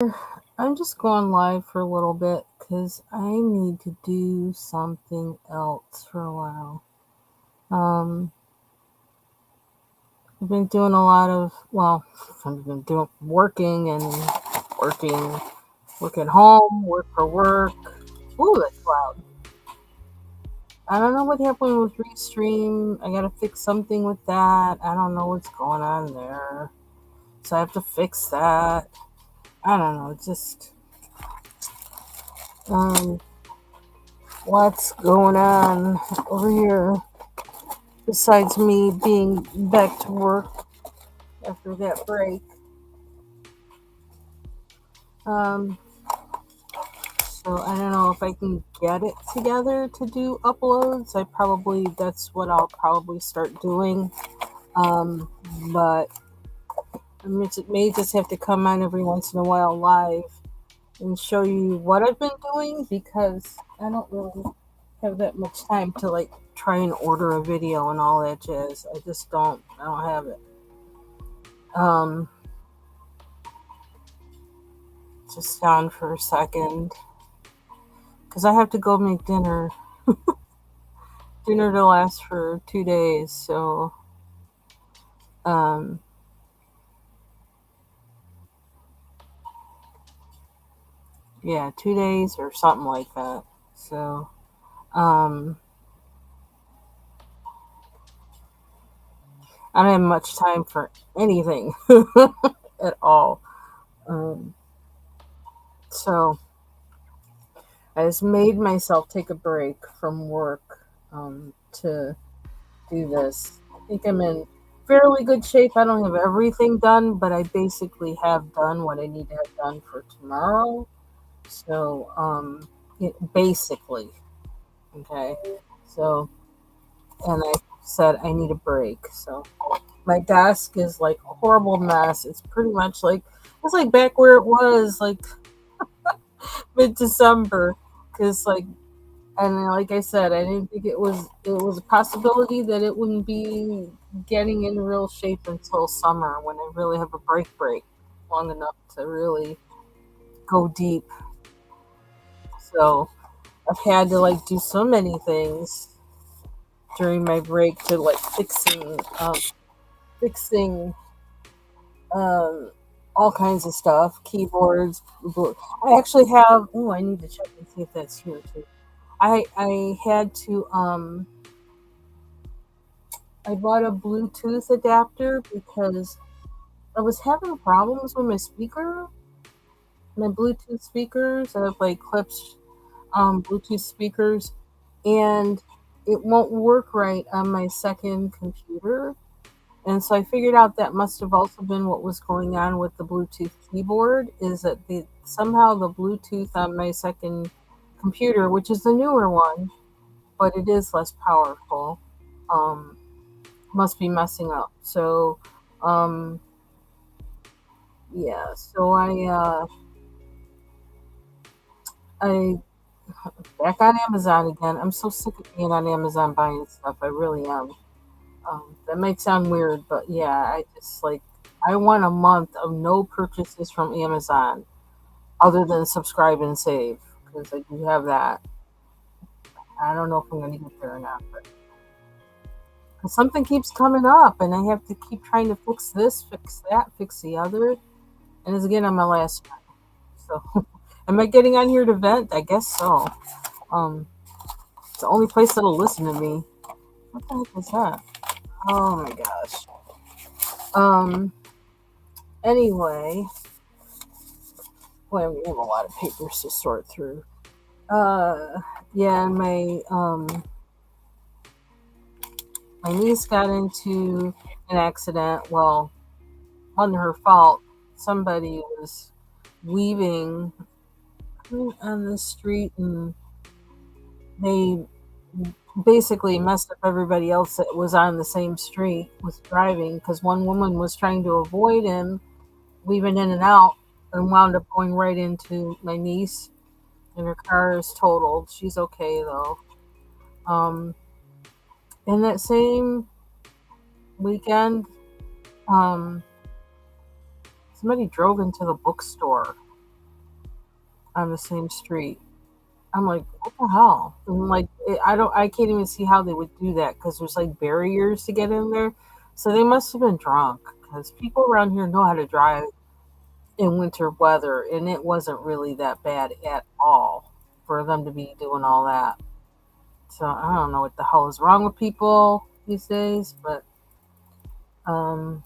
I'm just going live for a little bit because I need to do something else for a while. Um, I've been doing a lot of, I've been doing working and working, work at home, work for work. Ooh, that's loud. I don't know what happened with Restream. I gotta fix something with that. I don't know what's going on there. So I have to fix that. I don't know, just um, what's going on over here besides me being back to work after that break. Um, so I don't know if I can get it together to do uploads. That's what I'll probably start doing. Um, but may just have to come on every once in a while live and show you what I've been doing because I don't really have that much time to like try and order a video and all that jazz. I don't have it. Um, just down for a second because I have to go make dinner to last for 2 days. So, um, yeah, 2 days or something like that. So, um, I don't have much time for anything at all. Um, so I just made myself take a break from work to do this. I think I'm in fairly good shape. I don't have everything done, but I basically have done what I need to have done for tomorrow. So, basically, okay. So, and I said I need a break. So, my desk is like a horrible mess. It's like back where it was like mid December, because like I said, I didn't think it was a possibility that it wouldn't be getting in real shape until summer when I really have a break long enough to really go deep. So I've had to like do so many things during my break to like fixing um all kinds of stuff, keyboards. I actually have. Oh, I need to check and see if that's here too. I had to I bought a Bluetooth adapter because I was having problems with my Bluetooth speakers. I have like clips, Bluetooth speakers, and it won't work right on my second computer. And so I figured out that must have also been what was going on with the Bluetooth keyboard. Is that somehow the Bluetooth on my second computer, which is the newer one, but it is less powerful, um, must be messing up. So, um, yeah. So I back on Amazon again. I'm so sick of being on Amazon buying stuff. I really am. That might sound weird, but yeah, I want a month of no purchases from Amazon other than subscribe and save because I do have that. I don't know if I'm going to get there or not, but 'cause something keeps coming up and I have to keep trying to fix this, fix that, fix the other. And it's again on my last one. So, am I getting on here to vent? I guess so. Um, it's the only place that'll listen to me. What the heck is that? Oh my gosh. Um. Anyway, boy, we have a lot of papers to sort through. Uh. Yeah, and my niece got into an accident. Well, wasn't her fault. Somebody was weaving on the street and they basically messed up everybody else that was on the same street was driving because one woman was trying to avoid him weaving in and out and wound up going right into my niece and her car is totaled. She's okay though. um in that same weekend, um somebody drove into the bookstore on the same street. I'm like, what the hell? And like, I can't even see how they would do that because there's like barriers to get in there. So they must have been drunk because people around here know how to drive in winter weather, and it wasn't really that bad at all for them to be doing all that. So I don't know what the hell is wrong with people these days, but um,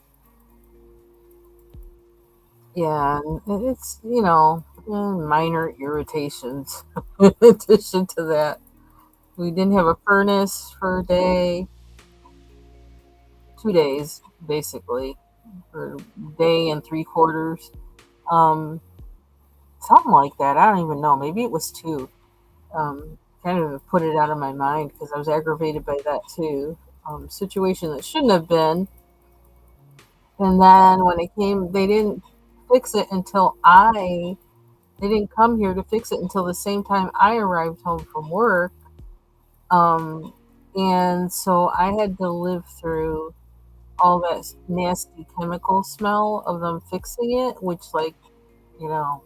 yeah, and it's minor irritations. In addition to that, we didn't have a furnace for a day, 2 days basically, or day and 3/4. Um, Something like that. I don't even know. Maybe it was two. Kind of put it out of my mind because I was aggravated by that too. Situation that shouldn't have been. And then when it came, they didn't fix it until I. They didn't come here to fix it until the same time I arrived home from work. Um, and so I had to live through all that nasty chemical smell of them fixing it, which, like, you know,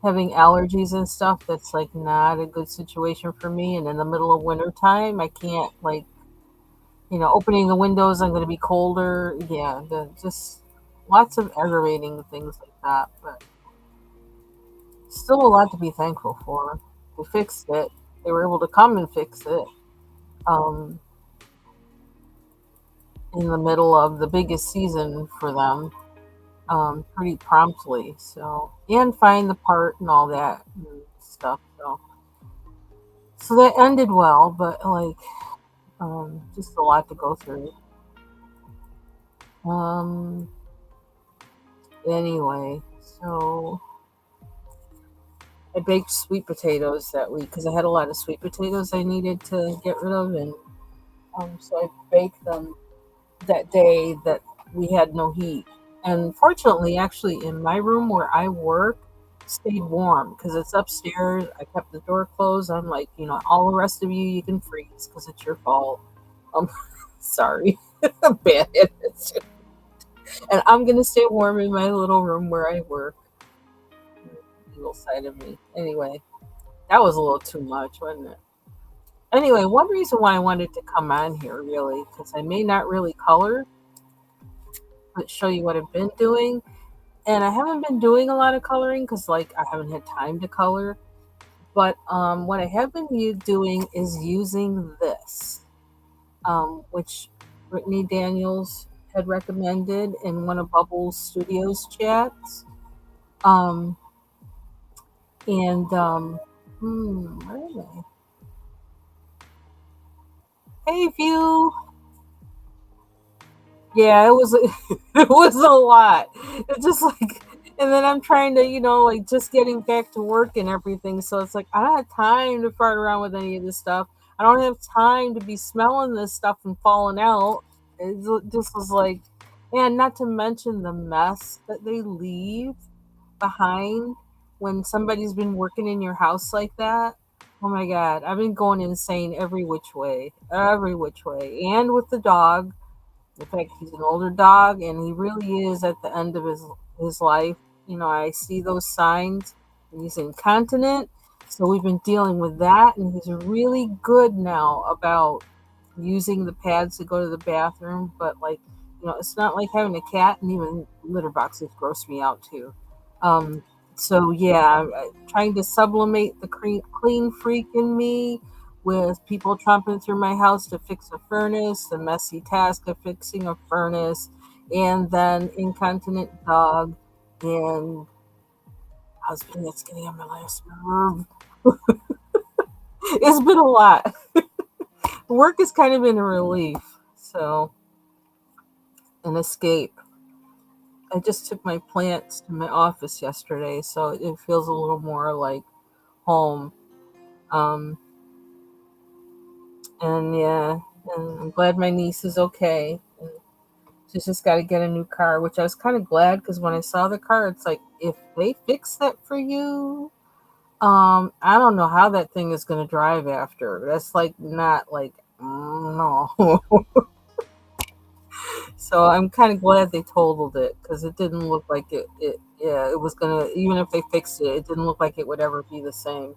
having allergies and stuff, that's like not a good situation for me. And in the middle of winter time, I can't, like, opening the windows, I'm going to be colder. Yeah, just lots of aggravating things like that. But still a lot to be thankful for. They fixed it. They were able to come and fix it um, in the middle of the biggest season for them, pretty promptly. So, and find the part and all that and stuff. So that ended well, but like just a lot to go through. Um, anyway, so I baked sweet potatoes that week because I had a lot of sweet potatoes I needed to get rid of, and so I baked them that day that we had no heat. And fortunately, actually, in my room where I work, stayed warm because it's upstairs. I kept the door closed. I'm like, all the rest of you, you can freeze because it's your fault. Um, sorry, bad attitude. And I'm gonna stay warm in my little room where I work. Evil side of me. Anyway, that was a little too much, wasn't it? Anyway, one reason why I wanted to come on here really, because I may not really color, but show you what I've been doing. And I haven't been doing a lot of coloring because, like, I haven't had time to color. But what I have been doing is using this, which Brittany Daniels had recommended in one of Bubbles Studios chats. Um, and where am I? Hey, View. Yeah, it was it was a lot. It's just like, and then I'm trying to, like, just getting back to work and everything. So it's like I don't have time to fart around with any of this stuff. I don't have time to be smelling this stuff and falling out. It just was like, and not to mention the mess that they leave behind when somebody's been working in your house like that. Oh my God, I've been going insane every which way, and with the dog. In fact, he's an older dog, and he really is at the end of his life. I see those signs, and he's incontinent. So we've been dealing with that, and he's really good now about using the pads to go to the bathroom. But, like, it's not like having a cat, and even litter boxes gross me out too. Um, so yeah, I'm trying to sublimate the clean freak in me with people tromping through my house to fix a furnace, the messy task of fixing a furnace, and then incontinent dog and husband that's getting on my last nerve. It's been a lot. Work has kind of been a relief, so an escape. I just took my plants to my office yesterday, so it feels a little more like home. Um, and yeah, and I'm glad my niece is okay. And she's just got to get a new car, which I was kind of glad because when I saw the car, it's like, if they fix that for you, I don't know how that thing is going to drive after. That's like not like, no. So I'm kind of glad they totaled it because it didn't look like it Yeah, it was gonna, even if they fixed it, it didn't look like it would ever be the same.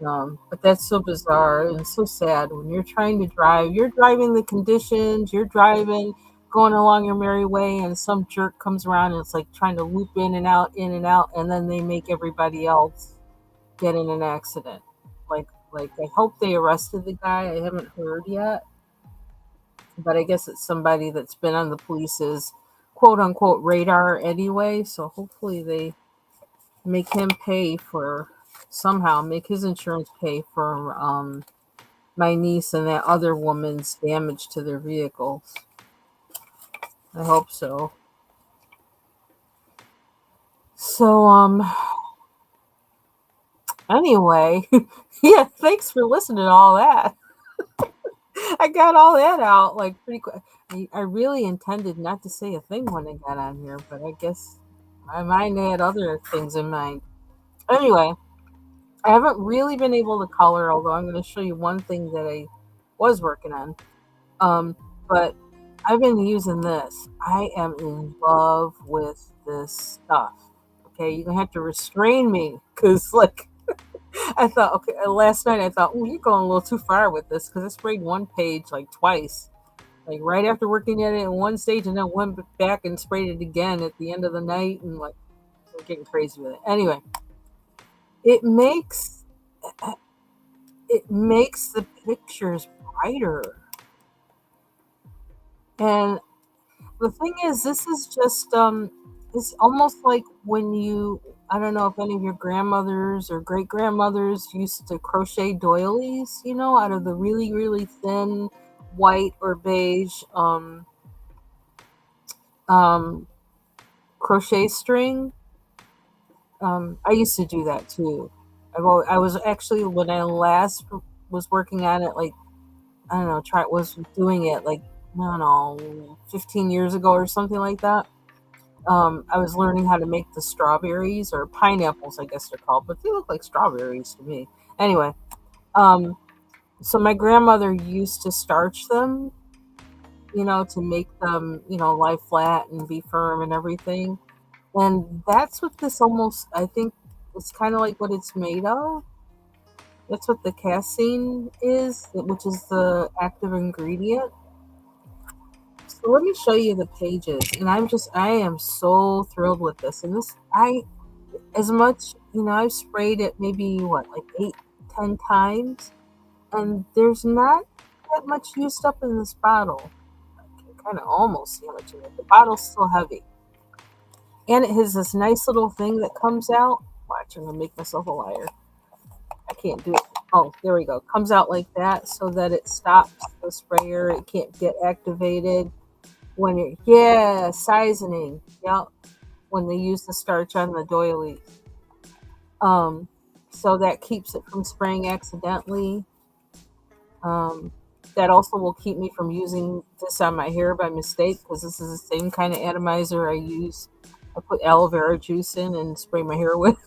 But that's so bizarre and so sad when you're trying to drive. You're driving the conditions. You're driving, going along your merry way, and some jerk comes around and it's like trying to loop in and out, and then they make everybody else get in an accident. Like I hope they arrested the guy. I haven't heard yet, but I guess it's somebody that's been on the police's quote unquote radar anyway. So hopefully they make him pay for somehow make his insurance pay for my niece and that other woman's damage to their vehicles. I hope so. So anyway, yeah, thanks for listening to all that. I got all that out like pretty quick. I really intended not to say a thing when I got on here, but I guess my mind had other things in mind. Anyway, I haven't really been able to color, although I'm going to show you one thing that I was working on. Um, but I've been using this. I am in love with this stuff. Okay, you're gonna have to restrain me because, like, I thought, okay, last night I thought, oh, you're going a little too far with this because I sprayed one page like twice, like right after working at it in one stage, and then went back and sprayed it again at the end of the night, and like, we're getting crazy with it. Anyway, it makes it makes the pictures brighter, and the thing is, this is just it's almost like when you, I don't know if any of your grandmothers or great grandmothers used to crochet doilies, out of the really, really thin white or beige um crochet string. I used to do that too. I was actually, when I last was working on it, like, I don't know, try was doing it like, I don't know, 15 years ago or something like that. I was learning how to make the strawberries or pineapples, I guess they're called, but they look like strawberries to me. Anyway, um, so my grandmother used to starch them, to make them, lie flat and be firm and everything. And that's what this almost, I think, it's kind of like what it's made of. That's what the casein is, which is the active ingredient. So let me show you the pages. And I am so thrilled with this. And this, as much, I've sprayed it maybe what, like 8, 10 times, and there's not that much used up in this bottle. I can kind of almost see how much in it. The bottle's still heavy, and it has this nice little thing that comes out. Watch, I'm gonna make myself a liar. I can't do it. Oh, there we go. Comes out like that so that it stops the sprayer. It can't get activated when you're, yeah, seasoning. Yep, when they use the starch on the doilies. Um, so that keeps it from spraying accidentally. Um, that also will keep me from using this on my hair by mistake, because this is the same kind of atomizer I use. I put aloe vera juice in and spray my hair with.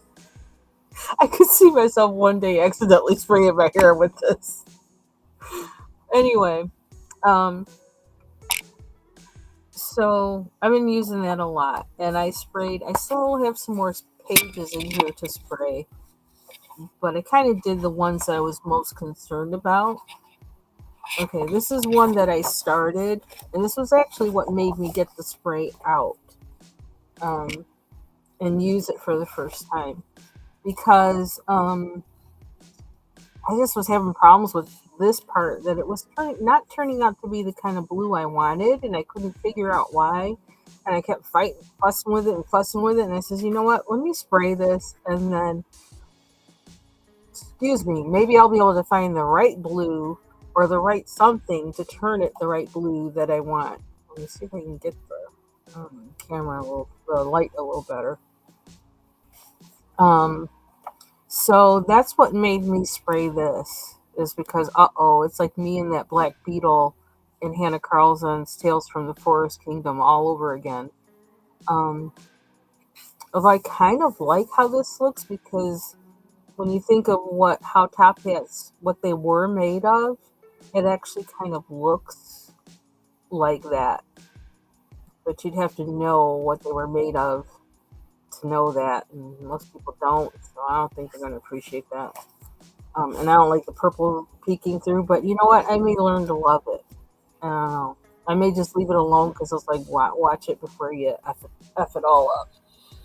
I could see myself one day accidentally spraying my hair with this. Anyway, um, so I've been using that a lot, and I still have some more pages in here to spray, but I kind of did the ones I was most concerned about. Okay, this is one that I started, and this was actually what made me get the spray out um, and use it for the first time, because I just was having problems with this part, that it was not turning out to be the kind of blue I wanted, and I couldn't figure out why. And I kept fighting, fussing with it and fussing with it. And I says, you know what? Let me spray this, and then, excuse me, maybe I'll be able to find the right blue or the right something to turn it the right blue that I want. Let me see if I can get the camera the light a little better. Um, so that's what made me spray this, is because, it's like me and that black beetle in Hannah Carlson's Tales from the Forest Kingdom all over again. Um, I kind of like how this looks, because when you think of how top hats, what they were made of, it actually kind of looks like that. But you'd have to know what they were made of to know that, and most people don't. So I don't think they're going to appreciate that. And I don't like the purple peeking through, but you know what? I may learn to love it. I don't know. I may just leave it alone because it's like watch it before you F it all up.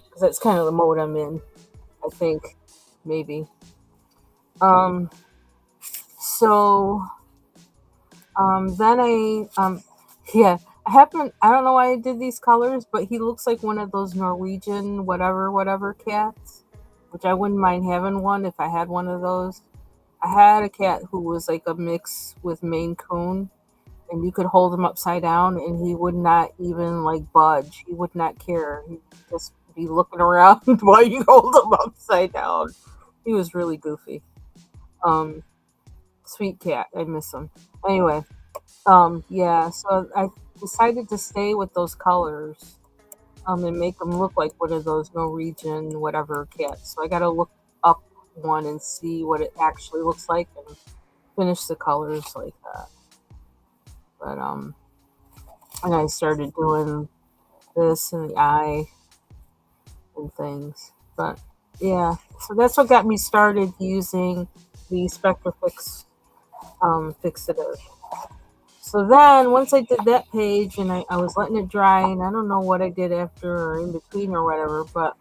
Because that's kind of the mode I'm in. I think maybe. Um. So then yeah, I happen. I don't know why I did these colors, but he looks like one of those Norwegian whatever cats, which I wouldn't mind having one if I had one of those. I had a cat who was like a mix with Maine Coon, and you could hold him upside down, and he would not even like budge. He would not care. He'd just be looking around while you hold him upside down. He was really goofy. Um, Sweet cat. I miss him. Anyway, yeah. So I decided to stay with those colors. And make them look like one of those Norwegian whatever cats. So I got to look up one and see what it actually looks like and finish the colors like that. But and I started doing this and the eye and things. But yeah, so that's what got me started using the Spectrafix fixative. So then once I did that page and I was letting it dry, and I don't know what I did after or in between or whatever, but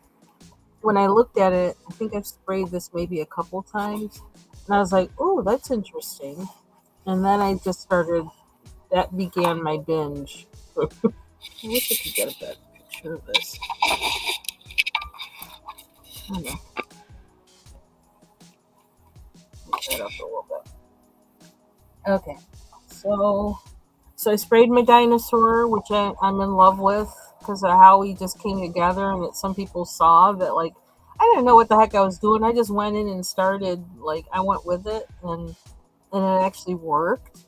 when I looked at it, I think I've sprayed this maybe a couple times, and I was like, "Oh, that's interesting." And then I just started. That began my binge. I wish I could get a better picture of this. I don't know. Put that up a little bit. Okay, so I sprayed my dinosaur, which I'm in love with because of how we just came together, and that some people saw that like I didn't know what the heck I was doing. I just went in and started like I went with it, and it actually worked,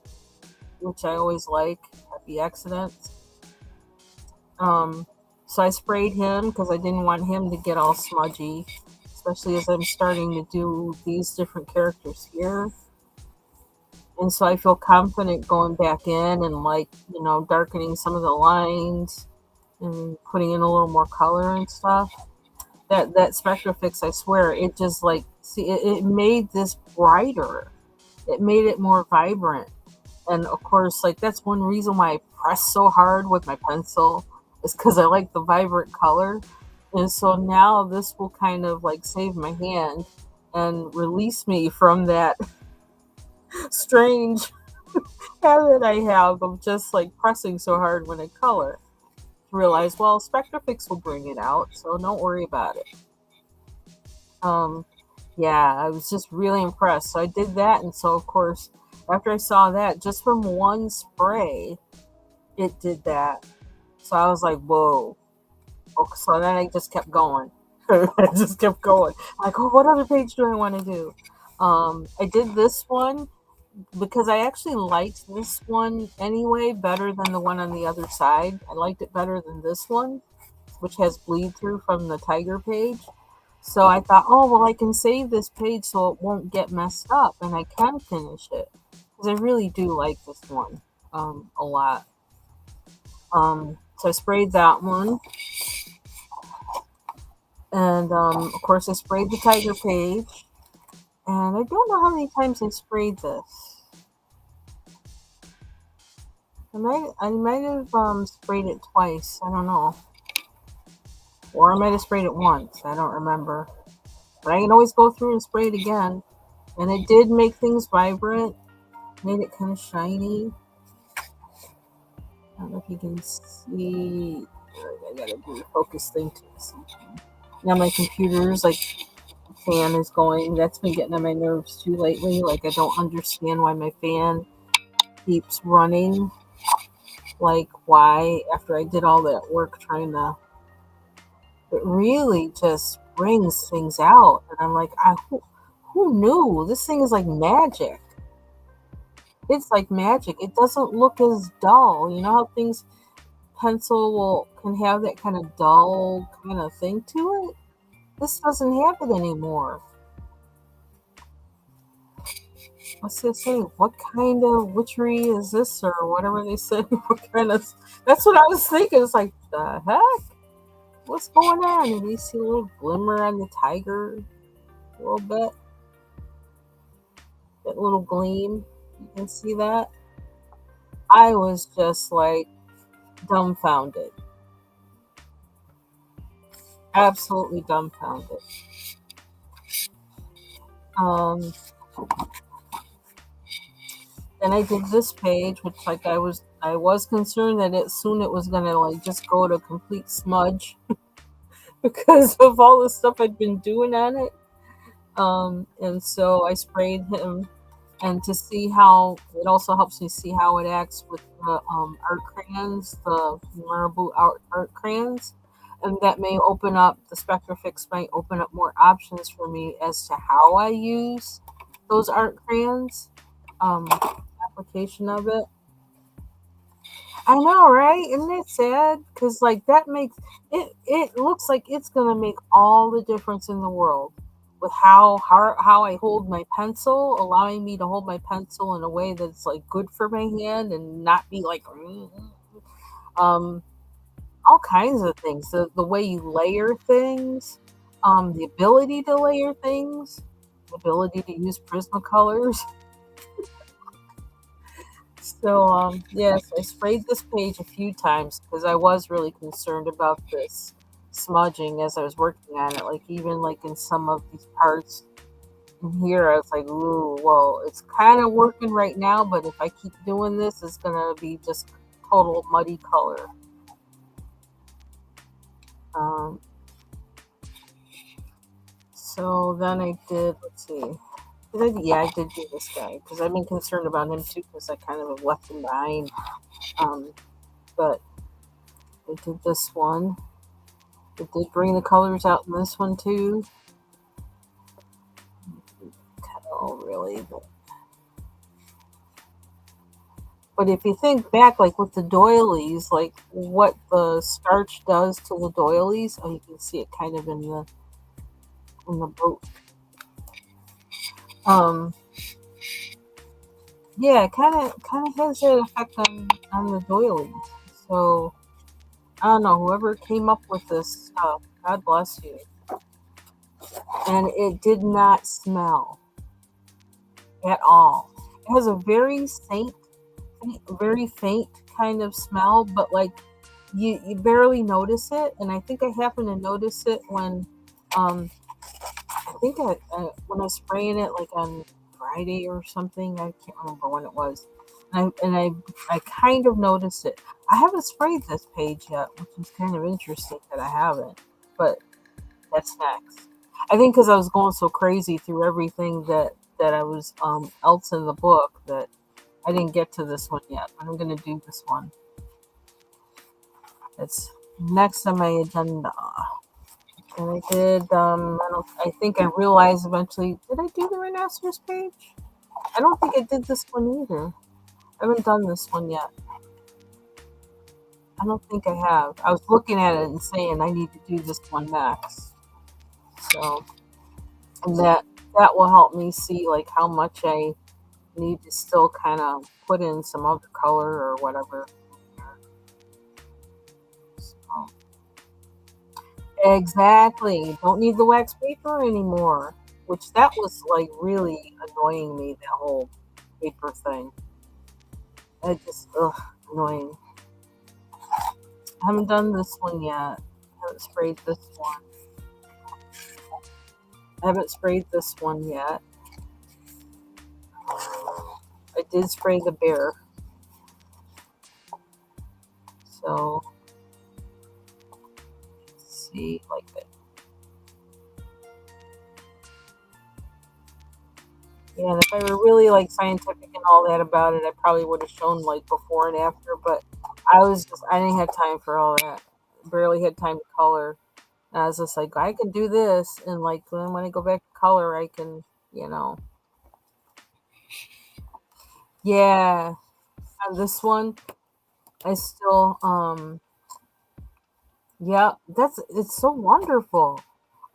which I always like. Happy accidents. Um, so I sprayed him because I didn't want him to get all smudgy, especially as I'm starting to do these different characters here. And so I feel confident going back in and like, darkening some of the lines and putting in a little more color and stuff. That Spectrafix, I swear, it just like see it made this brighter. It made it more vibrant. And of course, like that's one reason why I press so hard with my pencil is because I like the vibrant color. And so now this will kind of like save my hand and release me from that strange habit I have of just like pressing so hard when I color. Realize, well, Spectrafix will bring it out, so don't worry about it. Um, yeah, I was just really impressed. So I did that, and so of course, after I saw that, just from one spray, it did that. So I was like, whoa. Okay, so then I just kept going. I just kept going. Like, oh, what other page do I want to do? I did this one because I actually liked this one anyway better than the one on the other side. I liked it better than this one, which has bleed through from the tiger page. So I thought, oh, well, I can save this page so it won't get messed up and I can finish it. Because I really do like this one a lot. So I sprayed that one. And of course, I sprayed the tiger page. And I don't know how many times I sprayed this. I might have sprayed it twice. I don't know. Or I might have sprayed it once. I don't remember. But I can always go through and spray it again. And it did make things vibrant. Made it kind of shiny. I don't know if you can see. I gotta do the focus thing to see. Now my computer's like fan is going. That's been getting on my nerves too lately. Like I don't understand why my fan keeps running. Like why after I did all that work trying to, it really just brings things out. And I'm like, who knew? This thing is like magic. It's like magic. It doesn't look as dull. You know how things pencil can have that kind of dull kind of thing to it. This doesn't have it anymore. What's they say? What kind of witchery is this, or whatever they said? What kind of? That's what I was thinking. It's like the heck. What's going on? And you see a little glimmer on the tiger, a little bit, that little gleam. You can see that. I was just like dumbfounded, absolutely dumbfounded. Um, then I did this page, which like I was concerned that it was gonna like just go to complete smudge because of all the stuff I'd been doing on it. And so I sprayed him, and to see how it also helps me see how it acts with the art crayons, the marabou art crayons, and that may open up the Spectrafix might open up more options for me as to how I use those art crayons. Application of it. I know, right? Isn't it sad? Because like that makes it. It looks like it's gonna make all the difference in the world with how I hold my pencil, allowing me to hold my pencil in a way that's like good for my hand and not be like um all kinds of things. The way you layer things, the ability to layer things, the ability to use Prismacolors. So, yes, I sprayed this page a few times because I was really concerned about this smudging as I was working on it. Like, even like in some of these parts in here, I was like, ooh, well, it's kind of working right now, but if I keep doing this, it's gonna be just total muddy color. Um, so then I did, let's see. Yeah, I did do this guy because I've been concerned about him too because I kind of have left him behind. Um, but I did this one. It did bring the colors out in this one too. Oh, really? But if you think back, like with the doilies, like what the starch does to the doilies, oh, you can see it kind of in the boat. Um, yeah, kind of has that effect on the doilies. So I don't know. Whoever came up with this stuff, God bless you. And it did not smell at all. It has a very faint kind of smell, but like you barely notice it. And I think I happened to notice it um I think when I was spraying it like on Friday or something. I can't remember when it was. And I kind of noticed it. I haven't sprayed this page yet, which is kind of interesting that I haven't. But that's next. I think because I was going so crazy through everything that I was else in the book that I didn't get to this one yet. But I'm gonna do this one. It's next on my agenda. And I did. I think I realized eventually. Did I do the rhinoceros page? I don't think I did this one either. I haven't done this one yet. I don't think I have. I was looking at it and saying I need to do this one next. So, and that will help me see like how much I need to still kind of put in some other color or whatever. So, exactly. Don't need the wax paper anymore. Which that was like really annoying me, that whole paper thing. I just, annoying. I haven't done this one yet. I haven't sprayed this one. I haven't sprayed this one yet. I did spray the bear. So, let's see, like that. Yeah, and if I were really like scientific and all that about it, I probably would have shown like before and after. But I didn't have time for all that. Barely had time to color. And I was just like, I can do this, and like then when I go back to color, I can, you know, yeah. On this one, I still, yeah, it's so wonderful.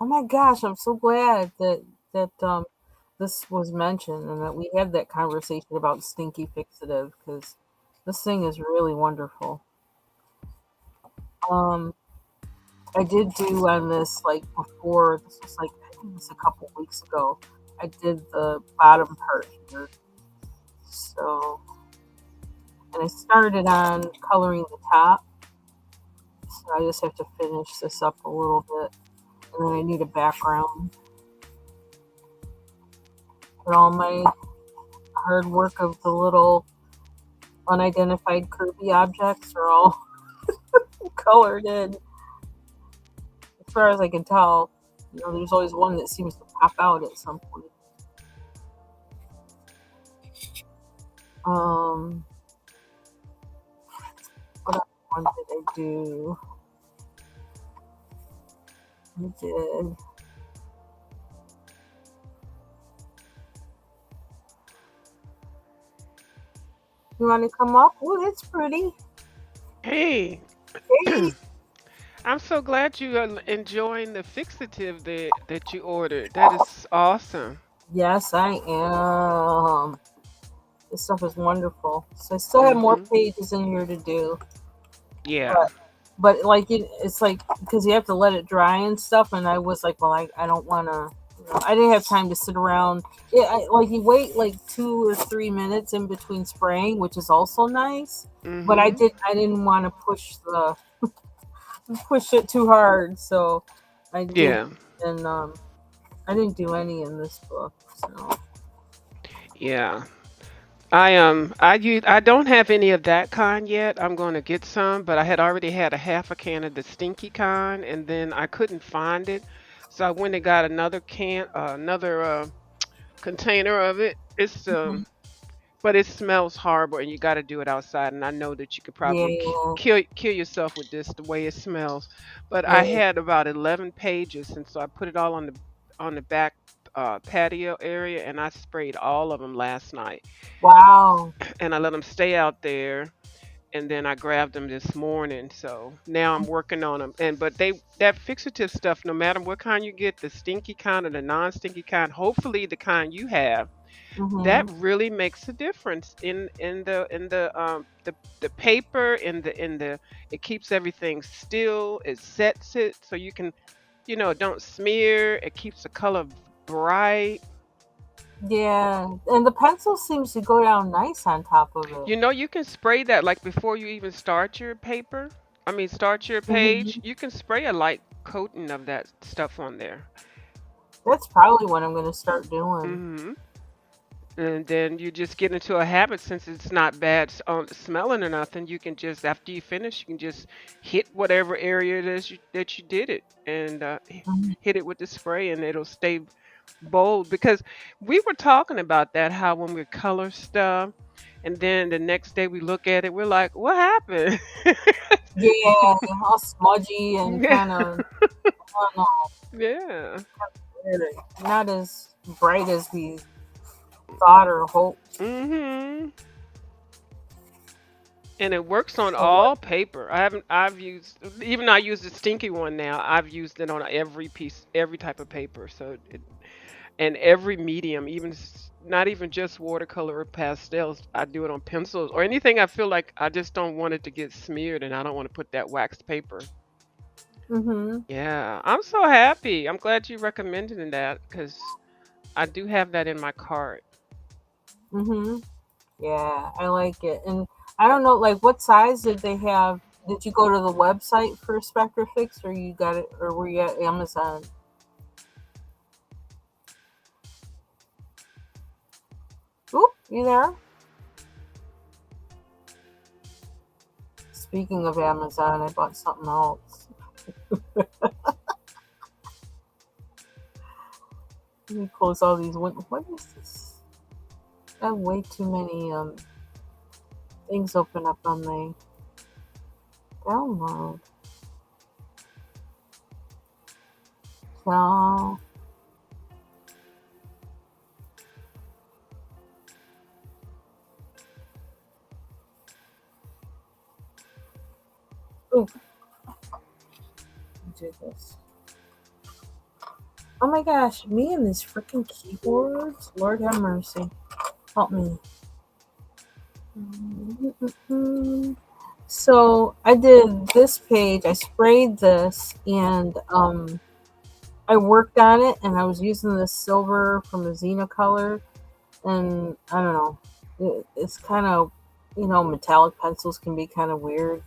Oh my gosh, I'm so glad that this was mentioned and that we had that conversation about stinky fixative because this thing is really wonderful. Um, I did do on this like before. This was like I think it was a couple weeks ago. I did the bottom part here. So, and I started on coloring the top. So I just have to finish this up a little bit, and then I need a background. But all my hard work of the little unidentified Kirby objects are all colored in, as far as I can tell. There's always one that seems to pop out at some point. Um, what other one did I do? I did. You want to come up? Oh, that's pretty. Hey, Hey, I'm so glad you are enjoying the fixative that you ordered. That is awesome. yes, I am. This stuff is wonderful. So I still have more Mhm. pages in here to do, Yeah. but like it's like because you have to let it dry and stuff. And I was like, well, I don't want to. I didn't have time to sit around. Like you wait like 2 or 3 minutes in between spraying, which is also nice. But Mhm. I didn't want to push it too hard, so I did, Yeah. and I didn't do any in this book. So. Yeah. I don't have any of that kind yet. I'm going to get some, but I had already had a half a can of the stinky kind, and then I couldn't find it, so I went and got another container of it. It's Mhm. but it smells horrible, and you got to do it outside. And I know that you could probably Yeah, kill yourself with this the way it smells. But I right. had about 11 pages, and so I put it all on the back patio area, and I sprayed all of them last night, Wow. and I let them stay out there. And then I grabbed them this morning, so now I'm working on them. And but that fixative stuff, no matter what kind you get, the stinky kind or the non-stinky kind, hopefully the kind you have, that Mhm. really makes a difference in the paper in the it keeps everything still, it sets it so you can, don't smear, it keeps the color bright. Yeah, and the pencil seems to go down nice on top of it. You can spray that like before you even start your paper. I mean, start your page, Mhm. you can spray a light coating of that stuff on there. That's probably what I'm gonna start doing. Mhm. And then you just get into a habit, since it's not bad on smelling or nothing. You can just, after you finish, you can just hit whatever area it is that you did it, and Mhm. hit it with the spray, and it'll stay bold. Because we were talking about that, how when we color stuff, and then the next day we look at it, we're like, what happened? Yeah, all smudgy and Yeah. kind of, I don't Yeah. know, not as bright as we thought or hoped. Mhm. And it works on So what? all paper. I've used, even though I use the stinky one now, I've used it on every piece, every type of paper. And every medium, even not even just watercolor or pastels. I do it on pencils or anything I feel like I just don't want it to get smeared, and I don't want to put that waxed paper. Mhm. Yeah, I'm so happy. I'm glad you recommended that, because I do have that in my cart. Mhm. Yeah, I like it. And I don't know, like, what size did they have? Did you go to the website for Spectrafix, or you got it, or were you at Amazon? Oop, you there? Speaking of Amazon, I bought something else. Let me close all these windows. What is this? I have way too many things open up on my download. So, ooh, do this. Oh my gosh, me and these freaking keyboards. Lord have mercy. Help me. So I did this page. I sprayed this, and I worked on it, and I was using this silver from the Xena color, and I don't know, it's kind of, metallic pencils can be kind of weird.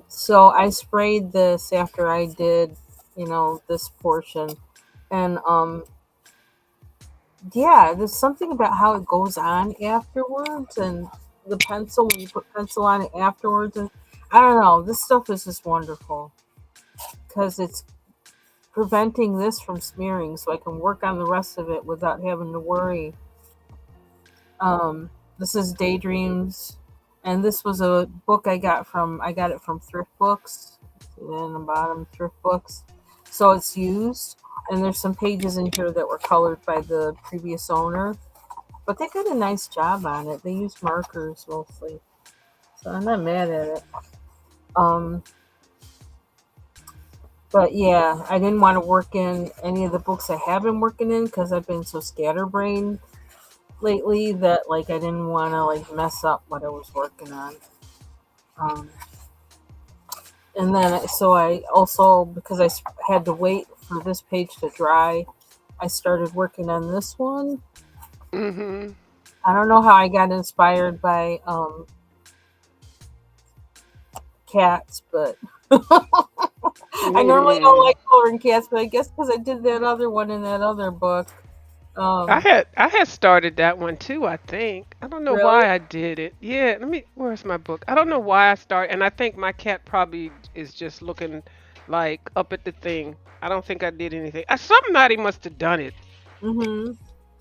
So I sprayed this after I did, this portion, and yeah, there's something about how it goes on afterwards, and the pencil when you put pencil on it afterwards, and I don't know, this stuff is just wonderful because it's preventing this from smearing, so I can work on the rest of it without having to worry. This is Daydreams, and this was a book I got it from thrift books. In the bottom, thrift books. So it's used, and there's some pages in here that were colored by the previous owner, but they did a nice job on it. They used markers mostly, so I'm not mad at it. Um, but yeah, I didn't want to work in any of the books I have been working in because I've been so scatterbrained lately that like I didn't want to like mess up what I was working on. Um, and then so I also because had to wait for this page to dry, I started working on this one. Mhm. I don't know how I got inspired by cats, but I normally don't Mhm. like coloring cats, but I guess because I did that other one in that other book. Um, I had started that one too, I think. I don't know really? why I did it. Yeah, let me where's my book? I don't know why I started, and I think my cat probably is just looking like up at the thing. I don't think I did anything. Somebody must have done it. Mm-hmm.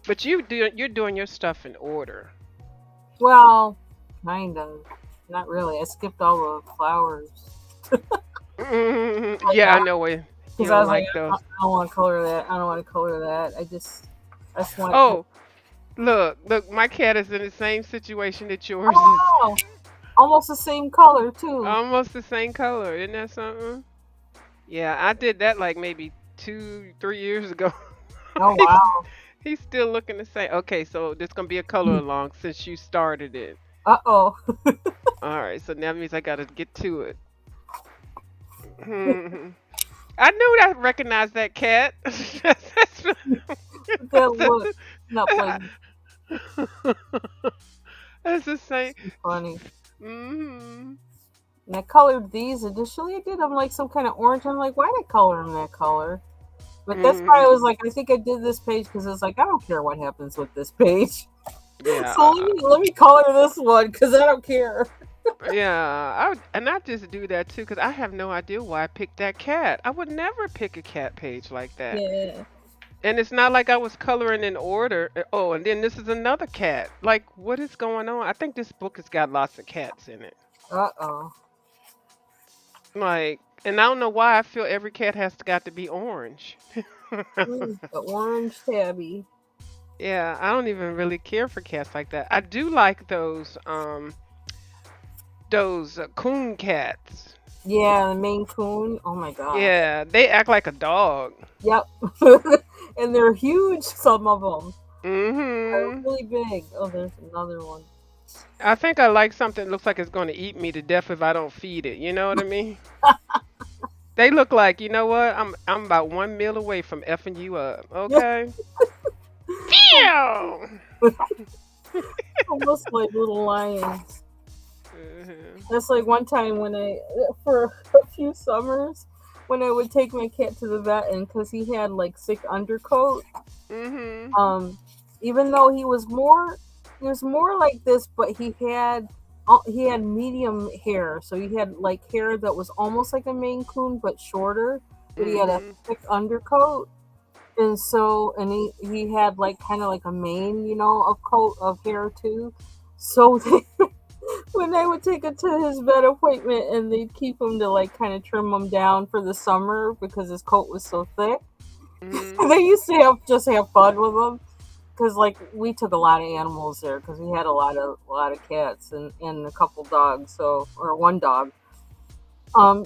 But you're doing your stuff in order. Well, kind of. Not really. I skipped all the flowers. Yeah, I know what you Because I don't was like, like those. I don't want to color that. I don't want to color that. I just want it. Oh, look, my cat is in the same situation that yours is. Oh, wow. Almost the same color too. Almost the same color. Isn't that something? Yeah, I did that like maybe 2, 3 years ago. Oh he's, wow. he's still looking the same. Okay, so there's gonna be a color along since you started it. Uh oh. All right, so that means I gotta get to it. I knew I recognized that cat. That that's, look. Not playing. that's the same. Too funny. Hmm. And I colored these initially. I did them like some kind of orange. I'm like, why did I color them that color? But that's why I Hmm. was like, I think I did this page because it's like I don't care what happens with this page. Yeah. So let me color this one because I don't care. Yeah, and I just do that too because I have no idea why I picked that cat. I would never pick a cat page like that. Yeah. And it's not like I was coloring in order. Oh, and then this is another cat. Like, what is going on? I think this book has got lots of cats in it. Uh oh. Like, and I don't know why I feel every cat has got to be orange. The orange tabby. Yeah, I don't even really care for cats like that. I do like those coon cats. Yeah, the Maine Coon. Oh my gosh. Yeah, they act like a dog. Yep. And they're huge. Some of them are Mhm. really big. Oh, there's another one. I think I like something that looks like it's going to eat me to death if I don't feed it. You know what I mean? They look like, you know what? I'm about 1 meal away from effing you up. Okay. Pew! Almost like little lions. Mhm. That's like one time when for a few summers, when I would take my cat to the vet, and because he had like thick undercoat, Mhm. um, even though he was more like this, but he had medium hair, so he had like hair that was almost like a Maine Coon but shorter, but he had a Mhm. thick undercoat, and so he had like kind of like a mane, of coat of hair too. So when I would take it to his vet appointment and they'd keep him to like kind of trim him down for the summer because his coat was so thick. Mhm. They used to have fun with him because like we took a lot of animals there because we had a lot of cats and a couple dogs, so or one dog. I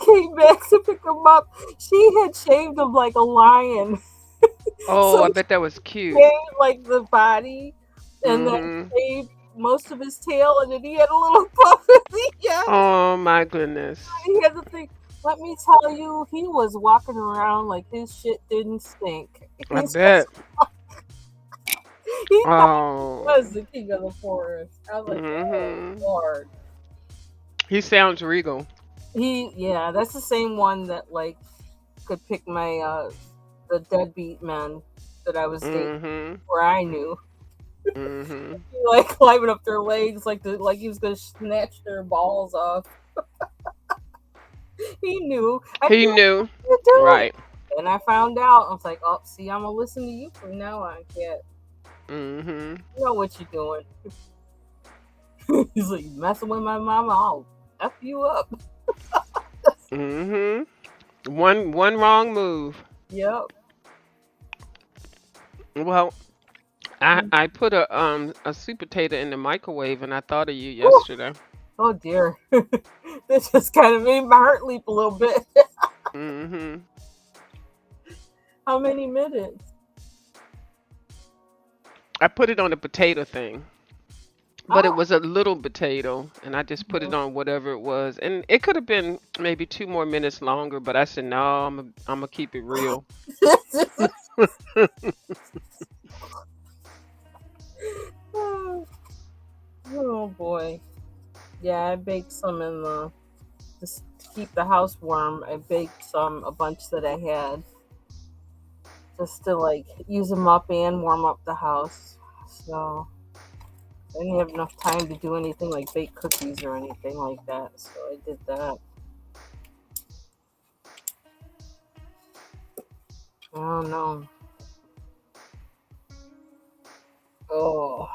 came back to pick him up. She had shaved him like a lion. Oh, So I bet that was cute. shaved like the body and then Mhm. shaved. most of his tail, and then he had a little puff at the end. Oh my goodness. He had the thing. Let me tell you, he was walking around like his shit didn't stink. I He's just, bet. he thought he Oh. was the king of the forest. I was like, oh Mhm. Lord. He sounds regal. Yeah, that's the same one that like could pick my the deadbeat men that I was dating Mhm. where I knew. Mhm. He, like climbing up their legs like he was gonna snatch their balls off. He knew. I'd be He like, knew. what are you doing? Right. And I found out. I was like, oh, see, I'm gonna listen to you from now on, kid. Mhm. You know what you're doing. He's like, you messing with my mama, I'll F you up. Mhm. One wrong move. Yep. Well, I put a sweet potato in the microwave and I thought of you Whew. yesterday. Oh dear. This just kind of made my heart leap a little bit. Mhm. How many minutes? I put it on the potato thing. But it Oh. was a little potato and I just put it on whatever it was. And it could have been maybe 2 more minutes longer, but I said no, I'm gonna keep it real. Oh boy. Yeah, I baked some in the just to keep the house warm. I baked some a bunch that I had just to like use them up and warm up the house. So I didn't have enough time to do anything like bake cookies or anything like that. So I did that. I don't know. Oh,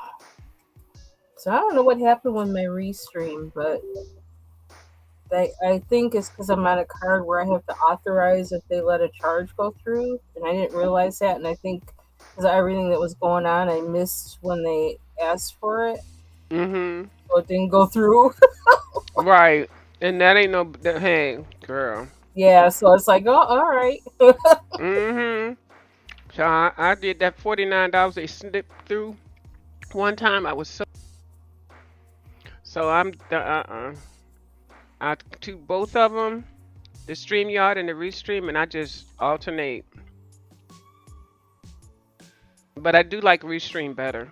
so I don't know what happened with my restream, but I think it's because I'm on a card where I have to authorize if they let a charge go through, and I didn't realize that. And I think because of everything that was going on, I missed when they asked for it, Mhm. so it didn't go through. Right. And that ain't no hey, girl. Yeah, so it's like, oh, all right. Mhm. So I did that $49 they slipped through one time. I was so I'm the I took both of them, the StreamYard and the Restream, and I just alternate. But I do like Restream better.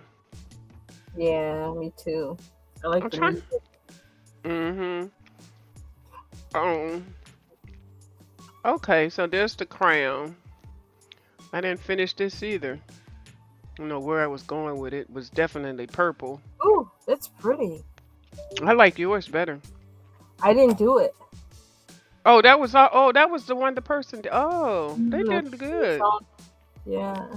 Yeah, me too. I like I'm the trying. music. Mhm. Um. Okay, so there's the crown. I didn't finish this either. I don't know where I was going with it. It was definitely purple. Ooh, that's pretty. I like yours better. I didn't do it. Oh, that was oh, that was the one the person did. Oh, they Mm, did good. yeah,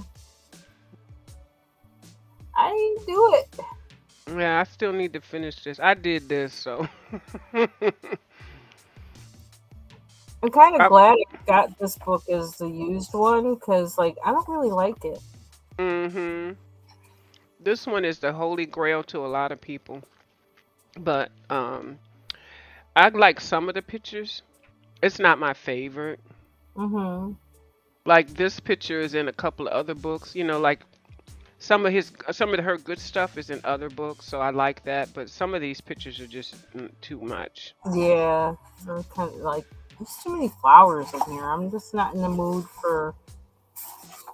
I didn't do it. Yeah, I still need to finish this. I did this, so. I'm kind of I, glad I got this book as the used one because, like, I don't really like it. mhm. This one is the holy grail to a lot of people, but I like some of the pictures. It's not my favorite. Mm-hmm. Like this picture is in a couple of other books. Like some of her good stuff is in other books, so I like that. But some of these pictures are just too much. Yeah, I'm kind of like, there's too many flowers in here. I'm just not in the mood for.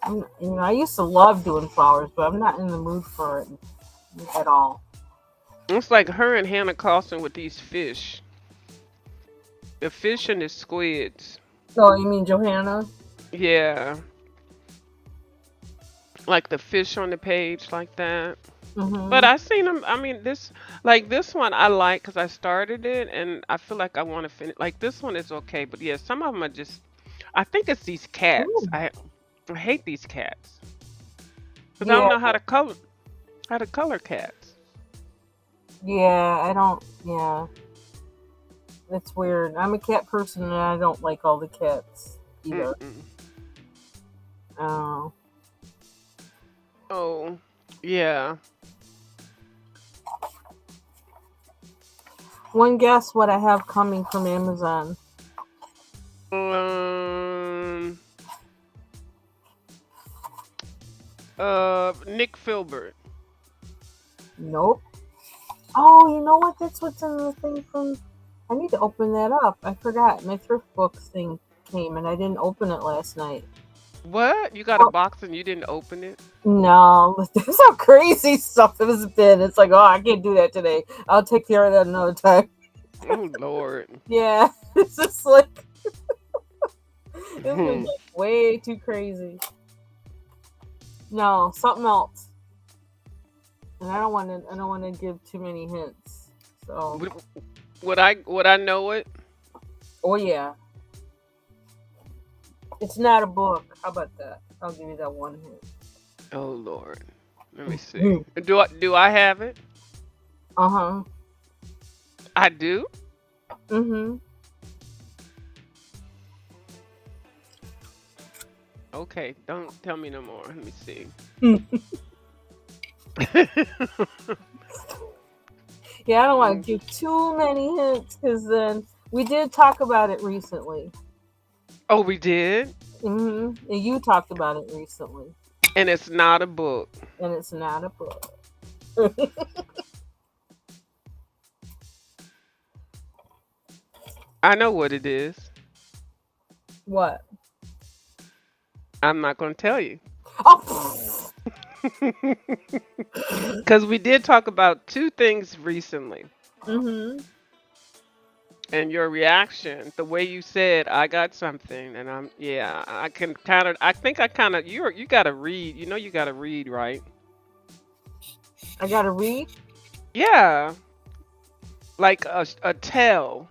I used to love doing flowers, but I'm not in the mood for it at all. It's like her and Hannah Carlson with these fish, the fish and the squids. So you mean Johanna? Yeah, like the fish on the page, like that. But Mm-hmm. I seen them. I mean, this one I like because I started it and I feel like I want to finish. Like this one is okay, but yeah, some of them are just. I think it's these cats. Ooh. I hate these cats because I don't Yeah, know how to color cats. yeah. I don't. Yeah, it's weird. I'm a cat person, and I don't like all the cats either. Mm-mm. Oh. Oh, yeah. One guess what I have coming from Amazon? Um. Nick Filbert. Nope. Oh, you know what? That's what's in the thing from. I need to open that up. I forgot. My thrift books thing came and I didn't open it last night. What? You got a Well, box and you didn't open it? no, but there's some crazy stuff that has been. It's like, oh, I can't do that today. I'll take care of that another time. Oh Lord. Yeah, it's just like it's been Hmm. like way too crazy. No, something else, and I don't want to. I don't want to give too many hints. So, Would, would I know it? oh yeah, it's not a book. How about that? I'll give you that one hint. Oh Lord. Let me see. Do I have it? Uh huh. I do? Mhm. Okay, don't tell me no more. Let me see. Yeah, I don't want Mm. to give too many hints because then we did talk about it recently. Oh, we did? And you talked about it recently, And it's not a book. and it's not a book. I know what it is. What? I'm not going to tell you. Oh. Because we did talk about two things recently. Mhm. And your reaction, the way you said, I got something. And yeah, I can kind of, I think I kind of, you got to read. You know, you got to read, right? I gotta read. Yeah. Like a tell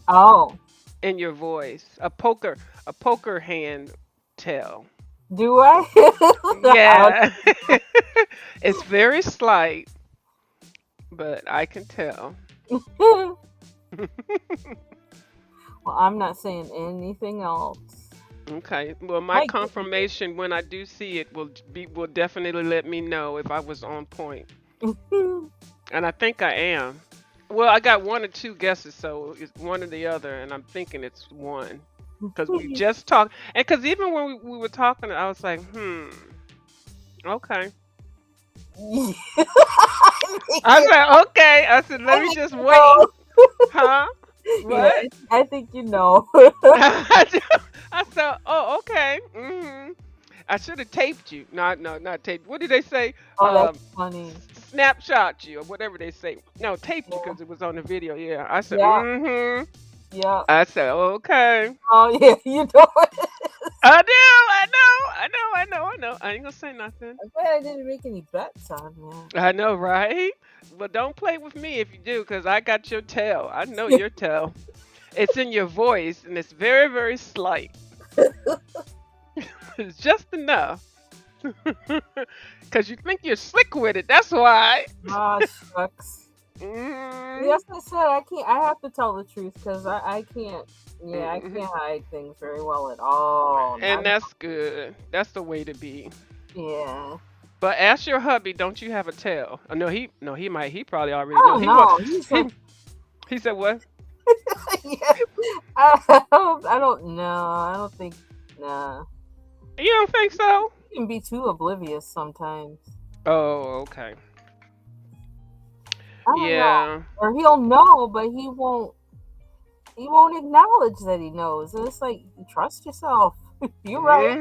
Oh, in your voice. A poker hand tell. do I? Yeah. It's very slight, but I can tell. well, I'm not saying anything else. Okay. Well, my Might give confirmation when I do see it will definitely let me know if I was on point. you. And I think I am. Well, I got one or two guesses, so it's one or the other, and I'm thinking it's one. Because we just talked, and because even when we were talking, I was like, okay. I said, okay. I said, let I me think just you know. wait. Huh? Yeah, What? I think you know. I said, oh, okay. I should have taped you. No, not taped. What did they say? Oh, that's funny. Snapshot you or whatever they say. No, taped you Yeah, because it was on the video. Yeah. I said, yeah, yeah. I said, okay. Oh, yeah, you know it. I do. I know. I know. I know. I know. I ain't gonna say nothing. I'm glad I didn't make any bets on I know, right? But don't play with me if you do, because I got your tail. I know that. your tail. It's in your voice, and it's very, very slight. It's just enough. Because you think you're slick with it. That's why. Ah, shucks. hmm Yes, I said I can't. I have to tell the truth because I can't. Yeah, I hmm can't hide things very well at all. And Not. that's good. That's the way to be. Yeah. But ask your hubby, don't you have a tail? No, he might. He probably already know. Oh He what? no, he's He like, he said what? yeah. I don't know. I don't think. Nah. You don't think so? He can be too oblivious sometimes. Oh, okay. I don't know. Yeah. Or he'll know, but he won't. He won't acknowledge that he knows. And it's like, trust yourself. You're right.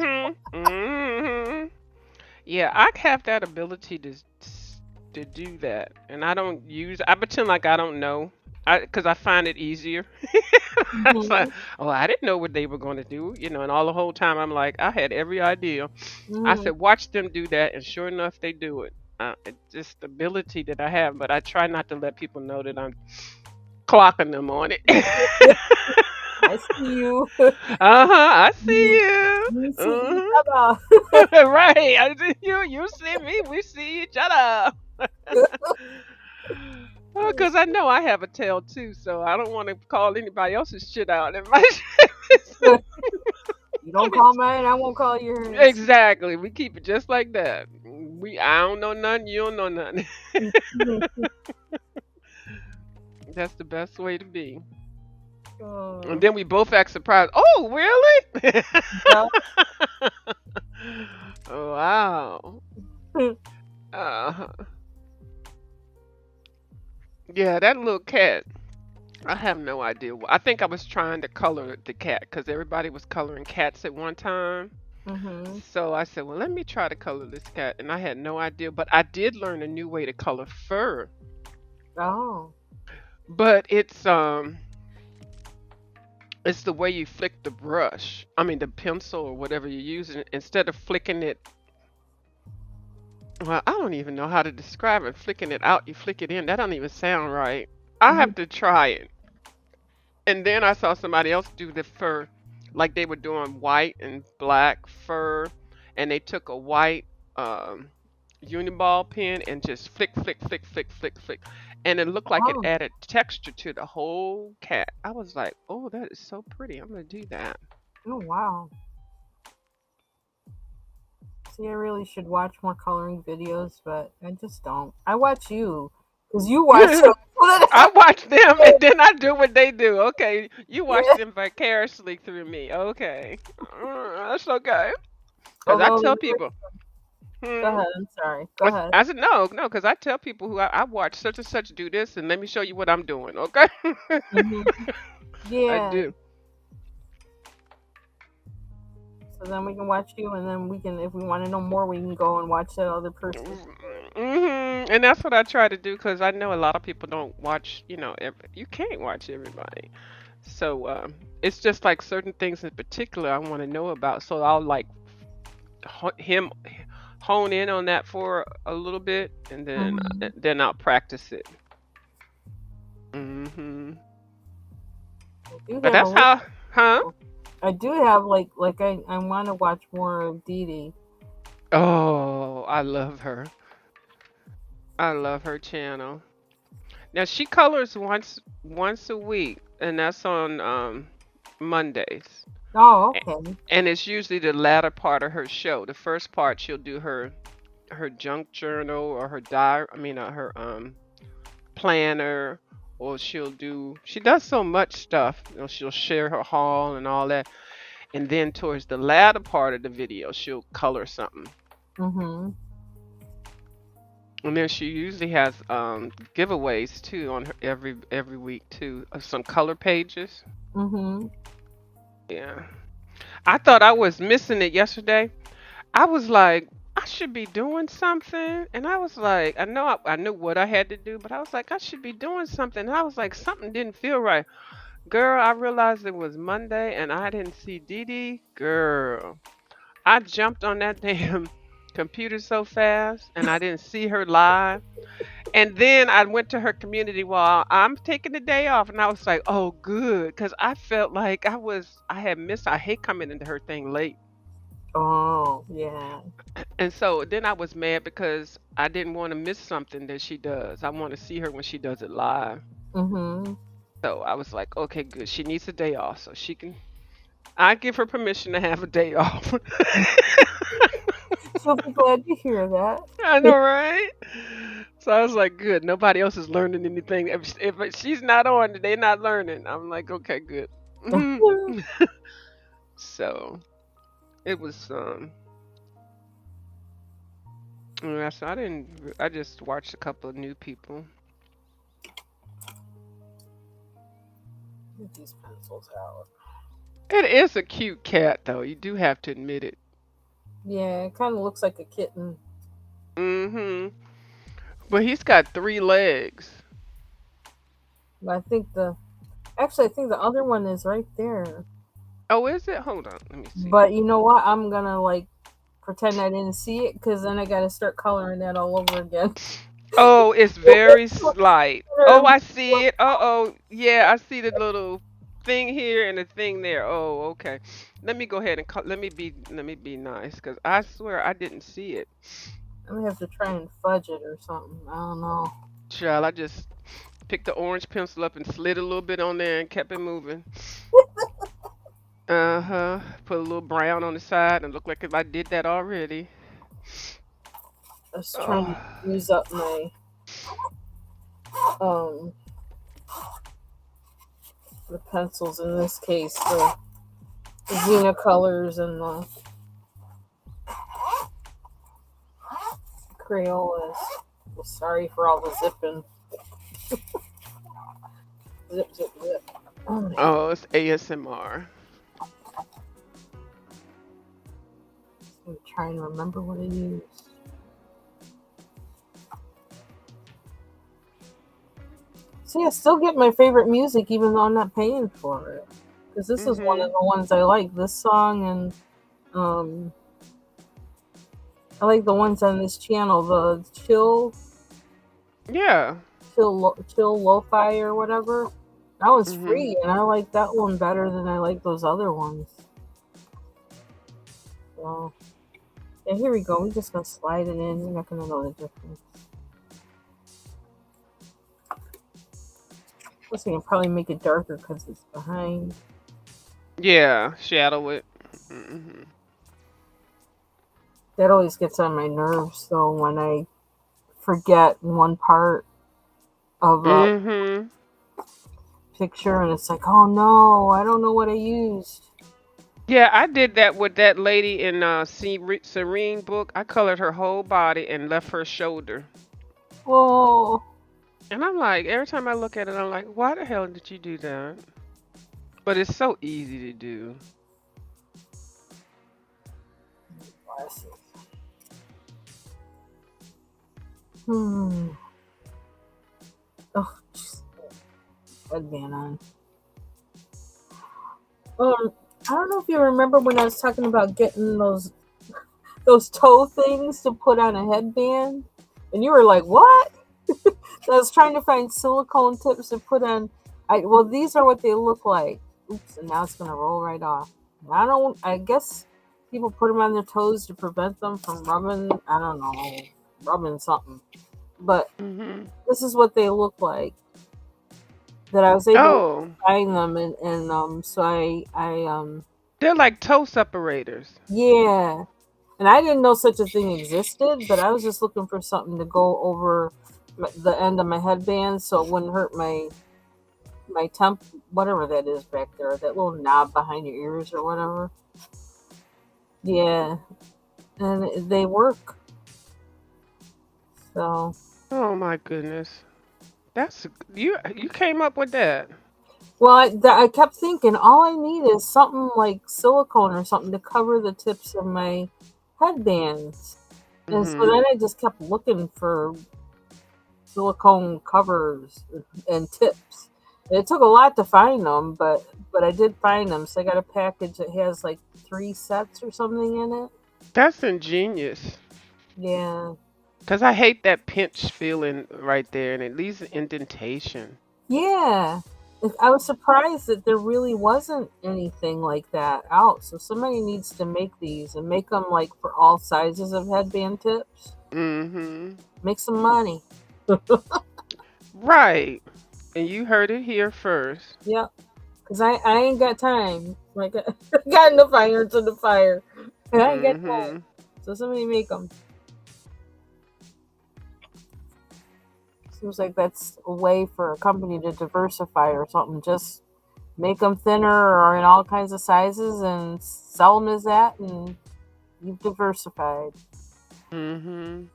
Yeah, I have that ability to do that, and I don't use. I pretend like I don't know, because I find it easier. It's like, Hmm. oh, I didn't know what they were going to do, and all the whole time I'm like, I had every idea. I Hmm. said, watch them do that, and sure enough, they do it. It's just the ability that I have, but I try not to let people know that I'm clocking them on it. I see you. I see You you. you see each Uh-huh. other. Right. I see you. You see me. We see each other. Because I know I have a tail too, so I don't want to call anybody else's shit out. If my You don't call mine, I won't call yours. exactly. We keep it just like that. I don't know nothing. You don't know nothing. That's the best way to be. And Oh, then we both act surprised. Oh, really? yeah. Wow. Uh, Yeah, that little cat. I have no idea. I think I was trying to color the cat because everybody was coloring cats at one time. Mhm. So I said, well, let me try to color this cat. And I had no idea. But I did learn a new way to color fur. Oh. But it's the way you flick the brush. I mean the pencil or whatever you're using. Instead of flicking it, well, I don't even know how to describe it. Flicking it out, you flick it in. That don't even sound right. I Mhm. have to try it. And then I saw somebody else do the fur, like they were doing white and black fur, and they took a white um, uniball pen and just flick, flick, flick, flick, flick, flick, and it looked like it Oh. added texture to the whole cat. I was like, "Oh, that is so pretty. I'm gonna do that." Oh wow. See, I really should watch more coloring videos, but I just don't. I watch you because you watch them. I watch them and then I do what they do. Okay, you watch Yeah. them vicariously through me. Okay, that's okay. Cause I Although, tell people. go Hmm. ahead. I'm sorry. Go ahead. I said no, no, because I tell people who I watch such and such do this, and let me show you what I'm doing. Okay, Hmm. I Yeah. do. So then we can watch you, and then we can, if we want to know more, we can go and watch that other person. And that's what I try to do because I know a lot of people don't watch. You can't watch everybody. So it's just like certain things in particular I want to know about. So I'll like him hone in on that for a little bit, and Hmm. then I'll practice it. Hmm. I do But have a that's list. how, huh? I do have like I want to watch more of Dee Dee. Oh, I love her. I love her channel. Now she colors once a week, and that's on Mondays. Oh, A- okay. And it's usually the latter part of her show. The first part she'll do her junk journal or her diary. I mean, her planner, or she does so much stuff. She'll share her haul and all that, and then towards the latter part of the video, she'll color something. Mhm. And then she usually has giveaways too on her every week too of some color pages. Mhm. Yeah. I thought I was missing it yesterday. I was like, I should be doing something. And I was like, I knew what I had to do, but I was like, I should be doing something. And I was like, something didn't feel right. Girl, I realized it was Monday and I didn't see Dee Dee. Girl, I jumped on that damn computer so fast and I didn't see her live. And then I went to her community while I'm taking the day off, and I was like, "Oh, good," because I felt like I had missed. I hate coming into her thing late, Oh, yeah. and so then I was mad because I didn't want to miss something that she does. I want to see her when she does it live. Mhm. So I was like, "Okay, good. She needs a day off, so she can." I give her permission to have a day off. She'll be glad to hear that. I know, right? So I was like, "Good. Nobody else is learning anything. If she's not on, they're not learning." I'm like, "Okay, good." Mhm. So it was yeah, so I just watched a couple of new people. Get these pencils out. It is a cute cat though. You do have to admit it. Yeah, it kind of looks like a kitten. Mhm. But he's got 3 legs. But I think actually, I think the other one is right there. Oh, is it? Hold on. Let me see. But you know what? I'm gonna like pretend I didn't see it because then I gotta start coloring that all over again. Oh, it's very slight. Oh, I see it. Uh-oh. Yeah, I see the little thing here and the thing there. Oh, okay. Let me go ahead and let me be nice cuz I swear I didn't see it. I'm gonna have to try and fudge it or something. I don't know. Child, I just picked the orange pencil up and slid a little bit on there and kept it moving. Uh-huh. Put a little brown on the side and look like if I did that already. I was trying to Oh. use up my um the pencils in this case, the Xena colors and the Crayolas. Well, sorry for all the zipping. Zip, zip, zip. Oh, Oh, it's ASMR. I'm trying to remember what I used. See, I still get my favorite music even though I'm not paying for it. Because this is one of Mhm. the ones I like. This song and um, I like the ones on this channel, the Yeah. chill lo-fi or whatever. That one's Mhm. free, and I like that one better than I like those other ones. So yeah, here we go. We're just gonna slide it in. You're not gonna know the difference. Plus, I can probably make it darker because it's behind. Yeah. Shadow it. Mhm. That always gets on my nerves. So when I forget one part of a Mhm. picture, and it's like, oh no, I don't know what I used. Yeah, I did that with that lady in Serene book. I colored her whole body and left her shoulder. Oh, And I'm like, every time I look at it, I'm like, why the hell did you do that? But it's so easy to do. glasses. Hmm. Oh, just headband on. I don't know if you remember when I was talking about getting those toe things to put on a headband, and you were like, "What?" So I was trying to find silicone tips to put on. Well, these are what they look like. Oops, and now it's gonna roll right off. I don't. I guess people put them on their toes to prevent them from rubbing. I don't know, rubbing something. But Mhm. this is what they look like. That I was able to Oh, find them, and so I they're like toe separators. yeah. And I didn't know such a thing existed, but I was just looking for something to go over the end of my headband so it wouldn't hurt my temp, whatever that is back there, that little knob behind your ears or whatever. Yeah, and they work. So, Oh my goodness. That's you came up with that. well, I kept thinking all I need is something like silicone or something to cover the tips of my headbands. And so Mhm. then I just kept looking for silicone covers and tips. It took a lot to find them, but I did find them. So I got a package that has like 3 sets or something in it. That's ingenious. Yeah, 'Cause I hate that pinch feeling right there, and it leaves an indentation. yeah. I was surprised that there really wasn't anything like that out. So somebody needs to make these and make them like for all sizes of headband tips. Mhm. Make some money. Right. And you heard it here first. Yep. Cause I ain't got time. Like I got in the fire to the fire. And I ain't got time. Mhm. So somebody make them. Seems like that's a way for a company to diversify or something. Just make them thinner or in all kinds of sizes and sell them as that, and you've diversified. Mhm.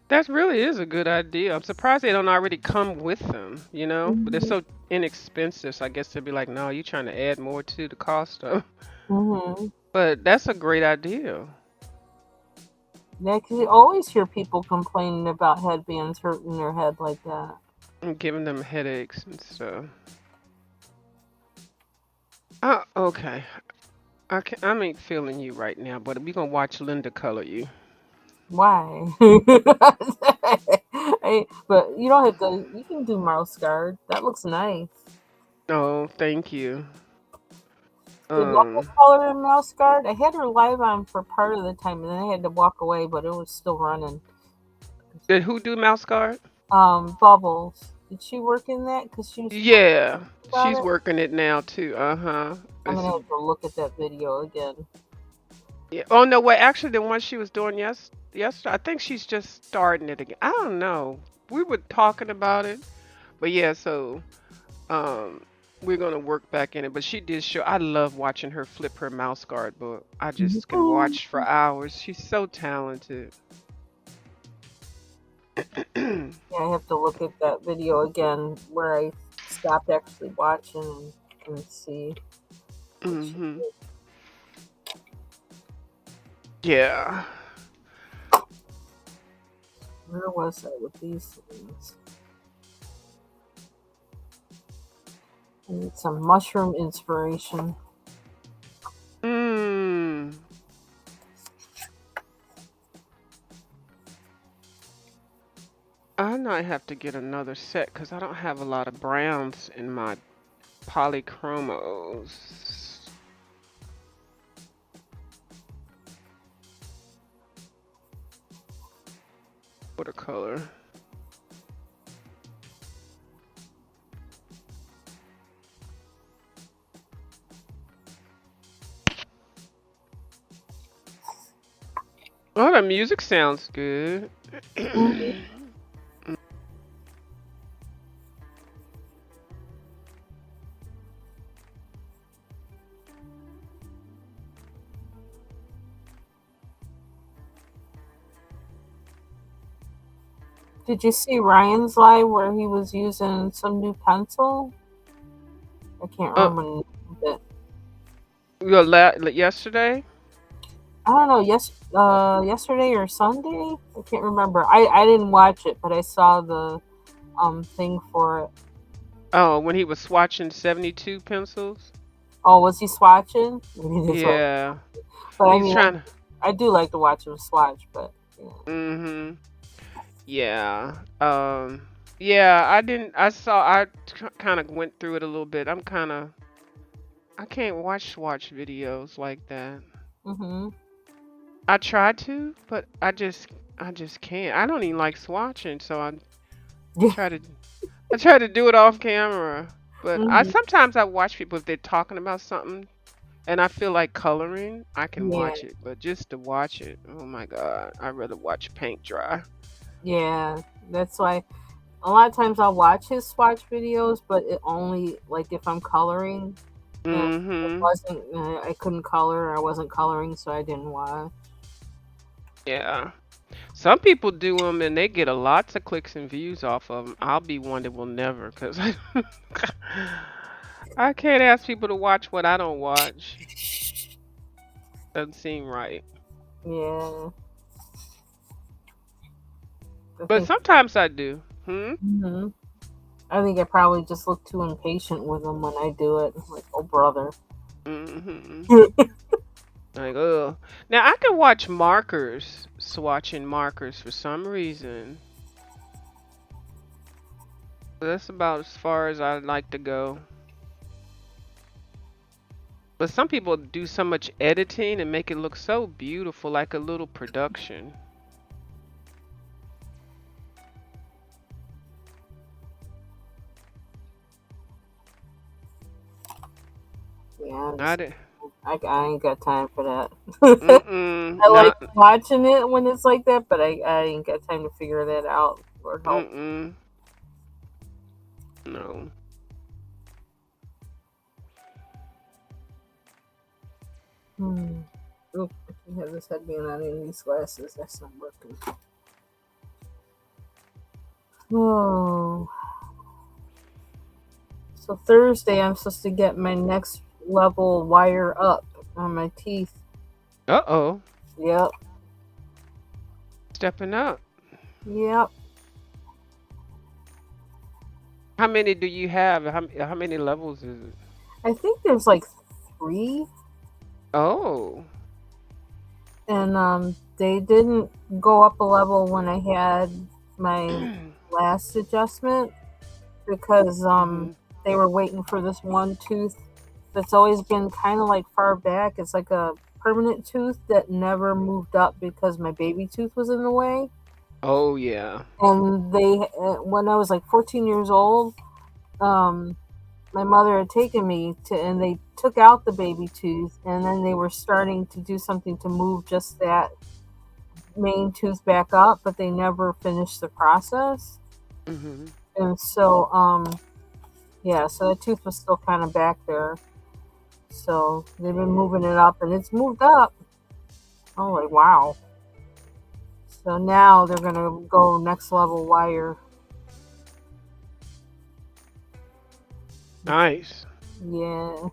That really is a good idea. I'm surprised they don't already come with them, you know? But they're Mm-hmm. so inexpensive, so I guess they'd be like, "No, you're trying to add more to the cost of." Mm-hmm. But that's a great idea. Yeah, 'cause you always hear people complaining about headbands hurting their head like that. And giving them headaches and stuff. Oh, okay. I ain't feeling you right now, but we gonna watch Linda color you. Why? But you don't have to. You can do mouse guard. That looks nice. Oh, thank you. Did Bubbles Um, color in mouse guard? I had her live on for part of the time, and then I had to walk away, but it was still running. did who do mouse guard? Bubbles. Did she work in that? Because she was Yeah, about she's it. working it now too. Uh-huh. I'm It's gonna have to look at that video again. yeah. Oh no, wait. Actually, the one she was doing yesterday, I think she's just starting it again. I don't know. We were talking about it, but yeah. So um, we're gonna work back in it. But she did show. I love watching her flip her mouse guard book. I just can Mhm. watch for hours. She's so talented. Yeah, I have to look at that video again where I stopped actually watching and see. It should Hmm. be, Yeah. where was I with these things? I need some mushroom inspiration. Mm. I might have to get another set because I don't have a lot of browns in my polychromos. Watercolor. Oh, the music sounds good. Mhm. Did you see Ryan's live where he was using some new pencil? I can't uh, remember the name of it. yesterday? I don't know, yesterday or Sunday? I can't remember. I didn't watch it, but I saw the thing for it. Oh, when he was swatching 72 pencils? Oh, was he swatching? Maybe that's what. Yeah. But I He's mean, trying to. I do like to watch him swatch, but yeah. Mm-hmm. Yeah. Yeah, I kind of went through it a little bit. I can't watch swatch videos like that. Mhm. I tried to, but I just can't. I don't even like swatching, so Yeah. try to I try to do it off camera. But I Mhm. sometimes I watch people if they're talking about something and I feel like coloring, I can Yeah. watch it. But just to watch it, oh my God, I'd rather watch paint dry. Yeah. That's why a lot of times I'll watch his swatch videos, but it only like if I'm coloring and it Mm-hmm. wasn't I couldn't color, I wasn't coloring, so I didn't watch. Yeah. Some people do them and they get a lots of clicks and views off of them. I'll be one that will never, cause I can't ask people to watch what I don't watch. Doesn't seem right. Yeah. I But think. sometimes I do. Hmm. Mhm. I think I probably just look too impatient with them when I do it. Like, oh brother. Hmm. Like, oh. Now I can watch markers, swatching markers for some reason. That's about as far as I'd like to go. But some people do so much editing and make it look so beautiful, like a little production. Yeah, I did. I ain't got time for that. Mm-mm. I like Not. watching it when it's like that, but I ain't got time to figure that out. Lord help. Mm-mm. No. Hmm. Oop, I can't have this headband on any of these glasses. That's not working. Oh. So Thursday, I'm supposed to get my next level wire up on my teeth. Uh-oh. Yep. Stepping up. Yep. How many do you have? How many levels is it? I think there's like three, Oh. and they didn't go up a level when I had my last adjustment because Hmm. they were waiting for this one tooth that's always been kind of like far back. It's like a permanent tooth that never moved up because my baby tooth was in the way. Oh yeah. And when I was like 14 years old, um, my mother had taken me to, and they took out the baby tooth, and then they were starting to do something to move just that main tooth back up, but they never finished the process. Hmm. And so, yeah, so that tooth was still kind of back there. So they've been moving it up, and it's moved up. Oh, like wow. So now they're gonna go next level wire. Which, Nice. yeah,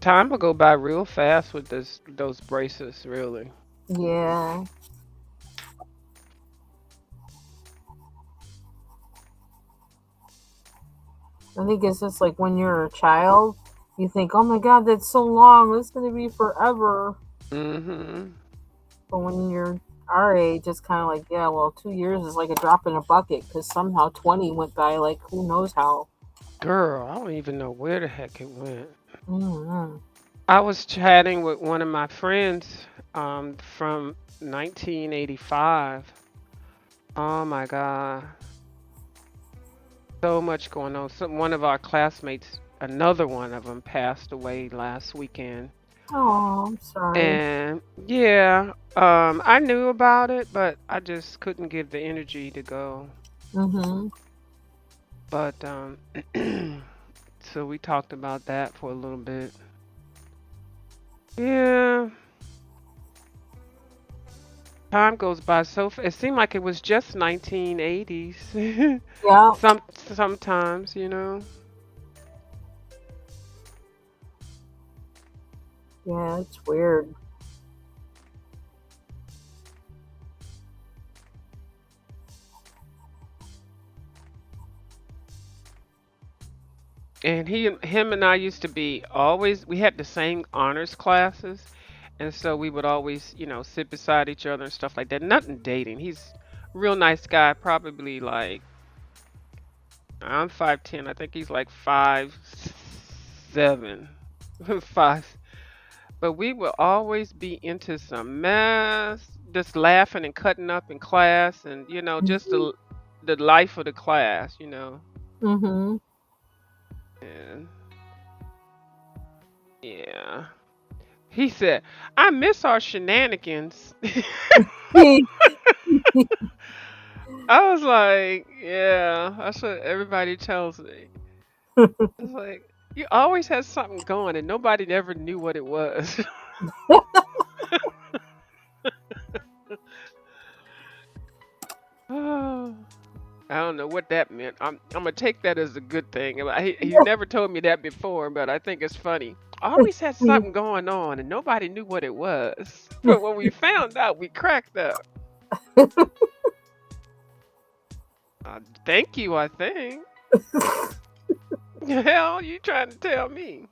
Time will go by real fast with this those braces, really. yeah. I think it's just like when you're a child, you think, "Oh my God, that's so long. It's gonna be forever." Mhm. But when you're our age, it's kind of like, yeah, well, 2 years is like a drop in a bucket because somehow 20 went by like who knows how. Girl, I don't even know where the heck it went. Mm-hmm. I was chatting with one of my friends from 1985. Oh my God. So much going on. One of our classmates, another one of them passed away last weekend. Oh, I'm sorry. And yeah, I knew about it, but I just couldn't give the energy to go. Mm-hmm. But so we talked about that for a little bit. Yeah, time goes by so it seemed like it was just 1980s. Yeah, Sometimes, you know. yeah, it's weird. And him and I used to be always we had the same honors classes, and so we would always, sit beside each other and stuff like that. Nothing dating. He's a real nice guy, probably like I'm 5'10". I think he's like 5'7", 5. But we would always be into some mess, just laughing and cutting up in class, and just Mm-hmm. the life of the class. Mm-hmm. And yeah. He said, I miss our shenanigans. I was like, yeah, that's what everybody tells me. It's like, you always had something going and nobody ever knew what it was. Oh, I don't know what that meant. I'm gonna take that as a good thing. He's never told me that before, but I think it's funny. Always had something going on and nobody knew what it was. But when we found out, we cracked up. Thank you, I think. Hell, you trying to tell me?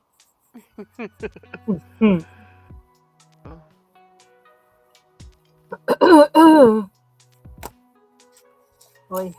Oh, Boy,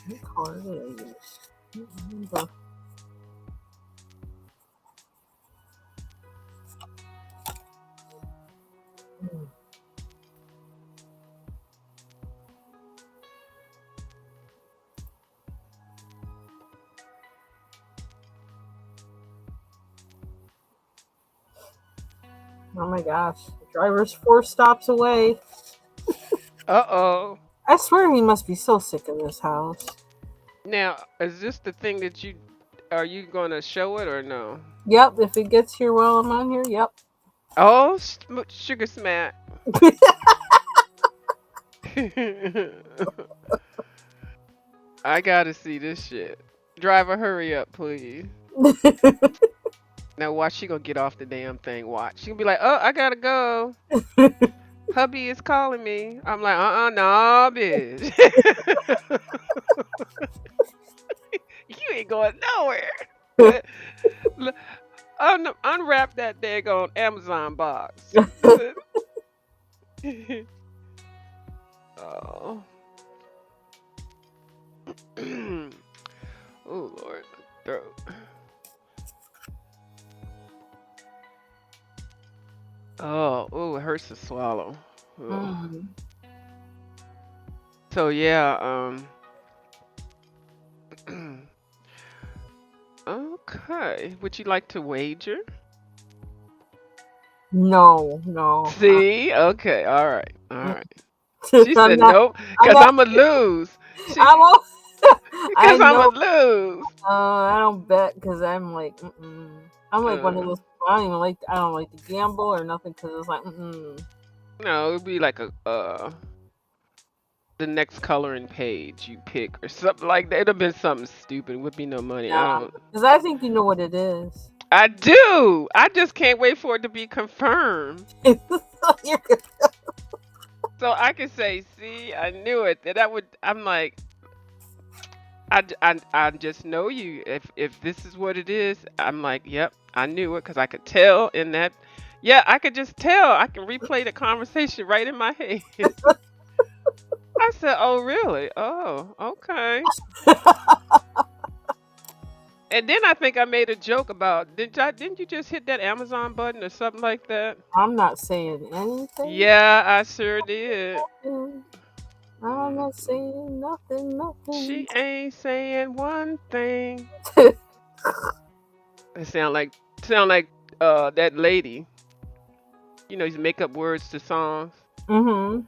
what color did I use? I don't remember. Mm. Oh my gosh, the driver's 4 stops away. uh-oh. I swear he must be so sick of this house. Now, is this the thing that are you gonna show it or no? Yep, if it gets here while I'm on here, yep. Oh, sugar smack. I gotta see this shit. Driver, hurry up, please. Now watch, she gonna get off the damn thing. Watch. She gonna be like, oh, I gotta go. Hubby is calling me. I'm like, nah, bitch. You ain't going nowhere. Unwrap that daggone Amazon box. Oh. Oh Lord, my throat. hurts to swallow. Ugh. Mm. So yeah, okay. Would you like to wager? No, no. See? Okay. All right. All Mm. right. She I'm said not. nope, I'm cause not. I'ma lose. She, I'm. All, I cause I'ma know. lose. I don't bet because I'm like, mm-mm. I'm like one of Uh, those. I don't even like. I don't like to gamble or nothing because it's like, mm-mm. no, it'd be like a the next coloring page you pick or something like that. It'd have been something stupid. It would be no money. I Nah, don't. because I think you know what it is. I do. I just can't wait for it to be confirmed. You're good. So I can say, see, I knew it. And that would, I'm like, I just know you. If this is what it is, I'm like, yep, I knew it because I could tell in that. Yeah, I could just tell. I can replay the conversation right in my head. I said, oh, really? Oh, okay. And then I think I made a joke about, didn't you just hit that Amazon button or something like that? I'm not saying anything. Yeah, I sure did. Nothing. I'm not Mhm. saying nothing. She Nothing. ain't saying one thing. It sound like that lady. You know, you make up words to songs. Mm-hmm.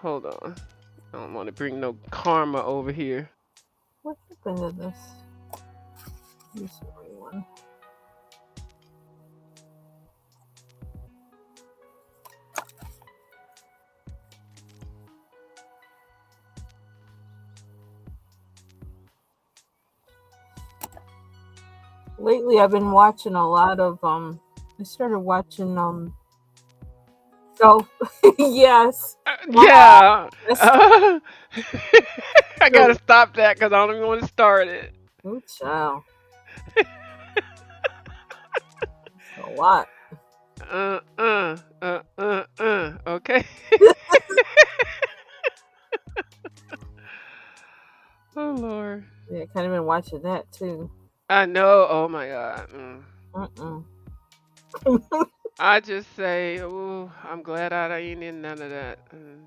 Hold on. I don't want to bring no karma over here. What happened to this? This one. Lately, I've been watching a lot of I started watching Oh, yes. Yeah. That's I gotta true. stop that because I don't even want to start it. Ooh, child. A lot. Okay. Oh Lord. Yeah, kind of been watching that too. I know. Oh my God. Mm-mm. I just say, oh, I'm glad I ain't in none of that.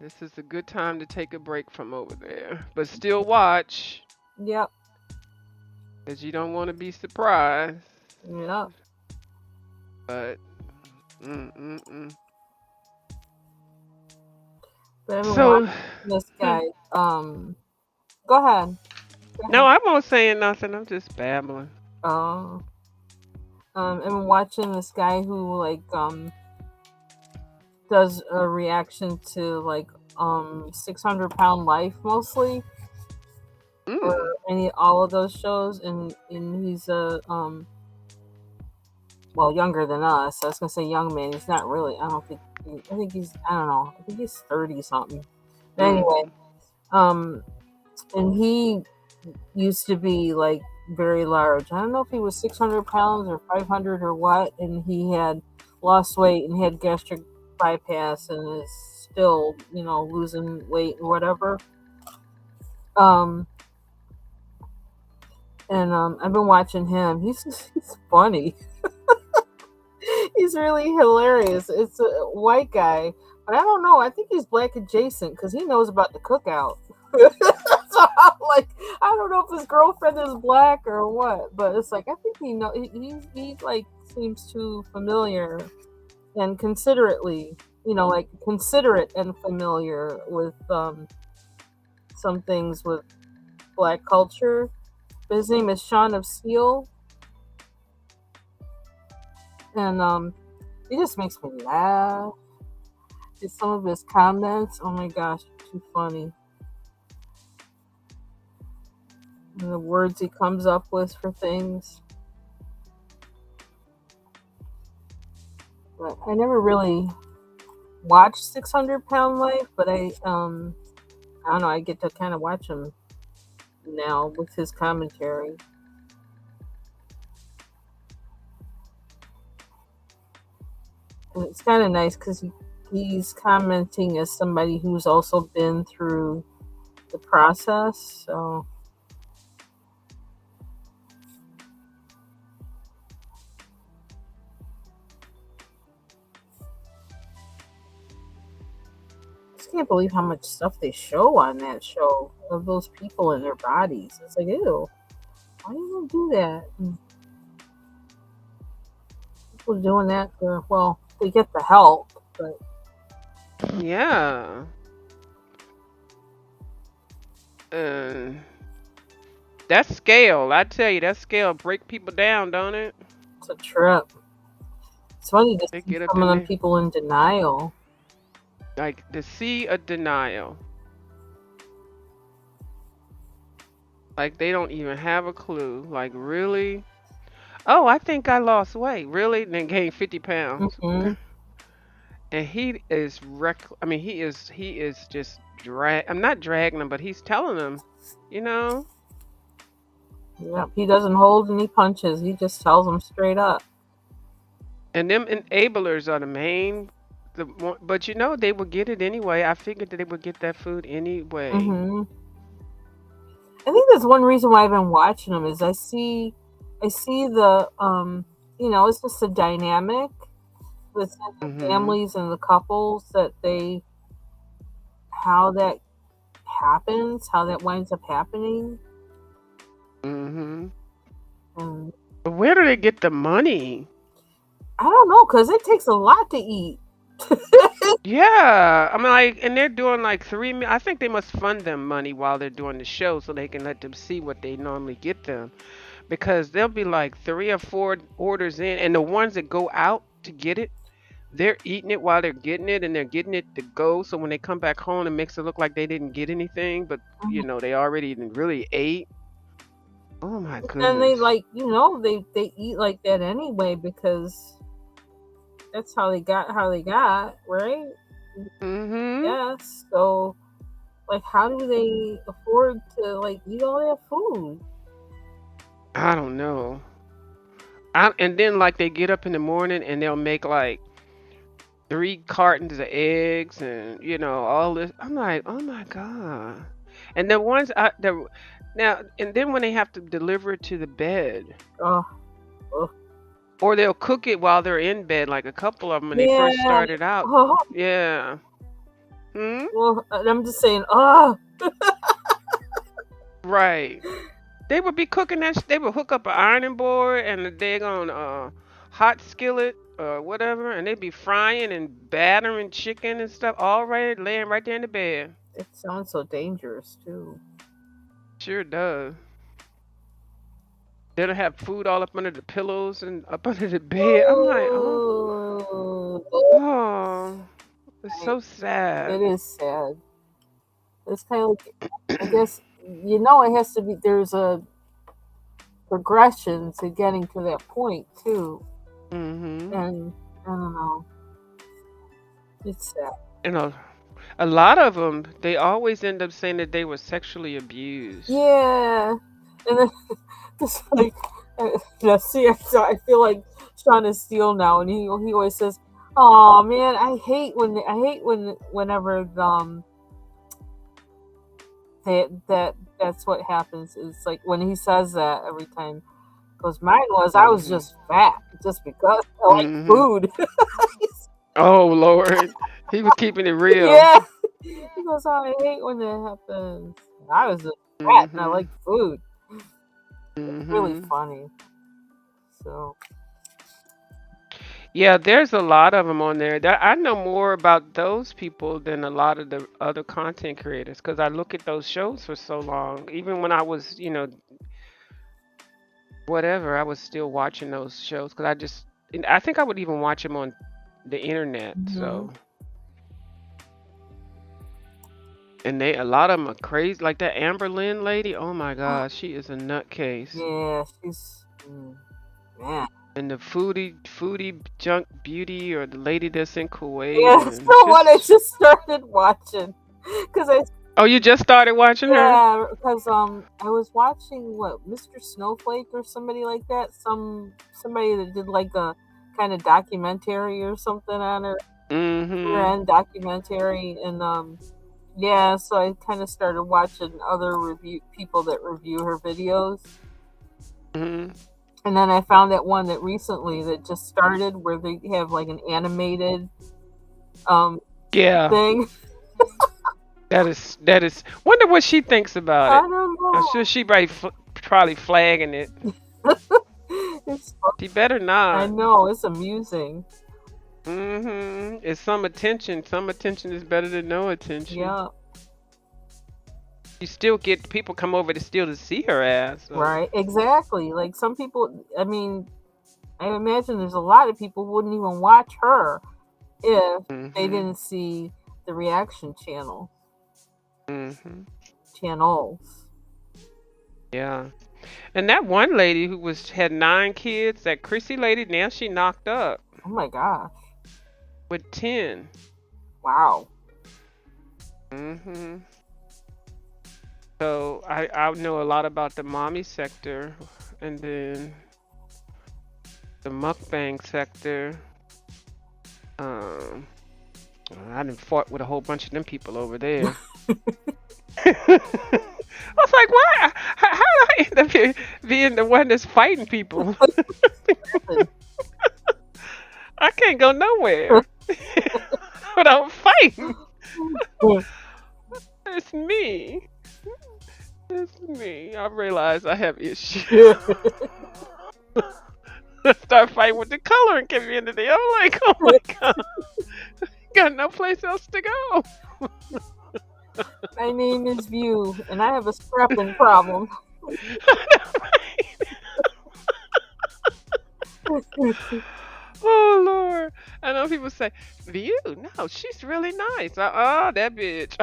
This is a good time to take a break from over there, but still watch, Yep. cause you don't want to be surprised. Yep. But, mm, mm, mm. But I've been So, watching this hmm, guy. Go ahead. Go no, ahead. I won't say nothing. I'm just babbling. Uh, I've been watching this guy who like does a reaction to like 600 Pound Life mostly, or Mm, any all of those shows, and he's a well, younger than us. I was gonna say young man. He's not really. I don't think. I think he's. I don't know. I think he's 30 something. But anyway, mm, um, and he used to be like very large. I don't know if he was 600 pounds or 500 or what, and he had lost weight and had gastric bypass and is still, losing weight or whatever. Um, and I've been watching him. He's funny. He's really hilarious. It's a white guy, but I don't know. I think he's black adjacent because he knows about the cookout. So I'm like, I don't know if his girlfriend is black or what, but it's like I think he know he like seems too familiar and like considerate and familiar with some things with black culture. But his name is Sean of Steel, and he just makes me laugh. Just some of his comments, oh my gosh, too funny. And the words he comes up with for things. But I never really watched 600 Pound Life, but I don't know, I get to kind of watch him now with his commentary. And it's kind of nice because he's commenting as somebody who's also been through the process. So can't believe how much stuff they show on that show of those people and their bodies. It's like, ew, why do you do that? And people doing that for, well, they get the help, but Yeah. Uh, that scale, I tell you, that scale break people down, don't it? it's a trip. It's funny to They see get up some of in them there. people in denial. Like the sea of denial. Like they don't even have a clue. Like, really? Oh, I think I lost weight. Really? Then gained 50 pounds. Hmm. And he is I mean, he is just I'm not dragging him, but he's telling them, you know. Yeah, he doesn't hold any punches. He just tells them straight up. And them enablers are the main but they would get it anyway. I figured that they would get that food anyway. Hmm. I think that's one reason why I've been watching them is I see the it's just a dynamic within the Mhm. families and the couples that they how that happens, how that winds up happening, Mhm. and But where do they get the money? I don't know because it takes a lot to eat. Yeah, I mean, like, and they're doing like I think they must fund them money while they're doing the show so they can let them see what they normally get them. Because there'll be like 3 or 4 orders in, and the ones that go out to get it, they're eating it while they're getting it, and they're getting it to go. So when they come back home, it makes it look like they didn't get anything, but they already really ate. Oh my And they goodness. like they eat like that anyway because that's how they got right. Mhm. Yes, so like how do they afford to like eat all that food? I don't know. And then like they get up in the morning and they'll make like 3 cartons of eggs and all this. I'm like, oh my god. And the ones the now and then when they have to deliver it to the bed, Oh, oh. or they'll cook it while they're in bed, like a couple of them when they first Yeah. started out. Oh, Yeah. Hmm. well, I'm just saying. Oh, Right. They would be cooking that. They would hook up an ironing board and a daggone hot skillet or whatever, and they'd be frying and battering chicken and stuff, all right, laying right there in the bed. it sounds so dangerous too. Sure does. They don't have food all up under the pillows and up under the bed. I'm like, Oh, oh, it's so sad. it is sad. It's kind of like I guess it has to be. There's a progression to getting to that point too, Hmm. and I don't know. It's sad. You know, a lot of them, they always end up saying that they were sexually abused. Yeah, and then it's like, see, I feel like Sean is Steele now, and he always says, "Oh man, I hate whenever that's what happens. It's like when he says that every time. Because mine was I was Hmm. just fat just because I like Hmm. food. Oh Lord, he was keeping it real. Yeah, he goes, "Oh, I hate when that happens." I was just fat and I Hmm. like food. It's really Hmm. funny. So Yeah, there's a lot of them on there. That I know more about those people than a lot of the other content creators because I look at those shows for so long. Even when I was, whatever, I was still watching those shows because and I think I would even watch them on the internet. hmm. So, and a lot of them are crazy. Like that Amber Lynn lady. Oh my God, she is a nutcase. Yeah, man. And the foodie junk beauty or the lady that's in Kuwait Yeah, that's and the one I just. just started watching because I Oh, you just started watching her? yeah because I was watching what Mr. Snowflake or somebody like that somebody that did like a kind of documentary or something on her Mm-hmm. end documentary and yeah, so I kind of started watching other review people that review her videos, Mm-hmm. and then I found that one that recently that just started where they have like an animated um Yeah. thing. That is. Wonder what she thinks about I it. don't I'm know. sure she probably flagging it. It's, She better I not. know it's amusing. It's some attention. Some attention is better than no attention. Yeah, You still get people come over to still to see her ass. So. right. Exactly. Like some people. I mean, I imagine there's a lot of people who wouldn't even watch her if they Mhm. didn't see the reaction Mhm. channels. Yeah. And that one lady who had 9 kids, that Chrissy lady, now she knocked up Oh my gosh! with 10. Wow. Mhm. So I know a lot about the mommy sector, and then the mukbang sector. Um, I done fought with a whole bunch of them people over there. I was like, why? How did I end up being the one that's fighting people? I can't go nowhere without fighting. It's me. It's me. I realize I have issues. Start fighting with the coloring community. I'm like, oh my god, got no place else to go. My name is View, and I have a scrapping problem. Oh Lord. I know people say, View, no, she's really nice. Oh, that bitch.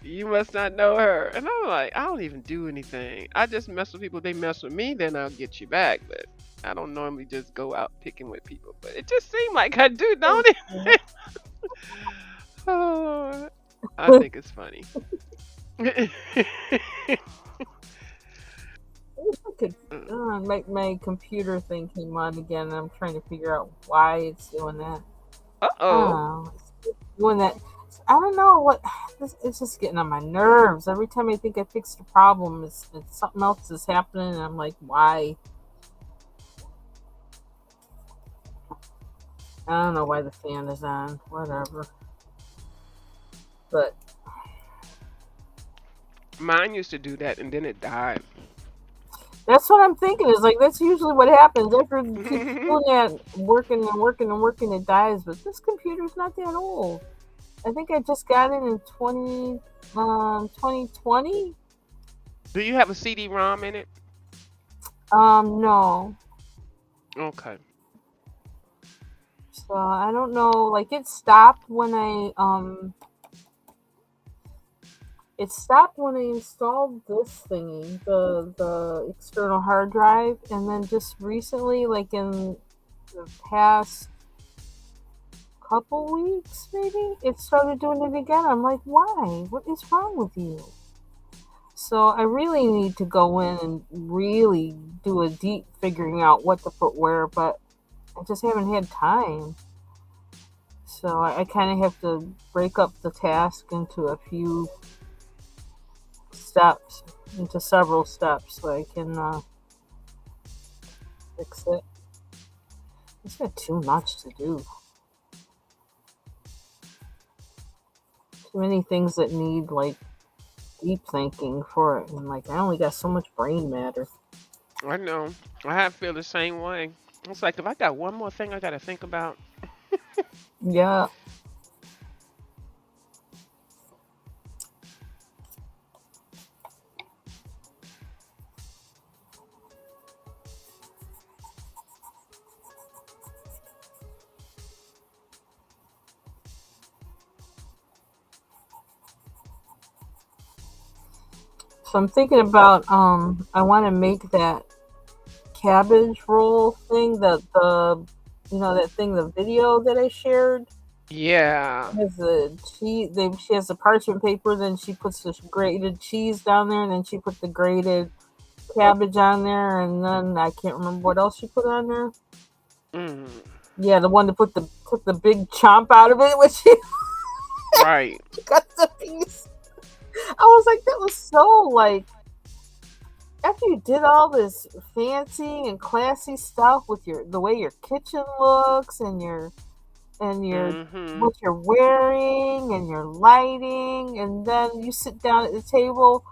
You must not know her. And I'm like, I don't even do anything. I just mess with people. They mess with me, then I'll get you back. But I don't normally just go out picking with people. But it just seemed like I do, don't it? Oh, I think it's funny. Could, my computer thing came on again, and I'm trying to figure out why it's doing that. Uh-oh. Oh, it's doing that. I don't know what. It's just getting on my nerves. Every time I think I fixed a problem, it's something else is happening, and I'm like, why? I don't know why the fan is on. Whatever. But Mine used to do that and then it died. that's what I'm thinking. Is like that's usually what happens after it keeps doing that, working and working and working. It dies. But this computer's not that old. I think I just got it in 2020. Do you have a CD-ROM in it? No. Okay. So I don't know. Like it stopped when I installed this thingy, the external hard drive, and then just recently, like in the past couple weeks, maybe it started doing it again. I'm like, why? What is wrong with you? So I really need to go in and really do a deep figuring out what to put where, but I just haven't had time. So I kind of have to break up the task into a few steps, into several steps, so I can fix it. It's got too much to do. Too many things that need like deep thinking for it. And like I only got so much brain matter. I know. I have feel the same way. It's like if I got one more thing I gotta think about. Yeah. So I'm thinking about I want to make that cabbage roll thing, the that thing, the video that I shared. Yeah. Has the cheese. She has the parchment paper. Then she puts the grated cheese down there, and then she put the grated cabbage on there, and then I can't remember what else she put on there. Mm. Yeah, the one that put the big chomp out of it when she Right. cut the piece. I was like, that was so like after you did all this fancy and classy stuff with your the way your kitchen looks and your Mm-hmm. what you're wearing and your lighting, and then you sit down at the table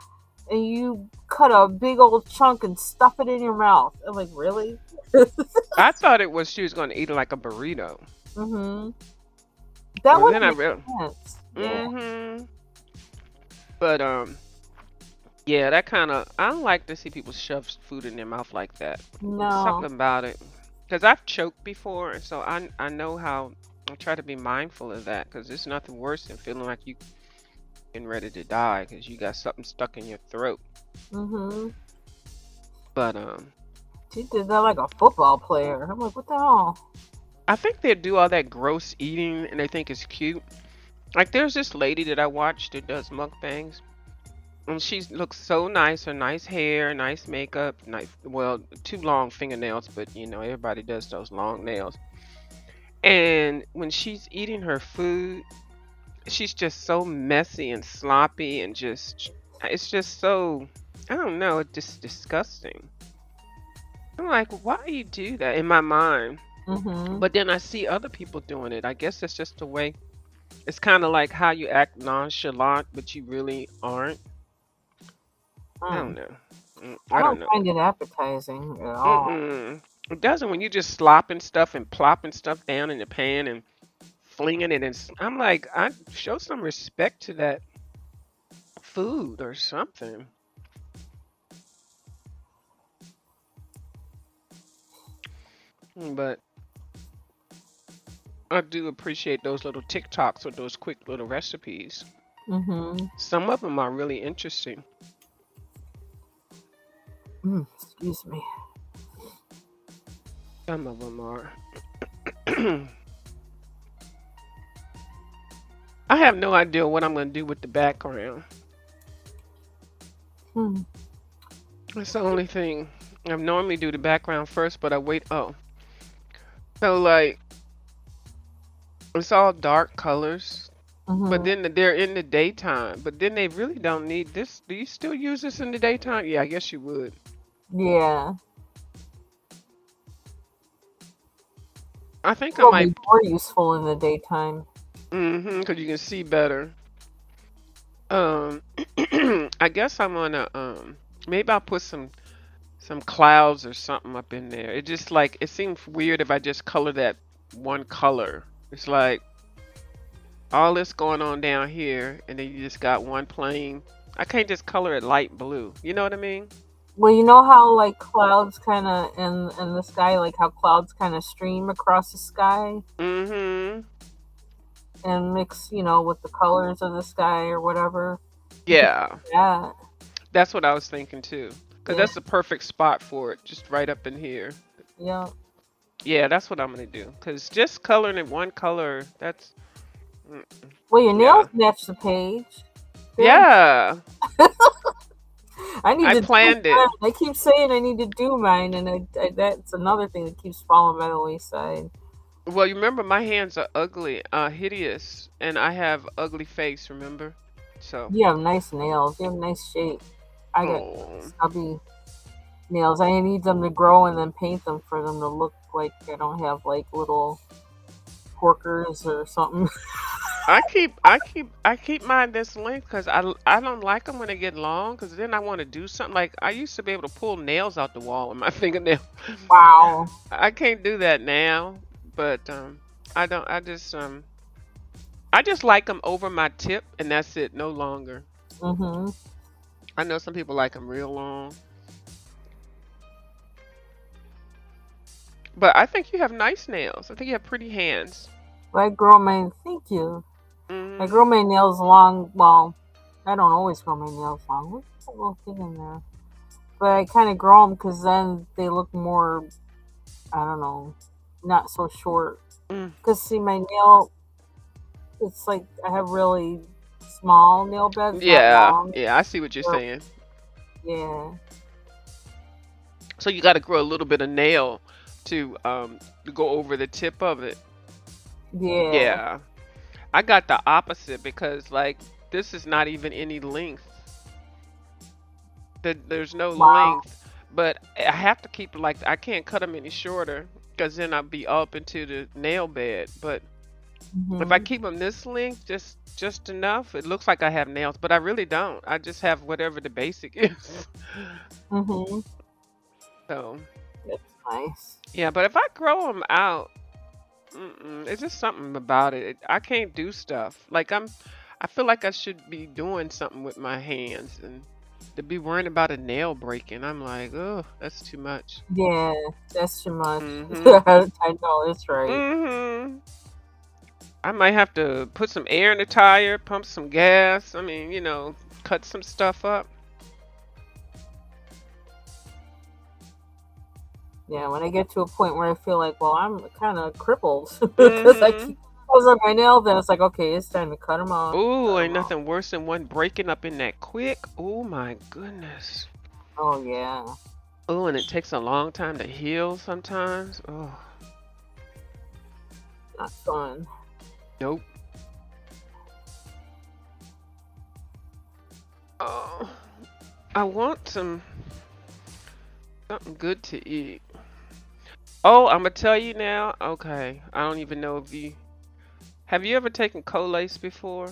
and you cut a big old chunk and stuff it in your mouth. I'm like, really? I thought it was she was going to eat it like a burrito. Mm-hmm. That And would then I make real. sense. Yeah. Mm-hmm. But yeah, that kind of I don't like to see people shove food in their mouth like that. It's something No. about it. Because I've choked before, and so I know how I try to be mindful of that. Because there's nothing worse than feeling like you getting ready to die because you got something stuck in your throat. Mm-hmm. But She did that like a football player. I'm like, what the hell? I think they do all that gross eating and they think it's cute. Like there's this lady that I watched that does mukbangs. And she looks so nice, her nice hair, nice makeup, nice well, too long fingernails, but you know, everybody does those long nails. And when she's eating her food, she's just so messy and sloppy and just it's just so I don't know, it's just disgusting. I'm like, why do you do that in my mind? Mm-hmm. But then I see other people doing it. I guess it's just the way it's kind of like how you act nonchalant, but you really aren't. I don't Mm. know. I I don't don't know. find it appetizing at all. Mm-mm. It doesn't when you just slopping stuff and plopping stuff down in the pan and flinging it. And I'm like, I show some respect to that food or something. But I do appreciate those little TikToks or those quick little recipes. Mm-hmm. Some of them are really interesting. Mm, excuse me. Some of them are. I have no idea what I'm going to do with the background. Hmm. That's the only thing. I normally do the background first, but I wait. Oh, so like it's all dark colors, but Mm-hmm. then they're in the daytime. But then they really don't need this. Do you still use this in the daytime? Yeah, I guess you would. Yeah. I think I It'll be might. more useful in the daytime. Because you can see better. Um, I guess I'm gonna maybe I'll put some clouds or something up in there. It just like it seems weird if I just color that one color. It's like all this going on down here, and then you just got one plain. I can't just color it light blue. You know what I mean? Well, you know how like clouds kind of in the sky, like how clouds kind of stream across the sky Mm-hmm. and mix, with the colors of the sky or whatever. You could Yeah, do that. that's what I was thinking too. Cause Yeah. that's the perfect spot for it, just right up in here. Yeah. Yeah, that's what I'm gonna do. Cause just coloring it one color, that's mm, Well, your nails yeah, match the page. There. yeah. I need I to do planned it. mine. I keep saying I need to do mine, and that's another thing that keeps falling by the wayside. Well, you remember my hands are ugly, hideous, and I have ugly face. Remember? So, You have nice nails. You have nice shape. I got oh, stubby nails. I need them to grow and then paint them for them to look like I don't have like little porkers or something. I keep mine this length because I don't like them when they get long because then I want to do something. Like I used to be able to pull nails out the wall with my fingernail. Wow. I can't do that now, but I don't. I just like them over my tip, and that's it. No longer. Mhm. I know some people like them real long, but I think you have nice nails. I think you have pretty hands. I grow my. Thank you. I Hmm. grow my nails long. Well, I don't always grow my nails long. What's that little thing in there? But I kind of grow them because then they look more. I don't know, not so short. Mm. Because see, my nail, it's like I have really small nail beds, not Yeah, long. yeah, I see what you're They're- saying. Yeah. So you got to grow a little bit of nail to go over the tip of it. Yeah. Yeah, I got the opposite because like this is not even any length. There's no Wow. length, but I have to keep it like I can't cut them any shorter because then I'll be up into the nail bed. But if I Mhm. keep them this length, just enough, it looks like I have nails, but I really don't. I just have whatever the basic is. Mhm. So That's nice. yeah, but if I grow them out, it's just something about it. I can't do stuff like I feel like I should be doing something with my hands, and to be worrying about a nail breaking, I'm like, oh, that's too much. Yeah, that's too much. Mhm. I know it's right. Mhm. I might have to put some air in the tire, pump some gas. I mean, cut some stuff up. Yeah, when I get to a point where I feel like, well, I'm kind of crippled because I keep Mhm. those on my nail, then it's like, okay, it's time to cut them off. Ooh, Cut ain't them off. nothing worse than one breaking up in that quick. Oh my goodness. Oh yeah, Oh, and it takes a long time to heal sometimes. Oh, not fun. nope. Oh, I want something good to eat. Oh, I'm gonna tell you now. Okay, I don't even know if you have you ever taken Colace before?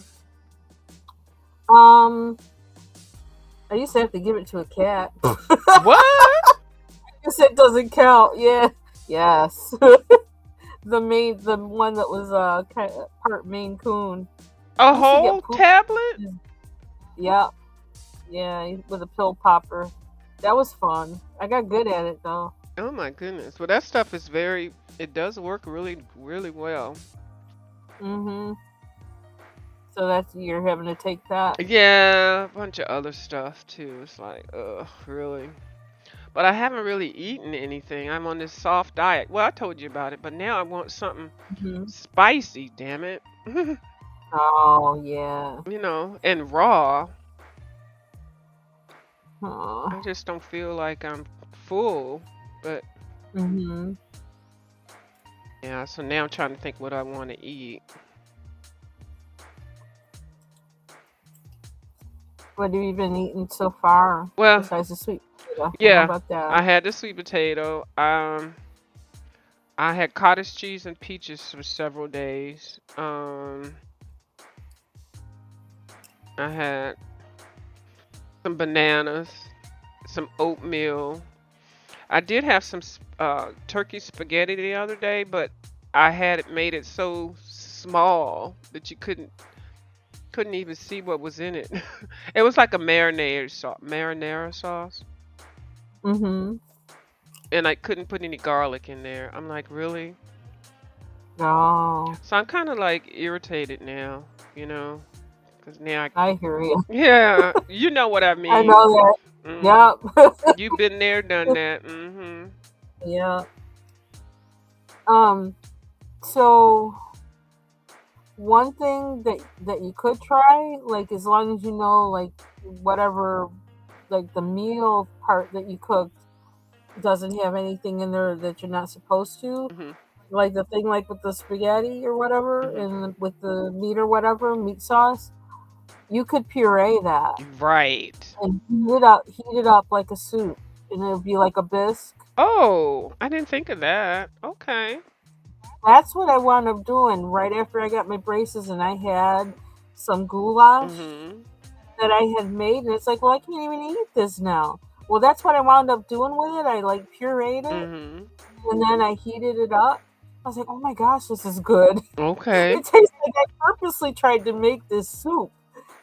Um, I used to have to give it to a cat. What? Guess it doesn't count. Yeah. Yes. The one that was kind of part Maine Coon. A I used to get whole poop. tablet? Yep. Yeah, with a pill popper. That was fun. I got good at it though. Oh my goodness. Well, that stuff is it does work really, really well. Mhm. So that's you're having to take that. Yeah, a bunch of other stuff too. It's like, ugh, really. But I haven't really eaten anything. I'm on this soft diet. Well, I told you about it, but now I want something Mhm. spicy, damn it. Oh yeah. And raw. Oh. I just don't feel like I'm full. But Mhm. yeah, so now I'm trying to think what I want to eat. What have you been eating so far Well, besides the sweet potato? How yeah, about that? I had the sweet potato. I had cottage cheese and peaches for several days. I had some bananas, some oatmeal. I did have some turkey spaghetti the other day, but I had it made it so small that you couldn't even see what was in it. It was like a marinara sauce, Mhm. and I couldn't put any garlic in there. I'm like, really? Oh, So I'm kind of like irritated now, you know, because now I hear you. yeah, you know what I I mean. know that. Mm, Yep. you've been there, done that. Mhm. Yeah. Um. So one thing that you could try, like as long as you know, like whatever, like the meal part that you cooked doesn't have anything in there that you're not supposed to, Mhm. like the thing like with the spaghetti or whatever, Mhm. and with the meat or whatever meat sauce, you could puree that Right. and heat it up like a soup, and it'll be like a bisque. Oh, I didn't think of that. Okay. That's what I wound up doing right after I got my braces, and I had some goulash Mhm. that I had made, and it's like, well, I can't even eat this now. Well, that's what I wound up doing with it. I like pureed it, Mhm. and then I heated it up. I was like, oh my gosh, this is good. Okay. It tastes like I purposely tried to make this soup,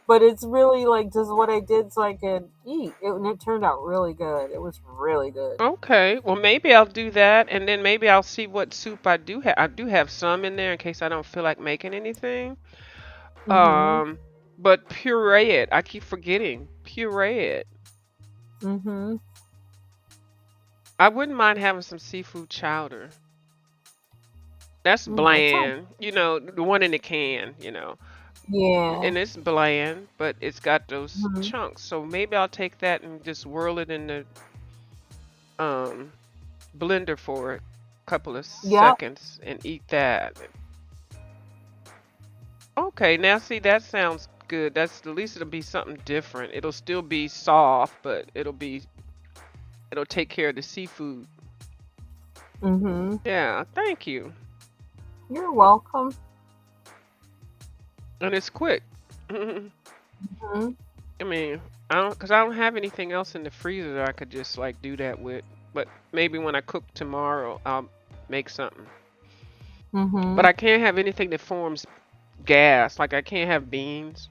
but it's really like just what I did so I could eat. And it turned out really good. It was really good. Okay. Well, maybe I'll do that, and then maybe I'll see what soup I do have. I do have some in there in case I don't feel like making anything. Mhm. Um, but puree it. I keep forgetting. Puree it. Mhm. I wouldn't mind having some seafood chowder. That's That sounds. bland. The one in the can, Yeah. and it's bland, but it's got those Mhm. chunks. So maybe I'll take that and just whirl it in the um blender for a couple of Yep. seconds and eat that. Okay, now see that sounds good. That's at least it'll be something different. It'll still be soft, but it'll take care of the seafood. Mm-hmm. Yeah, thank you. You're welcome. And it's quick. I Hmm. mean, I don't have anything else in the freezer that I could just like do that with. But maybe when I cook tomorrow, I'll make something. But Hmm. I can't have anything that forms gas. Like I can't have beans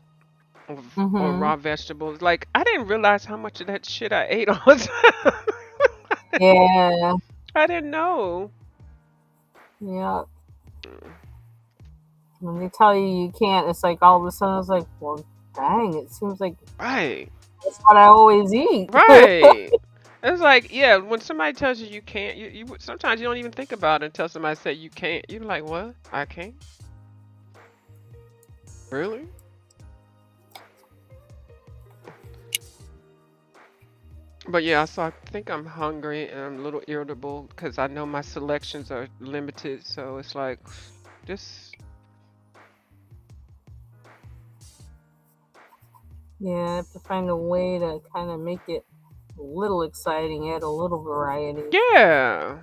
or Hmm. raw vegetables. Like I didn't realize how much of that shit I ate all the time. Yeah. I didn't know. Yeah. When they tell you you can't, it's like all of a sudden it's like, well, dang, it seems like Right. that's what I always eat. Right. It's like, yeah, when somebody tells you you can't, you sometimes you don't even think about it until somebody say you can't. You're like, what? I can't? Really? But yeah, so I think I'm hungry and I'm a little irritable because I know my selections are limited. So it's like, just Yeah, I have to find a way to kind of make it a little exciting, add a little variety. yeah.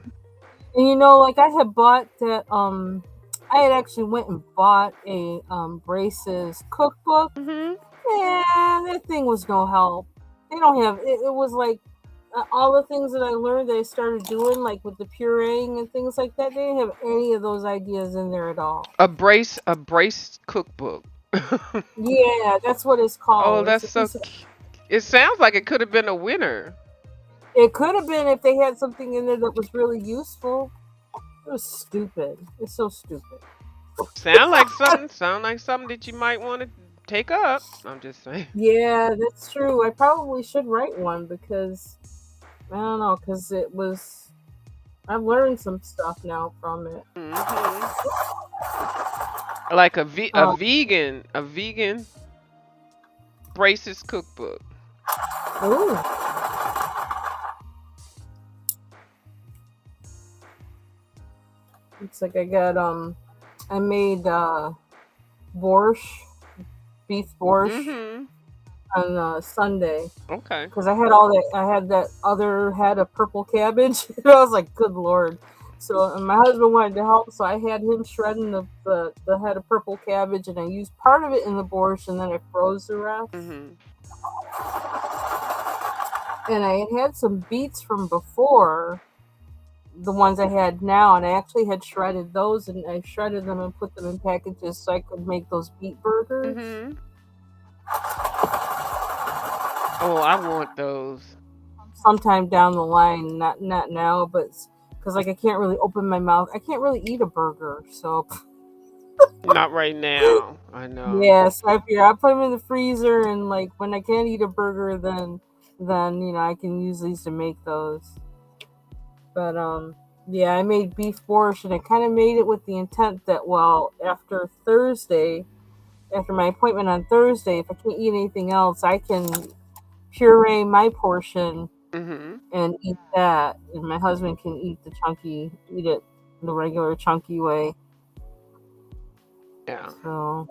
And like I had bought that I had actually went and bought a braces cookbook. Mhm. And that thing was no help. They don't have it. It was like all the things that I learned that I started doing, like with the pureeing and things like that. They didn't have any of those ideas in there at all. A brace cookbook. Yeah, that's what it's Oh, called. It's that's a so. piece of. It sounds like it could have been a winner. It could have been if they had something in there that was really useful. It was stupid. It's so stupid. Sound like something. Sound like something that you might want to take up. I'm just saying. Yeah, that's true. I probably should write one because I don't know. Because it was. I've learned some stuff now from it. Mhm. Like Um, a vegan braces cookbook. ooh, it's like I got I made borscht, beef borscht Mhm. on Sunday Okay. because I had all that. I had that other head of purple cabbage. And I was like, good lord. So and my husband wanted to help, so I had him shredding the head of purple cabbage, and I used part of it in the borscht, and then I froze the rest. Mhm. And I had some beets from before, the ones I had now, and I actually had shredded those, and I shredded them and put them in packages so I could make those beet burgers Mhm. Oh, I want those. sometime down the line. Not now, but because like I can't really open my mouth, I can't really eat a burger. So Not right now. I know. yeah, so I figure I put them in the freezer, and like when I can't eat a burger, then I can use these to make those. But yeah, I made beef borscht, and I kind of made it with the intent that well after Thursday. After my appointment on Thursday, if I can't eat anything else, I can puree my portion Mhm. and eat that, and my husband can eat it the regular chunky way. Yeah. So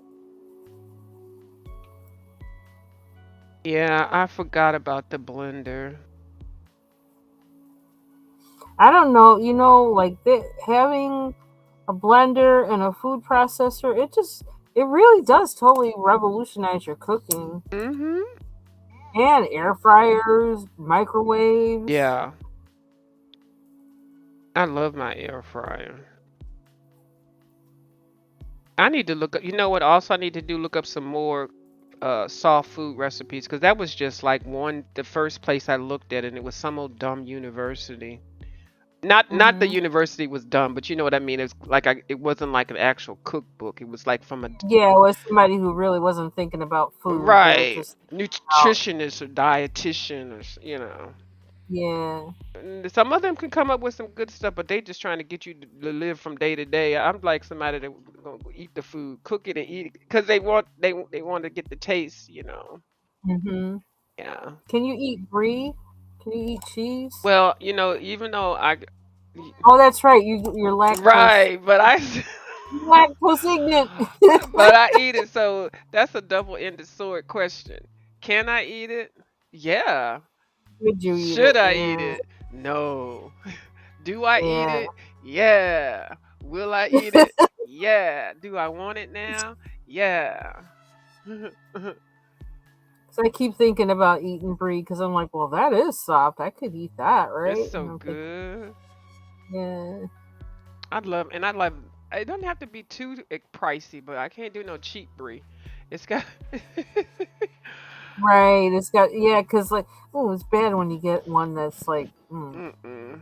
Yeah, I forgot about the blender. I don't know, like having a blender and a food processor, it really does totally revolutionize your cooking. Mhm. And air fryers, microwaves. Yeah. I love my air fryer. I need to look up, you know what? Also, I need to do look up some more soft food recipes because that was just like the first place I looked at, and it was some old dumb university. Not the Hmm. university was dumb, but you know what I mean. It's like it wasn't like an actual cookbook. It was like from a Yeah, it was somebody who really wasn't thinking about food. They were right just out. nutritionist or dietitian or Yeah. And some of them can come up with some good stuff, but they just trying to get you to live from day to day. I'm like somebody that gonna eat the food, cook it and eat it because they want to get the taste. Hmm. Yeah. Can you eat brie? Can you eat cheese? Well, even though Oh, that's right. You're lactose. right, but I Lactose ignorant. But I eat it, so that's a double-ended sword question. Can I eat it? Yeah. Would you eat Should it? I eat Yeah. it? No. Do I eat Yeah. it? Yeah. Will I eat it? Yeah. Do I want it now? Yeah. So I keep thinking about eating brie because I'm like, well, that is soft. I could eat that, It's right? And so I'm thinking, good. yeah, I love. It don't have to be too pricey, but I can't do no cheap brie. It's got. right. It's got yeah, because like, oh, it's bad when you get one that's like, Mm-mm.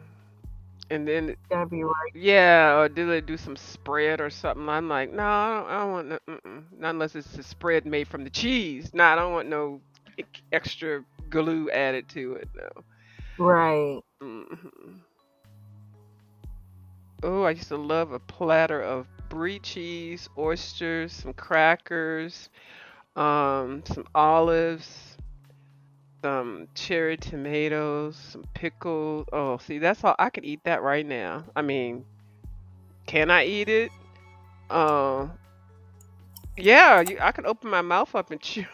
And then gotta be right. yeah, or do they do some spread or something? I'm like, no, I don't want no, not unless it's a spread made from the cheese. No, I don't want no extra glue added to it. No. Right. Oh, I used to love a platter of brie cheese, oysters, some crackers, some olives, some cherry tomatoes, some pickles. Oh, see, that's all I could eat that right now. I mean, can I eat it? Uh, yeah, I could open my mouth up and chew.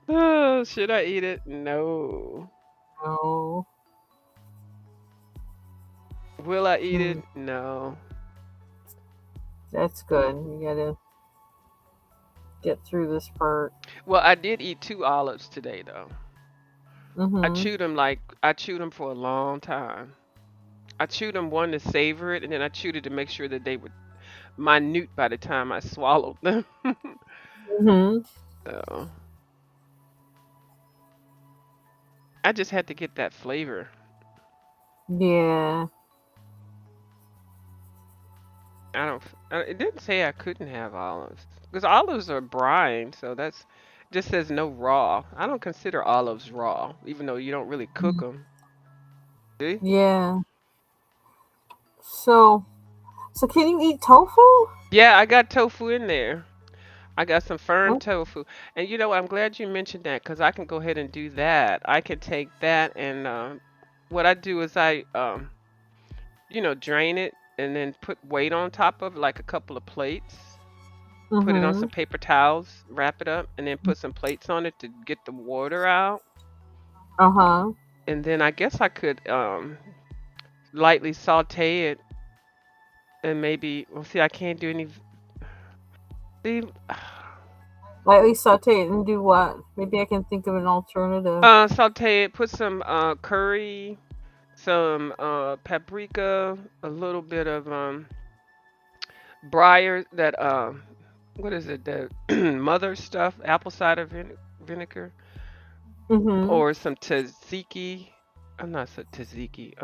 Oh, should I eat it? No. No. Will I eat Hmm. it? No. That's good. You gotta get through this part. Well, I did eat two olives today, though. Mm-hmm. I chewed them for a long time. I chewed them one to savor it, and then I chewed it to make sure that they were minute by the time I swallowed them. Mm-hmm. So I just had to get that flavor. Yeah. I don't. It didn't say I couldn't have olives because olives are brine, so that's just says no raw. I don't consider olives raw, even though you don't really cook them. See? Yeah. So, so can you eat tofu? Yeah, I got tofu in there. I got some firm Oh, tofu, and you know what? I'm glad you mentioned that because I can go ahead and do that. I can take that and what I do is drain it and then put weight on top of it, like a couple of plates. Put it on mm-hmm. some paper towels, wrap it up, and then put some plates on it to get the water out. Uh-huh. And then I guess I could lightly saute it and maybe well see I can't do any see Lightly saute it and do what? Maybe I can think of an alternative. saute it, put some curry, some paprika, a little bit of briar that what is it, the mother stuff, apple cider vinegar Mm-hmm. or some tzatziki. I'm not so tzatziki.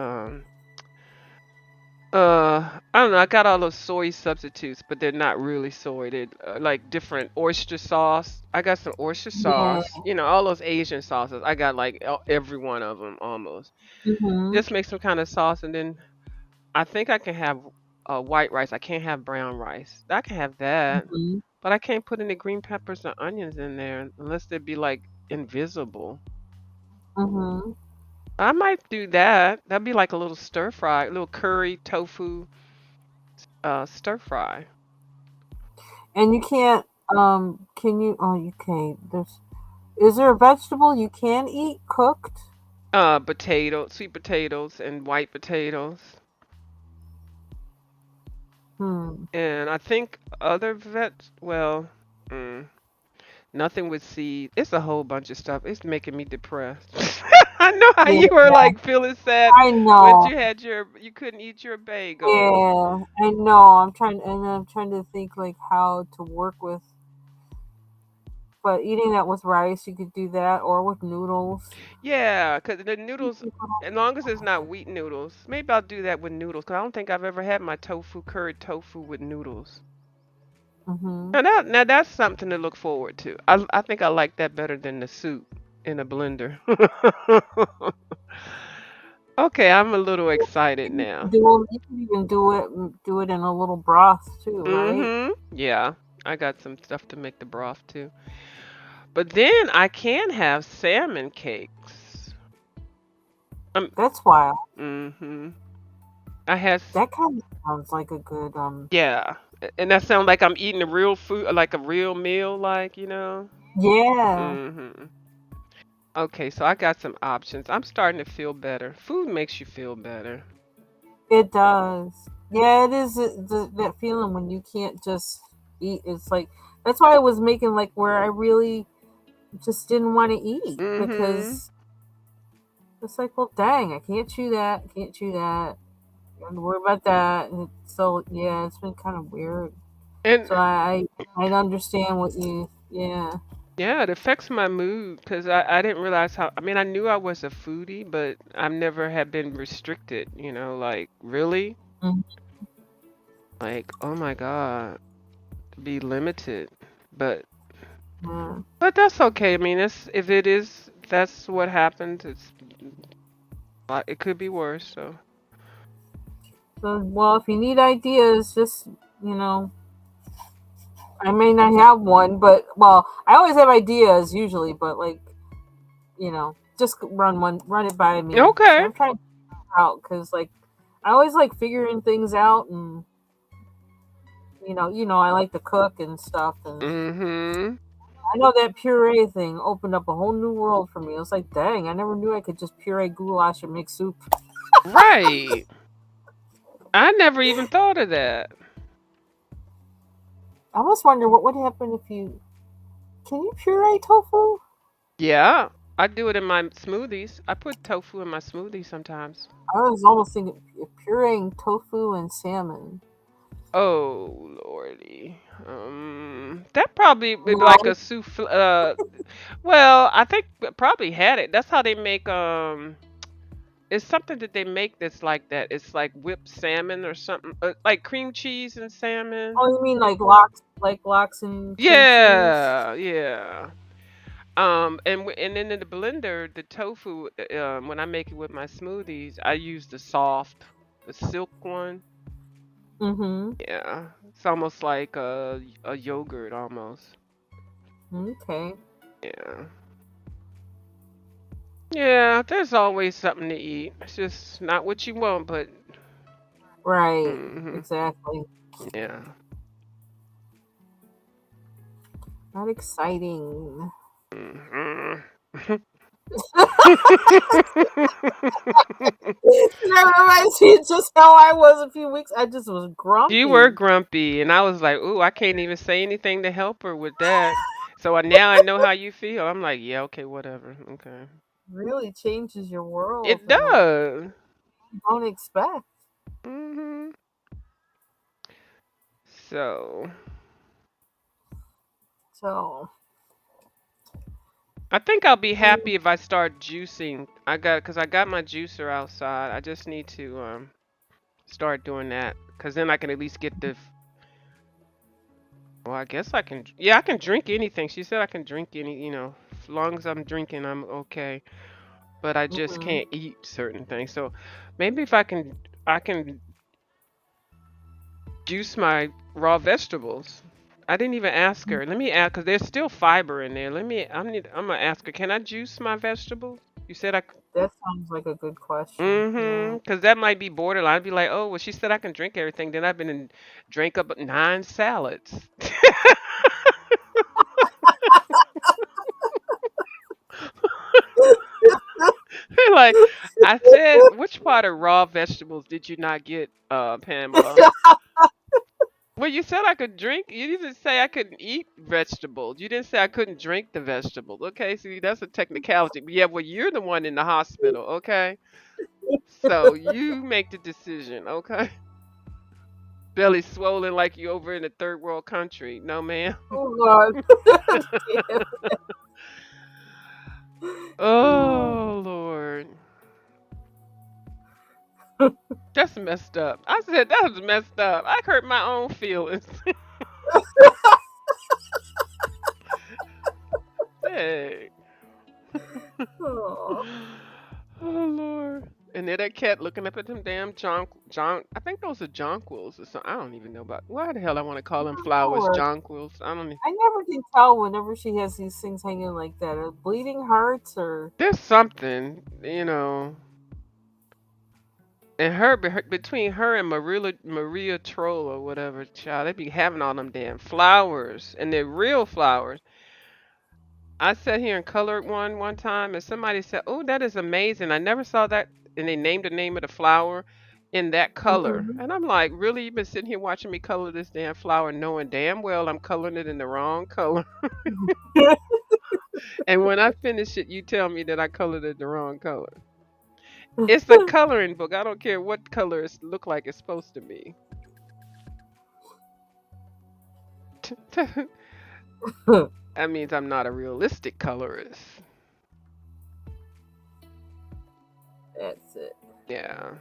I don't know. I got all those soy substitutes, but they're not really soy. They're like different oyster sauce. I got some oyster Yeah. sauce. You know, all those Asian sauces. I got like every one of them almost. Mm-hmm. Just make some kind of sauce, and then I think I can have white rice. I can't have brown rice. I can have that, Mm-hmm. but I can't put any green peppers or onions in there unless they be like invisible. Mm-hmm. I might do that. That'd be like a little stir fry, a little curry tofu stir fry. And you can't can you oh you can't. There's is there a vegetable you can eat cooked? Sweet potatoes and white potatoes. Hmm. And I think other vets, well, mm, nothing with seed. It's a whole bunch of stuff. It's making me depressed. I know how Yeah, you were like feeling sad I when know. you couldn't eat your bagels. Yeah, I know. I'm trying to think like how to work with, but eating that with rice, you could do that, or with noodles. Yeah, 'cause the noodles, as long as it's not wheat noodles, maybe I'll do that with noodles. 'Cause I don't think I've ever had my curried tofu with noodles. Mm-hmm. Now that's something to look forward to. I think I like that better than the soup in a blender. Okay, I'm a little excited now. You can even do it in a little broth too, right? Yeah, I got some stuff to make the broth too. But then I can have salmon cakes. Um. That's wild. Mhm. I had That kind of sounds like a good yeah, and that sounds like I'm eating a real food, like a real meal, like you know. yeah, Mhm. Okay, so I got some options. I'm starting to feel better. Food makes you feel better. it does. Yeah, it is that feeling when you can't just eat. It's like that's why I was making like where I really just didn't want to eat Mhm. because it's like, well, dang, I can't chew that, can't chew that. I'm worried about that. And so yeah, it's been kind of weird. And So I understand what you yeah. yeah, it affects my mood because I didn't realize how. I mean, I knew I was a foodie, but I've never had been restricted. You know, like really, Mhm. like oh my god, to be limited. But Yeah. but that's okay. I mean, it's if it is, that's what happens. It's it could be worse. So So well, if you need ideas, just you know, I may not have one, but well, I always have ideas usually, but like you know, just run it by me. So okay. I'm trying to figure out because like I always like figuring things out, and I like to cook and stuff, and Mhm. I know that puree thing opened up a whole new world for me. It was like, dang, I never knew I could just puree goulash and make soup. Right. I never even thought of that. I almost wonder what would happen if you can you puree tofu? Yeah, I do it in my smoothies. I put tofu in my smoothies sometimes. I was almost thinking pureeing tofu and salmon. Oh lordy. That probably would be like No, a souffle. Well, I think probably had it. That's how they make. It's something that they make that's like that. It's like whipped salmon or something, like cream cheese and salmon. oh, you mean like lox and cream cheese? Yeah, yeah. And then in the blender, the tofu. When I make it with my smoothies, I use the silk one. Mm-hmm. Yeah, it's almost like a yogurt almost. Okay. Yeah. Yeah, there's always something to eat. It's just not what you want, but Right. hmm Exactly. yeah. Not exciting. hmm That reminds me of just how I was a few weeks. I just was You were grumpy. grumpy, and I was like, "Ooh, I can't even say anything to help her with that." So now I know how you feel. I'm like, "Yeah, okay, whatever, okay." Really changes your world It and like does. you don't expect. hmm So So I think I'll be mm, happy if I start juicing. Cause I got my juicer outside. I just need to start doing that, cause then I can at least get the. Well, I guess I can. Yeah, I can drink anything. She said I can drink any. As long as I'm drinking, I'm okay. But I just mm-mm. can't eat certain things. So maybe if I can juice my raw vegetables. I didn't even ask her. Let me ask, cause there's still fiber in there. I'm gonna ask her. Can I juice my vegetables? You said I. That sounds like a good question. Yeah. Mm-hmm. Cause that might be borderline. I'd be like, oh, well, she said I can drink everything. Then I've been and drank up 9 salads. Like I said, which part of raw vegetables did you not get, Pamela? Well, you said I could drink. You didn't say I couldn't eat vegetables. You didn't say I couldn't drink the vegetables. Okay, see, that's a technicality. But yeah, well, you're the one in the hospital. Okay, so you make the decision. Okay, belly swollen like you over in a third world country. No, ma'am. Oh God. Damn. Oh Lord, that's messed up. I said that was messed up. I hurt my own feelings. Dang. Oh, Oh Lord. And then that cat looking up at them damn I think those are jonquils or something. I don't even know about why the hell I want to call them flowers Lord. jonquils. I don't I never can tell whenever she has these things hanging like that. Are bleeding hearts or there's something. And between her and Maria Troll or whatever, child, they be having all them damn flowers, and they're real flowers. I sat here and colored one time, and somebody said, "Oh, that is amazing! I never saw that." And they named the name of the flower in that color, Mm-mm. and I'm like, "Really? You've been sitting here watching me color this damn flower, knowing damn well I'm coloring it in the wrong color." And when I finish it, you tell me that I colored it the wrong color. It's a coloring book. I don't care what color it look like it's supposed to be. That means I'm not a realistic colorist. That's it. Yeah.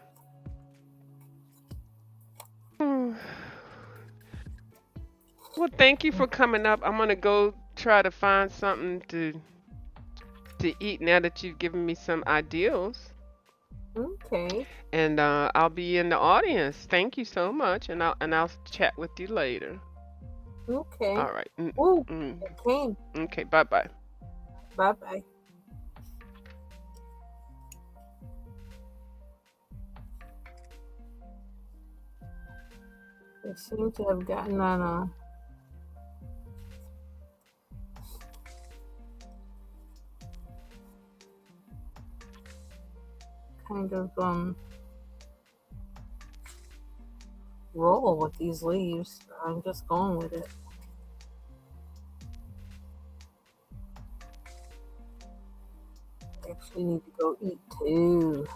Well, thank you for coming up. I'm gonna go try to find something to eat now that you've given me some ideals. Okay. And I'll be in the audience. Thank you so much, and I'll chat with you later. Okay. All right. Ooh, Mm. it came. Okay. Bye bye. Bye bye. They seem to have gotten on a kind of roll with these leaves. I'm just going with it. I actually need to go eat too.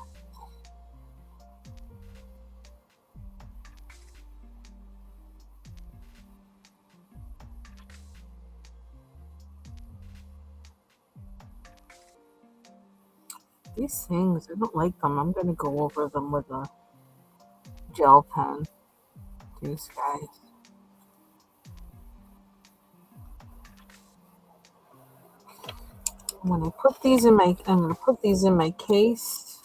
These things, I don't like them. I'm gonna go over them with a gel pen. These guys. I'm gonna put these in my case,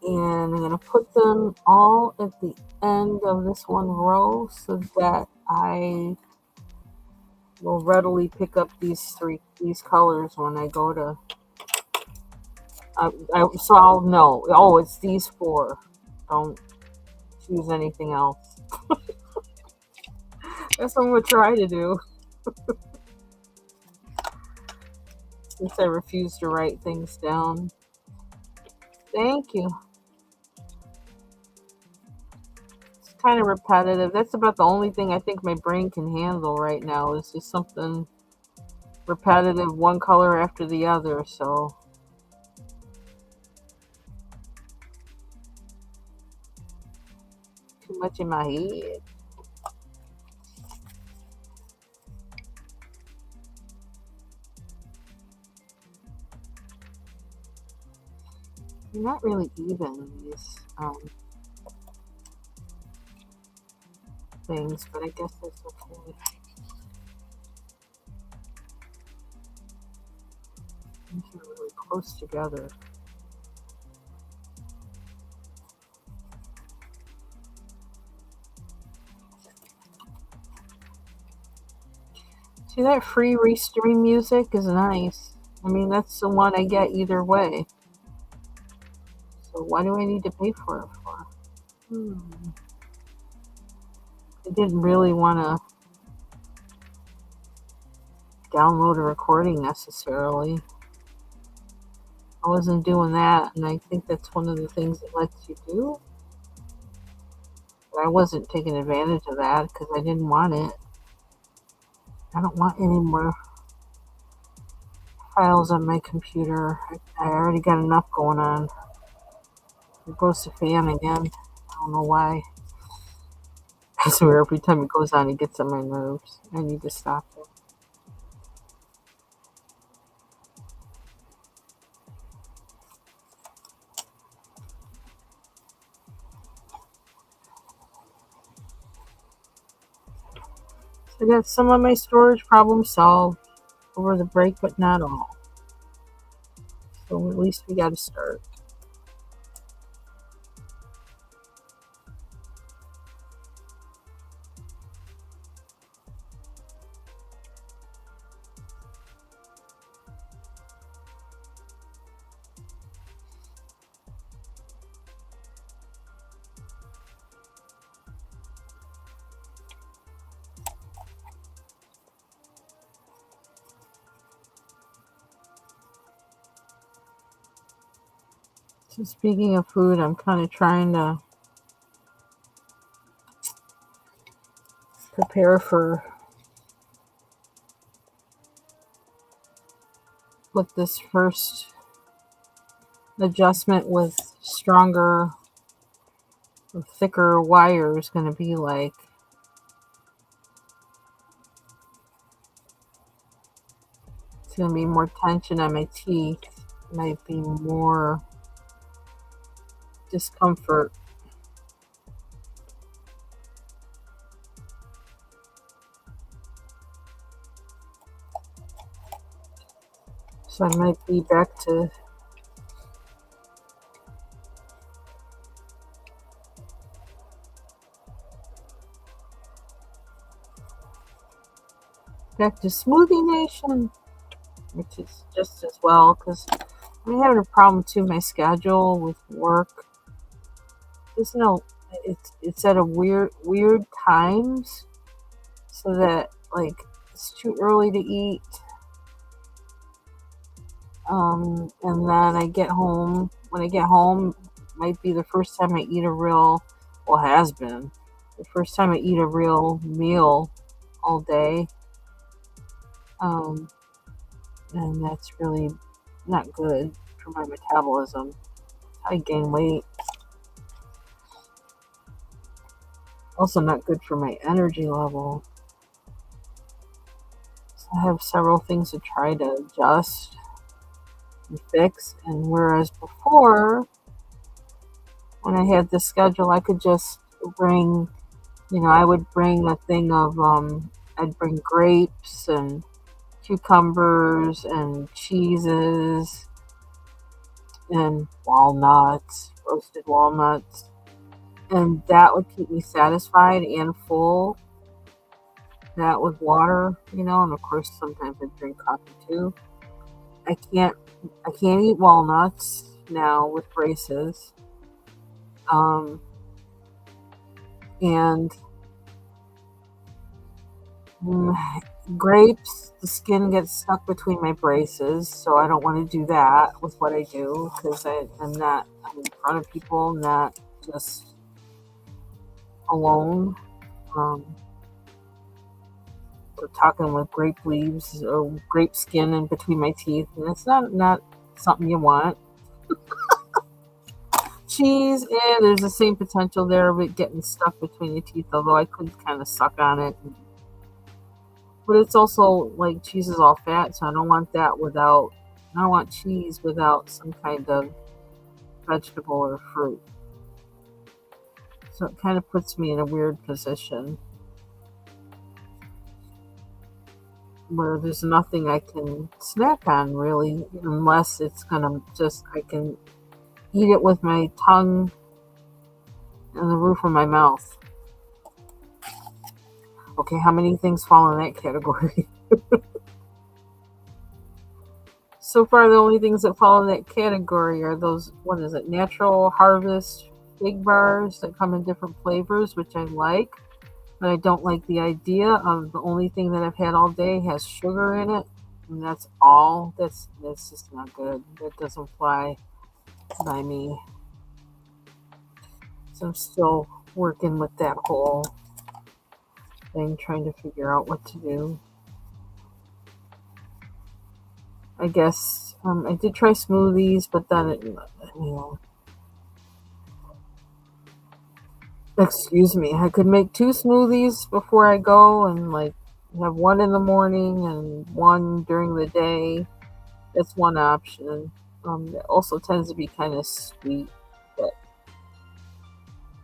and I'm gonna put them all at the end of this one row so that I will readily pick up these colors when I go to. So I'll know. Oh, it's these four. Don't choose anything else. That's what I'm gonna try to do. Since I refuse to write things down. Thank you. It's kind of repetitive. That's about the only thing I think my brain can handle right now is just something repetitive, one color after the other. So too much in my head. You're not really even these things, but I guess that's okay. These are really close together. See, that free restream music is nice. I mean, that's the one I get either way. So why do I need to pay for it for? Hmm. I didn't really want to download a recording necessarily. I wasn't doing that, and I think that's one of the things it lets you do. But I wasn't taking advantage of that because I didn't want it. I don't want any more files on my computer. I already got enough going on. It goes to fan again. I don't know why. I swear every time it goes on, it gets on my nerves. I need to stop it. So I got some of my storage problems solved over the break, but not all. So at least we got to start. Speaking of food, I'm kind of trying to prepare for what this first adjustment with stronger, thicker wire is going to be like. It's going to be more tension on my teeth. Might be more discomfort. So I might be back to Smoothie Nation, which is just as well because I'm having a problem too. My schedule with work, there's no, it's at a weird times, so that like it's too early to eat. And then I get home. When I get home, might be the first time I eat a real, well, has been the first time I eat a real meal all day. Um, and that's really not good for my metabolism. I gain weight. Also, not good for my energy level. So I have several things to try to adjust and fix. And whereas before, when I had this schedule, I could just bring, I would bring a thing of, I'd bring grapes and cucumbers and cheeses and walnuts, roasted walnuts. And that would keep me satisfied and full. That with water, and of course sometimes I drink coffee too. I can't I can't eat walnuts now with braces. Um, and mm, grapes, the skin gets stuck between my braces, so I don't want to do that with what I do because I'm in front of people, not just alone. Um, we're talking with grape leaves or grape skin in between my teeth, and it's not something you want. Cheese, there's the same potential there of it getting stuck between your teeth, although I could kind of suck on it. But it's also like cheese is all fat, so I don't want cheese without some kind of vegetable or fruit. So it kind of puts me in a weird position where there's nothing I can snack on really, unless it's gonna just, I can eat it with my tongue and the roof of my mouth. Okay, how many things fall in that category? So far, the only things that fall in that category are those, what is it, Natural Harvest Fig Bars that come in different flavors, which I like. But I don't like the idea of the only thing that I've had all day has sugar in it. And that's all. That's just not good. That doesn't fly by me. So I'm still working with that whole thing, trying to figure out what to do. I guess I did try smoothies, but then excuse me, I could make two smoothies before I go, and like have one in the morning and one during the day. That's one option. It also tends to be kind of sweet, but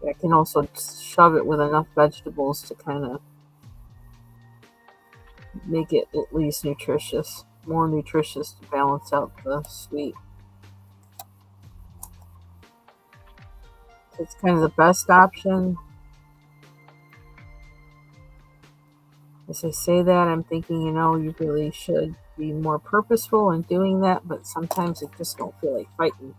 I can also shove it with enough vegetables to kind of make it at least nutritious, more nutritious to balance out the sweet. It's kind of the best option. As I say that, I'm thinking, you really should be more purposeful in doing that, but sometimes I just don't feel like fighting.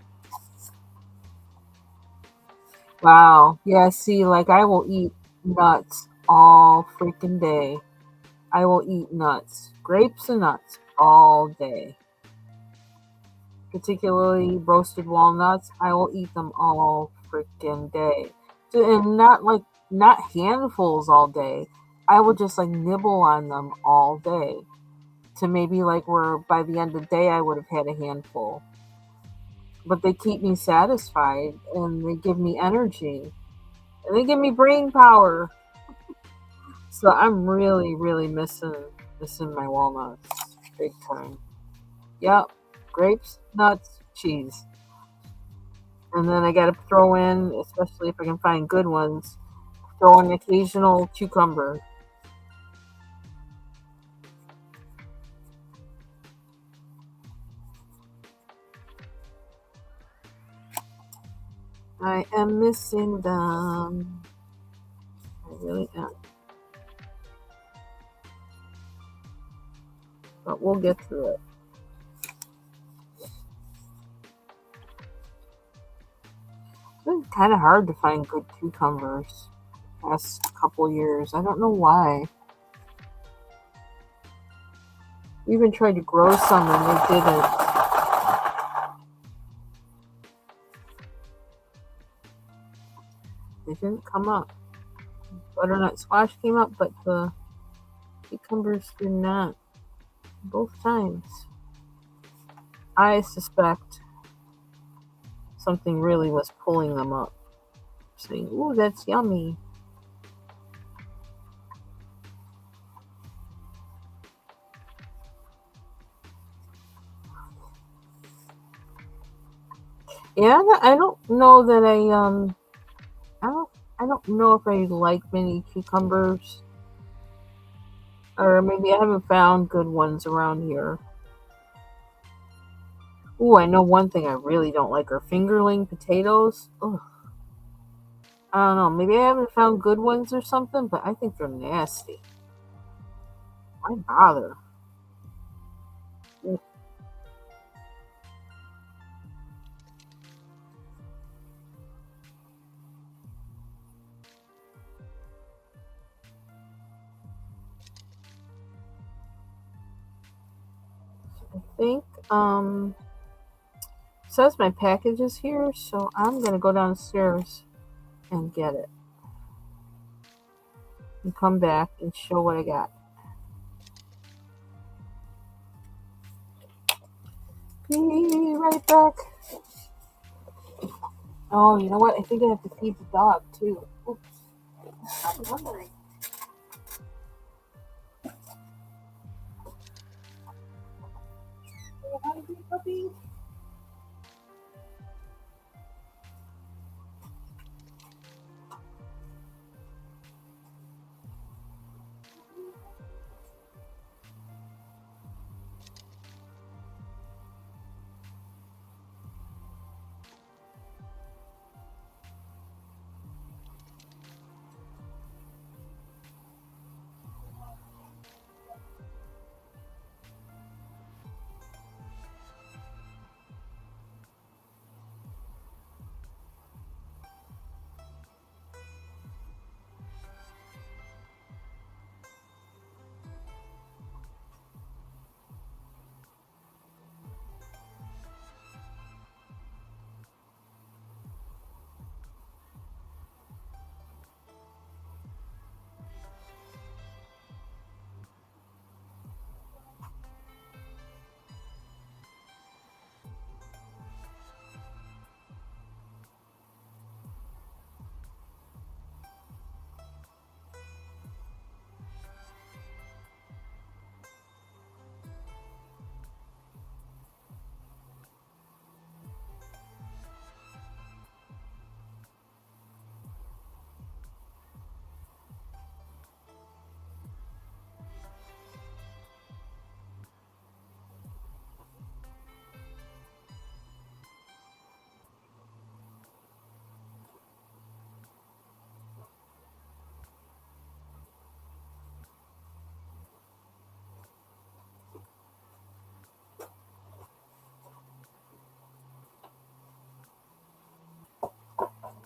Wow. Yeah, see, like I will eat nuts all freaking day. I will eat nuts, grapes and nuts all day. particularly roasted walnuts, I will eat them all freaking day. And not like not handfuls all day. I will just like nibble on them all day to maybe like where by the end of the day I would have had a handful. But they keep me satisfied and they give me energy and they give me brain power. So I'm really, really missing my walnuts big time. Yep, grapes, nuts, cheese, and then I got to throw in, especially if I can find good ones, throw in occasional cucumber. I am missing them. I really am. But we'll get through it. It's been kind of hard to find good cucumbers past couple years. I don't know why. We even tried to grow some and they didn't. They didn't come up. Butternut squash came up, but the cucumbers did not. Both times. I suspect something really was pulling them up, saying, "Ooh, that's yummy." Yeah, I don't know that I don't I don't know if I like many cucumbers, or maybe I haven't found good ones around here. Ooh, I know one thing I really don't like are fingerling potatoes. Ugh, I don't know. Maybe I haven't found good ones or something, but I think they're nasty. Why bother? I think says my package is here, so I'm gonna go downstairs and get it and come back and show what I got. Be right back. Oh, you know what? I think I have to feed the dog too. Oops. I'm wondering. Are you hungry, puppy?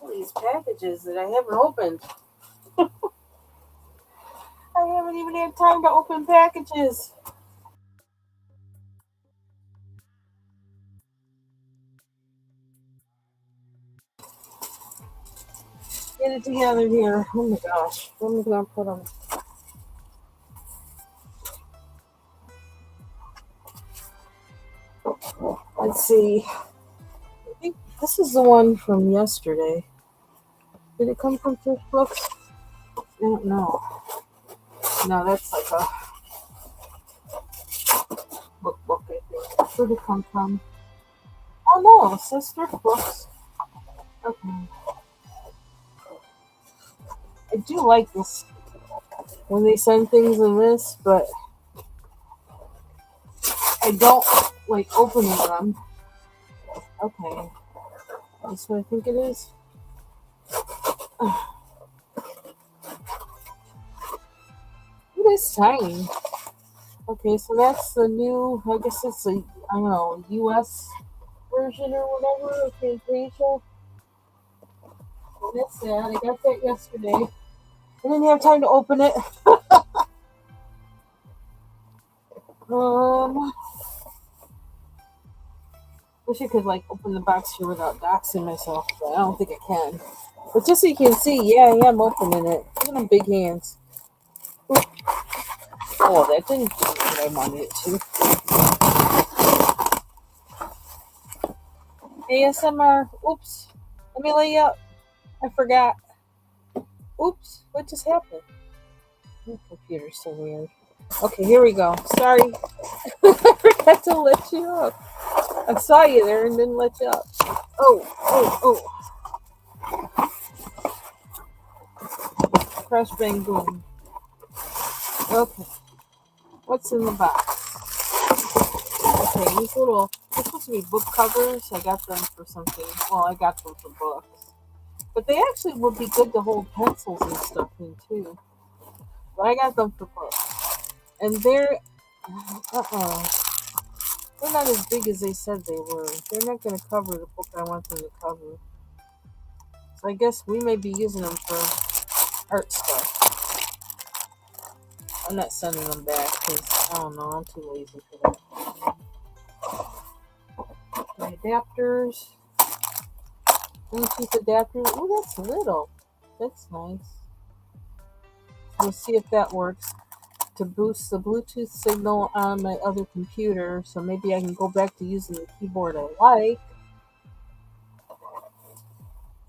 All these packages that I haven't opened. I haven't even had time to open packages. Get it together here. Oh my gosh. What am I gonna put on? Let's see. I think this is the one from yesterday. Did it come from Thrift Books? I don't know. No, that's like a book, I think. Where did it come from? Oh no, it says Thrift Books. Okay. I do like this when they send things in this, but I don't like opening them. Okay. That's what I think it is. It is tiny. Okay, so that's the new, I guess it's a, I don't know, US version or whatever of Fantasia. And that's that. I got that yesterday. I didn't have time to open it. Um, Wish I could like open the box here without doxing myself, but I don't think I can. But just so you can see, yeah, I am opening it. Look at them big hands. Oh, that didn't do what I wanted it to. ASMR. Oops. Let me lay you up. I forgot. Oops. What just happened? My computer's so weird. Okay, here we go. Sorry. I forgot to let you up. I saw you there and didn't let you up. Oh, oh, oh. Crash, bang, boom. Okay. What's in the box? Okay, these little, they're supposed to be book covers. I got them for something. Well, I got them for books. But they actually would be good to hold pencils and stuff in too. But I got them for books. And uh-uh. They're not as big as they said they were. They're not going to cover the book I want them to cover. So I guess we may be using them for art stuff. I'm not sending them back because I don't know. I'm too lazy for that. My adapters. Bluetooth adapter. Oh, that's little. That's nice. We'll see if that works to boost the Bluetooth signal on my other computer. So maybe I can go back to using the keyboard I like.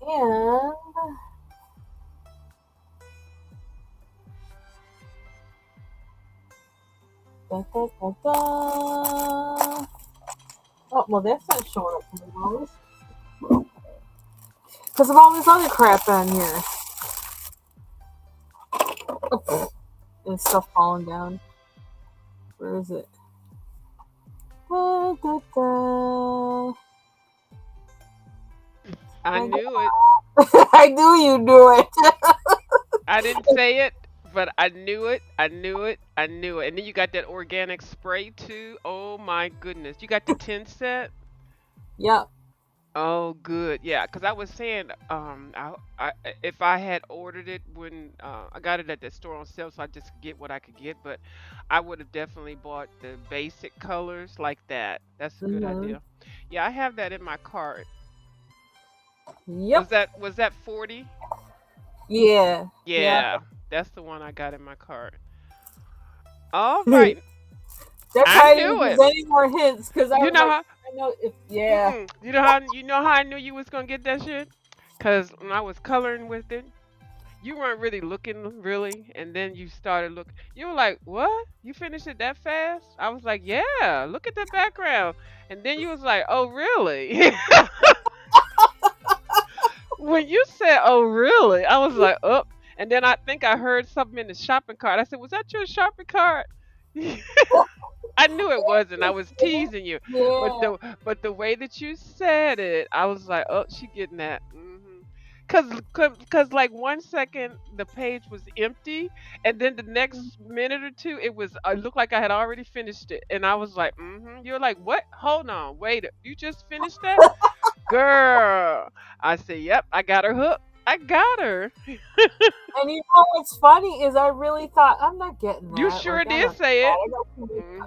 And da, da, da, da. Oh, well, that's not showing up for the because of all this other crap on here. Oh, and stuff falling down. Where is it? Da, da, da. I I, knew it. I knew you knew it. I didn't say it, but I knew it. I knew it. I knew it. And then you got that organic spray too. Oh my goodness. You got the 10 set? Yep. Oh, good. Yeah, because I was saying, if I had ordered it when I got it at the store on sale, so I just get what I could get, but I would have definitely bought the basic colors like that. That's a good Mm-hmm. idea. Yeah, I have that in my cart. Yep. Was that 40? Yeah. Yeah. Yeah, that's the one I got in my cart. All right. That's I why I didn't knew give it. any more hints because I You was know like, how I know if yeah. you know how I knew you was gonna get that shit? Cause when I was coloring with it, you weren't really looking really, and then you started looking. You were like, "What? You finished it that fast?" I was like, "Yeah. Look at the background." And then you was like, "Oh, really?" When you said, "Oh, really?" I was like, "Oh." And then I think I heard something in the shopping cart. I said, "Was that your shopping cart?" I knew it wasn't. I was teasing you, but Yeah. the way that you said it, I was like, "Oh, she getting that." Cause like 1 second the page was empty, and then the next minute or two it was. I looked like I had already finished it, and I was like, You're like, "What? Hold on, wait. You just finished that, girl?" I said, "Yep, I got her hooked. I got her." And you know what's funny is I really thought I'm not getting You that. sure Like I'm did not. say it.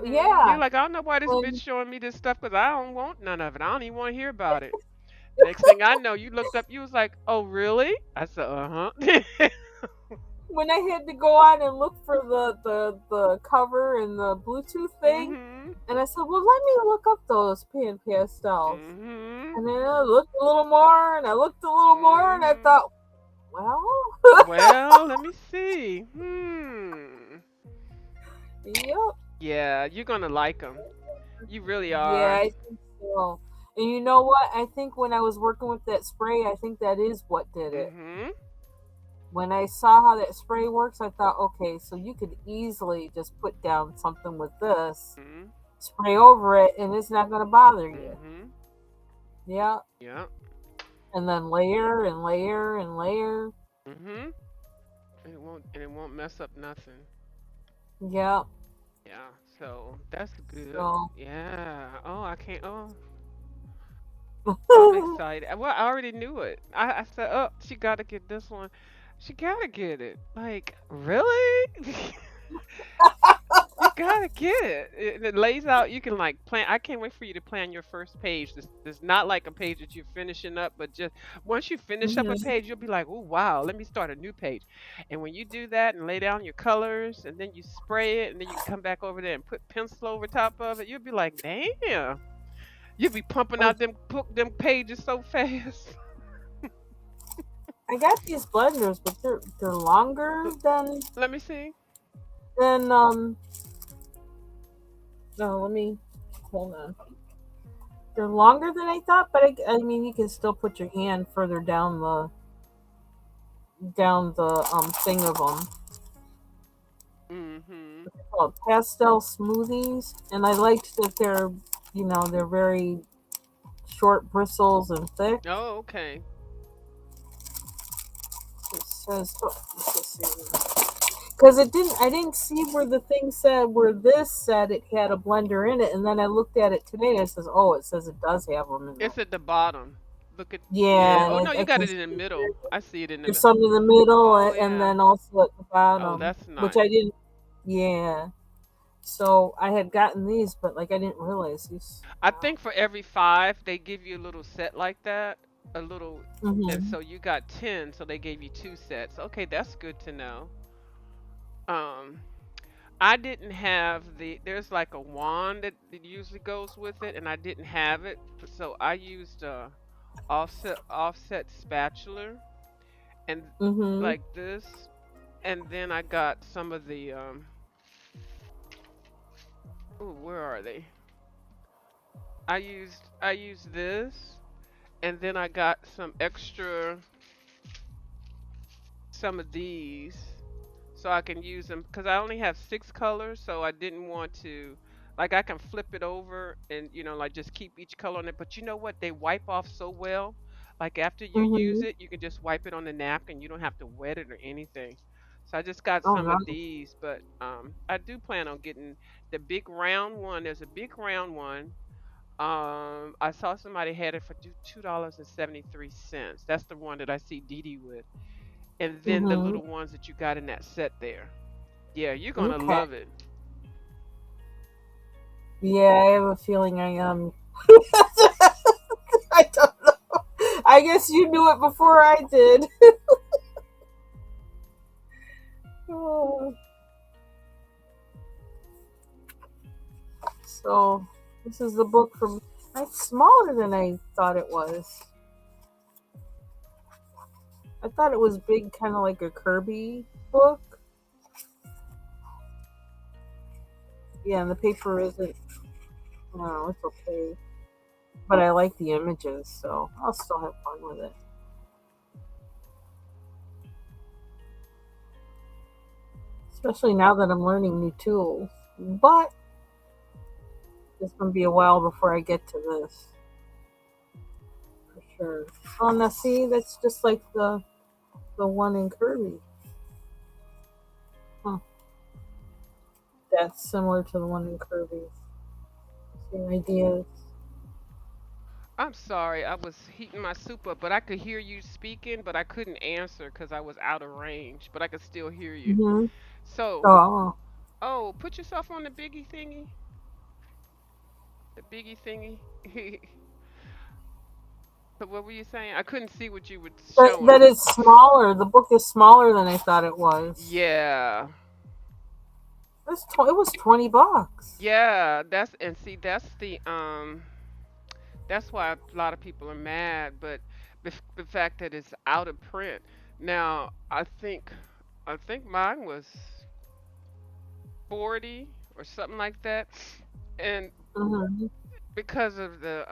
You're Yeah. like, I don't know why this bitch And showing me this stuff because I don't want none of it. I don't even want to hear about it. Next thing I know, you looked up. You was like, "Oh, really?" I said, "Uh huh." When I had to go on and look for the cover and the Bluetooth thing, Mhm. and I said, "Well, let me look up those pan pastels." Mhm. And then I looked a little more, and I looked a little more, and I Mhm. thought, well, Well, let me see. yep, Yeah, you're gonna like them. You really yeah, are. I think so. And you know what? I think when I was working with that spray, I think that is what did it. Mhm. When I saw how that spray works, I thought, okay, so you could easily just put down something with this, Mhm. spray over it, and it's not going to bother you. Mhm. Yeah. Yeah. And then layer and layer and layer. Mhm. And it won't mess up nothing. Yeah. Yeah. So that's good. So, Yeah. Oh, I can't. Oh, I'm excited. Well, I already knew it. I said, oh, she got to get this one. She got to get it. Like, really? You gotta get it. It lays out. You can like plan. I can't wait for you to plan your first page. This not like a page that you're finishing up, but just once you finish up a mhm. page, you'll be like, oh wow, let me start a new page. And when you do that and lay down your colors, and then you spray it, and then you come back over there and put pencil over top of it, you'll be like, damn, you'll be pumping I, out them pages so fast. I got these blenders, but they're longer Let me see. than no, let me hold on. They're longer than I thought, but I mean you can still put your hand further down the thing of them. Mhm. They're called pastel smoothies, and I liked that they're very short bristles and thick. Oh, okay. It says, oh, let's see. Because I didn't see where the thing said where this said it had a blender in it, and then I looked at it today and it says, oh, it says it does have them in It's there. at the bottom. Look at yeah. Yeah, Oh no, and you I got can it in the see middle. I see it in the there's middle. some in the middle Oh and yeah. then also at the Oh, bottom, that's which I nice. didn't. Yeah, so I had gotten these, but like I didn't realize these. I Wow. think for every five, they give you a little set like that. A little, and Mhm. so you got 10, so they gave you two sets. Okay, that's good to know. Um, I didn't have there's like a wand that usually goes with it, and I didn't have it, so I used a offset spatula and Mhm. like this, and then I got some of the ooh, where are they? I used this, and then I got some of these, so I can use them because I only have six colors, so I didn't want to like I can flip it over and like just keep each color on it. But you know what? They wipe off so well. Like after you use Mhm. it, you can just wipe it on the napkin. You don't have to wet it or anything. So I just got Oh, some of nice. these, but I do plan on getting the big round one. There's a big round one. I saw somebody had it for $2.73. That's the one that I see Dee Dee with, and then the Mhm. little ones that you got in that set there. Yeah, you're gonna Okay. love it. Yeah, I have a feeling I am. I don't know. I guess you knew it before I did. Oh, so this is the book from. It's smaller than I thought it was. I thought it was big, kind of like a Kirby book. Yeah, and the paper isn't. No, it's okay. But I like the images, so I'll still have fun with it. Especially now that I'm learning new tools. But it's gonna be a while before I get to this, for sure. Oh, now see, that's just like the one in Kirby. Huh. That's similar to the one in Kirby. Same ideas. I'm sorry, I was heating my soup up, but I could hear you speaking, but I couldn't answer because I was out of range, but I could still hear you. Mm-hmm. So, Oh, oh, put yourself on the biggie thingy. The biggie thingy. So what were you saying? I couldn't see what you were That showing. it's smaller. The book is smaller than I thought it was. Yeah. It was $20. Yeah, that's and see that's why a lot of people are mad, but the fact that it's out of print. Now, I think mine was 40 or something like that. And Mm-hmm. because of the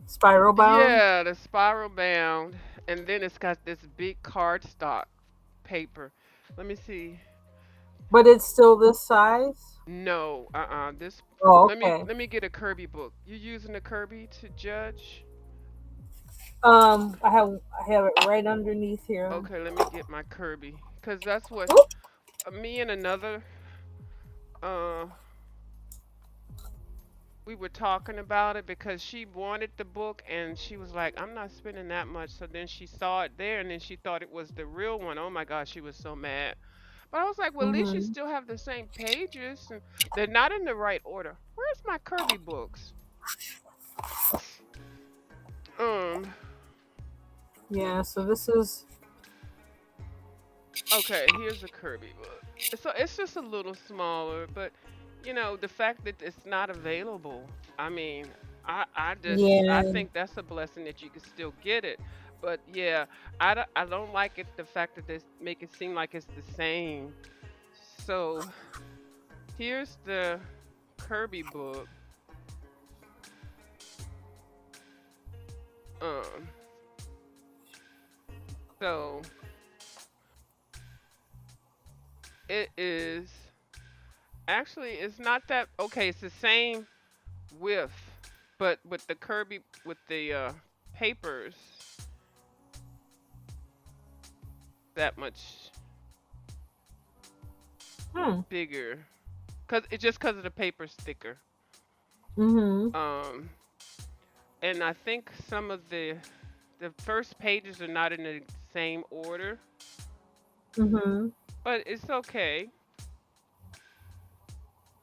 Spiral bound, yeah, the spiral bound, and then it's got this big cardstock paper. Let me see. but it's still this size. No, this Oh, let me okay. let me get a Kirby book. You using a Kirby to judge? I have it right underneath here. Okay, let me get my Kirby cuz that's what Oop. me and another uh we were talking about it because she wanted the book and she was like, "I'm not spending that much." So then she saw it there and then she thought it was the real one. Oh my gosh, she was so mad. But I was like, "Well, at least you Mm-hmm. still have the same pages and they're not in the right order. Where's my Kirby books?" Um, Yeah. So this is. okay, here's a Kirby book. So it's just a little smaller, but the fact that it's not available. I mean, I Yeah. think that's a blessing that you can still get it. But yeah, I don't like it the fact that they make it seem like it's the same. So here's the Kirby book. Um, so it is actually it's not that okay. It's the same width, but with the Kirby with the papers that much Hmm. bigger, cause it's just cause of the paper's thicker. Mm-hmm. Um, and I think some of the first pages are not in the same order, Mm-hmm. but it's okay.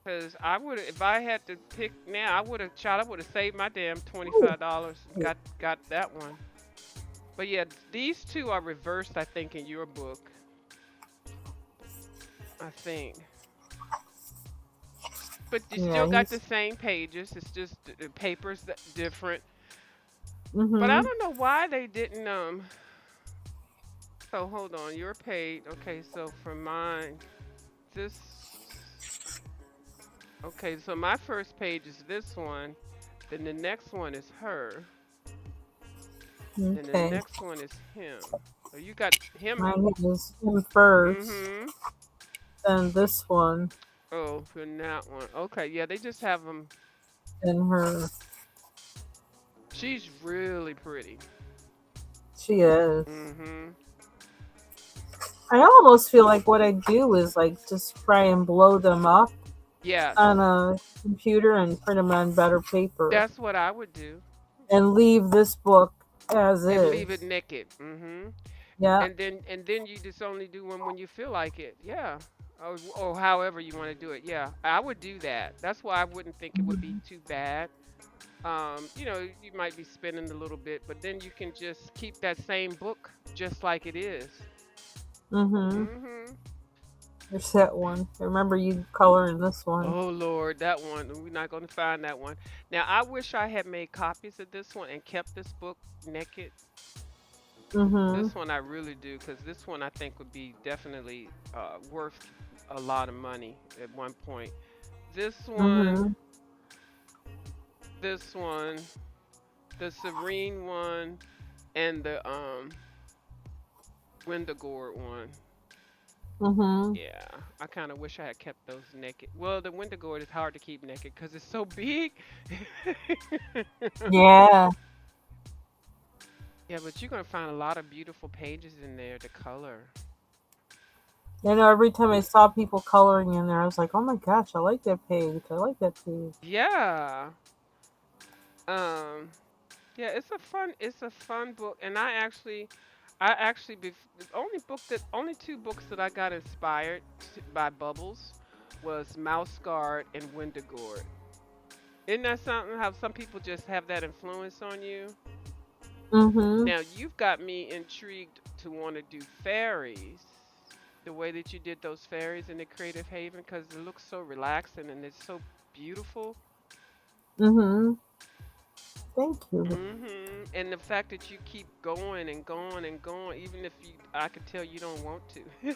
Cause I would if I had to pick now, I would have saved my damn $25 and got that one. But yeah, these two are reversed, I think, in your book. I think. But you Yeah. still got the He's. same pages. It's just the papers that different. But I Mm-hmm. don't know why they didn't so hold on, your page. Okay, so for mine, this okay, so my first page is this one, then the next one is her, then the Okay. next one is him. So you got him. Mine is him first, Mhm. then this one, Oh, for that one. Okay, yeah, they just have them. then her. She's really pretty. She is. Mhm. I almost feel like what I do is like just try and blow them up Yes. on a computer and print them on better paper That's what I would do. and leave this book as And leave it is. naked. Mhm. Yeah. And then you just only do one when you feel like it. Yeah. Or however you want to do it. Yeah. I would do that. That's why I wouldn't think it would be too bad. You might be spending a little bit, but then you can just keep that same book just like it is. Mm-hmm. Mhm. There's that one. I remember you coloring this one. Oh Lord, that one. We're not going to find that one. Now, I wish I had made copies of this one and kept this book naked. Mm-hmm. This one I really do because this one I think would be definitely worth a lot of money at one point. This one, Mm-hmm. this one, the Serene one, and the Wendigord one. Mm-hmm. Yeah, I kind of wish I had kept those naked. Well, the Wendigord is hard to keep naked because it's so big. Yeah. Yeah, but you're gonna find a lot of beautiful pages in there to color. I know every time I saw people coloring in there, I was like, oh my gosh, I like that page. I like that page. Yeah. Um. Yeah, it's a fun book, and the only two books that I got inspired by Bubbles was Mouse Guard and Wendigord. Isn't that something? How some people just have that influence on you. Mhm. Now you've got me intrigued to want to do fairies. The way that you did those fairies in the Creative Haven, because it looks so relaxing and it's so beautiful. Mhm. Thank you. And the fact that you keep going and going and going, even if I could tell you don't want to.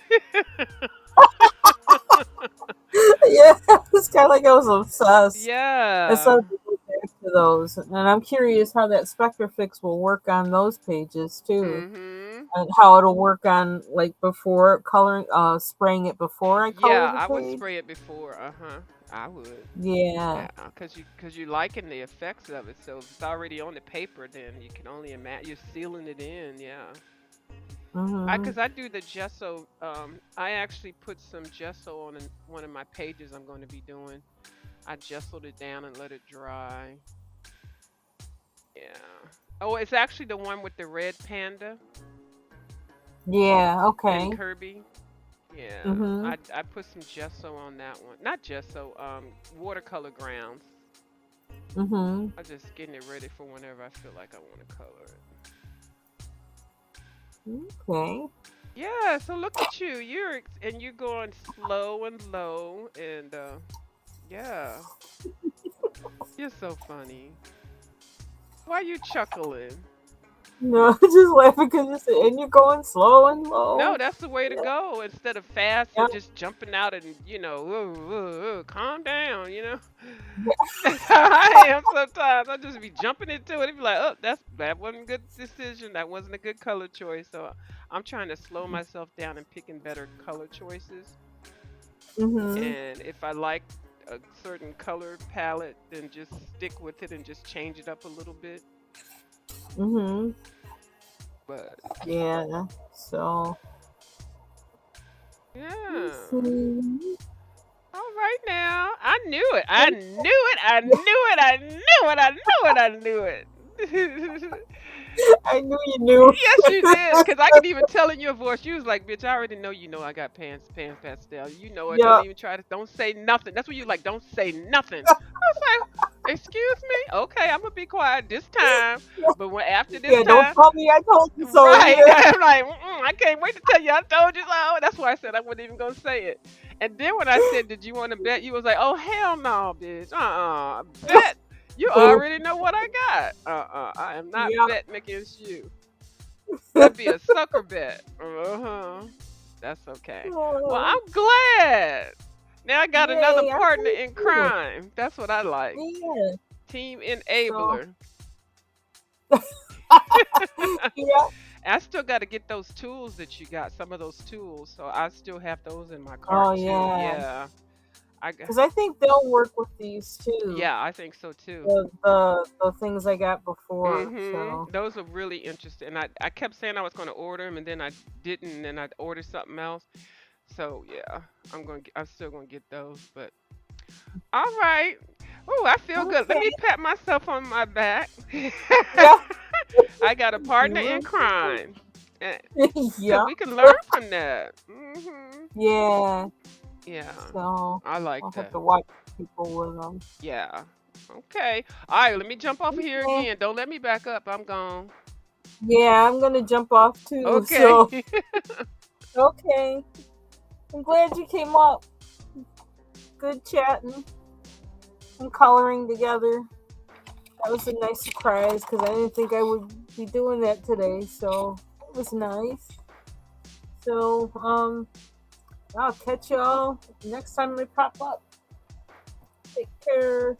Yeah, it's kind of like I was obsessed. I Yeah. started to go back to those, and I'm curious how that Spectrafix will work on those pages too, Mhm. and how it'll work on like before coloring, spraying it before I color Yeah, the I would page. spray it before. Uh-huh. I would. Yeah. Yeah, cause you liking the effects of it. So if it's already on the paper, then you can only imagine you're sealing it in. Yeah. Mhm. Cause I do the gesso. I actually put some gesso on one of my pages I'm going to be doing. I gessoed it down and let it dry. Yeah. Oh, it's actually the one with the red panda Yeah. and Okay. Kirby. Yeah. Mhm. I put some gesso on that one. Not gesso, watercolor grounds. Mhm. I'm just getting it ready for whenever I feel like I want to color it. Okay. Yeah, so look at you. And you're going slow and low and yeah. You're so funny. Why you chuckling? No, just laughing because you said, and you're going slow and No, low. that's the way to Yeah. go. Instead of fast Yeah. and just jumping out and, calm down, Yeah. That's how I am sometimes. I just be jumping into it and be like, oh, that wasn't a good decision. That wasn't a good color choice. So I'm trying to slow myself down and picking better color choices. Mhm. And if I like a certain color palette, then just stick with it and just change it up a little bit. Mhm. But Yeah. So let's yeah. see. All right now. I knew it. I And knew it. I knew it. I knew it. I knew it. I knew it. I knew you knew. Yes, you did. Cause I could even tell in your voice. You was like, "Bitch, I already know. You know, I got pants pastel. You know it. Don't Yeah. even try to. Don't say nothing. That's what you like. Don't say nothing." I was like, "Excuse me. Okay, I'm gonna be quiet this time. But when after this Yeah. Don't time, tell me I told you so right?" either. I'm like, "I can't wait to tell you. I told you so." That's why I said I wasn't even gonna say it. And then when I said, "Did you want to bet?" You was like, "Oh hell no, bitch. Bet." You Boo. already know what I got. I am not Yeah. betting against you. That'd be a sucker bet. Uh-huh. That's okay. Well, Oh, I'm glad. Now I got another yay! I'm partner glad in too. crime. That's what I like. Yeah. Team So enabler. yeah. I still got to get those tools that you got, some of those tools. So I still have those in my Oh cart too. yeah. Yeah. I got, Because I think they'll work with these too. yeah, I think so too. The things I got before. So Those are really interesting. And I kept saying I was going to order them and then I didn't and I ordered something else. So yeah, I'm still gonna get those. But all right. Oh, I feel good. Let okay. me pat myself on my back. Yeah. I got a partner in You crime. Eh, cause yeah. we can learn from that. Yeah. Yeah, So I like I'll have that. to watch people with them. Yeah. Okay. All right. Let me jump off of here Okay. again. Don't let me back up. I'm gone. Yeah, I'm gonna jump off too. Okay. So okay. I'm glad you came up. Good chatting and coloring together. That was a nice surprise because I didn't think I would be doing that today. So it was nice. So I'll catch y'all next time they pop up. Take care.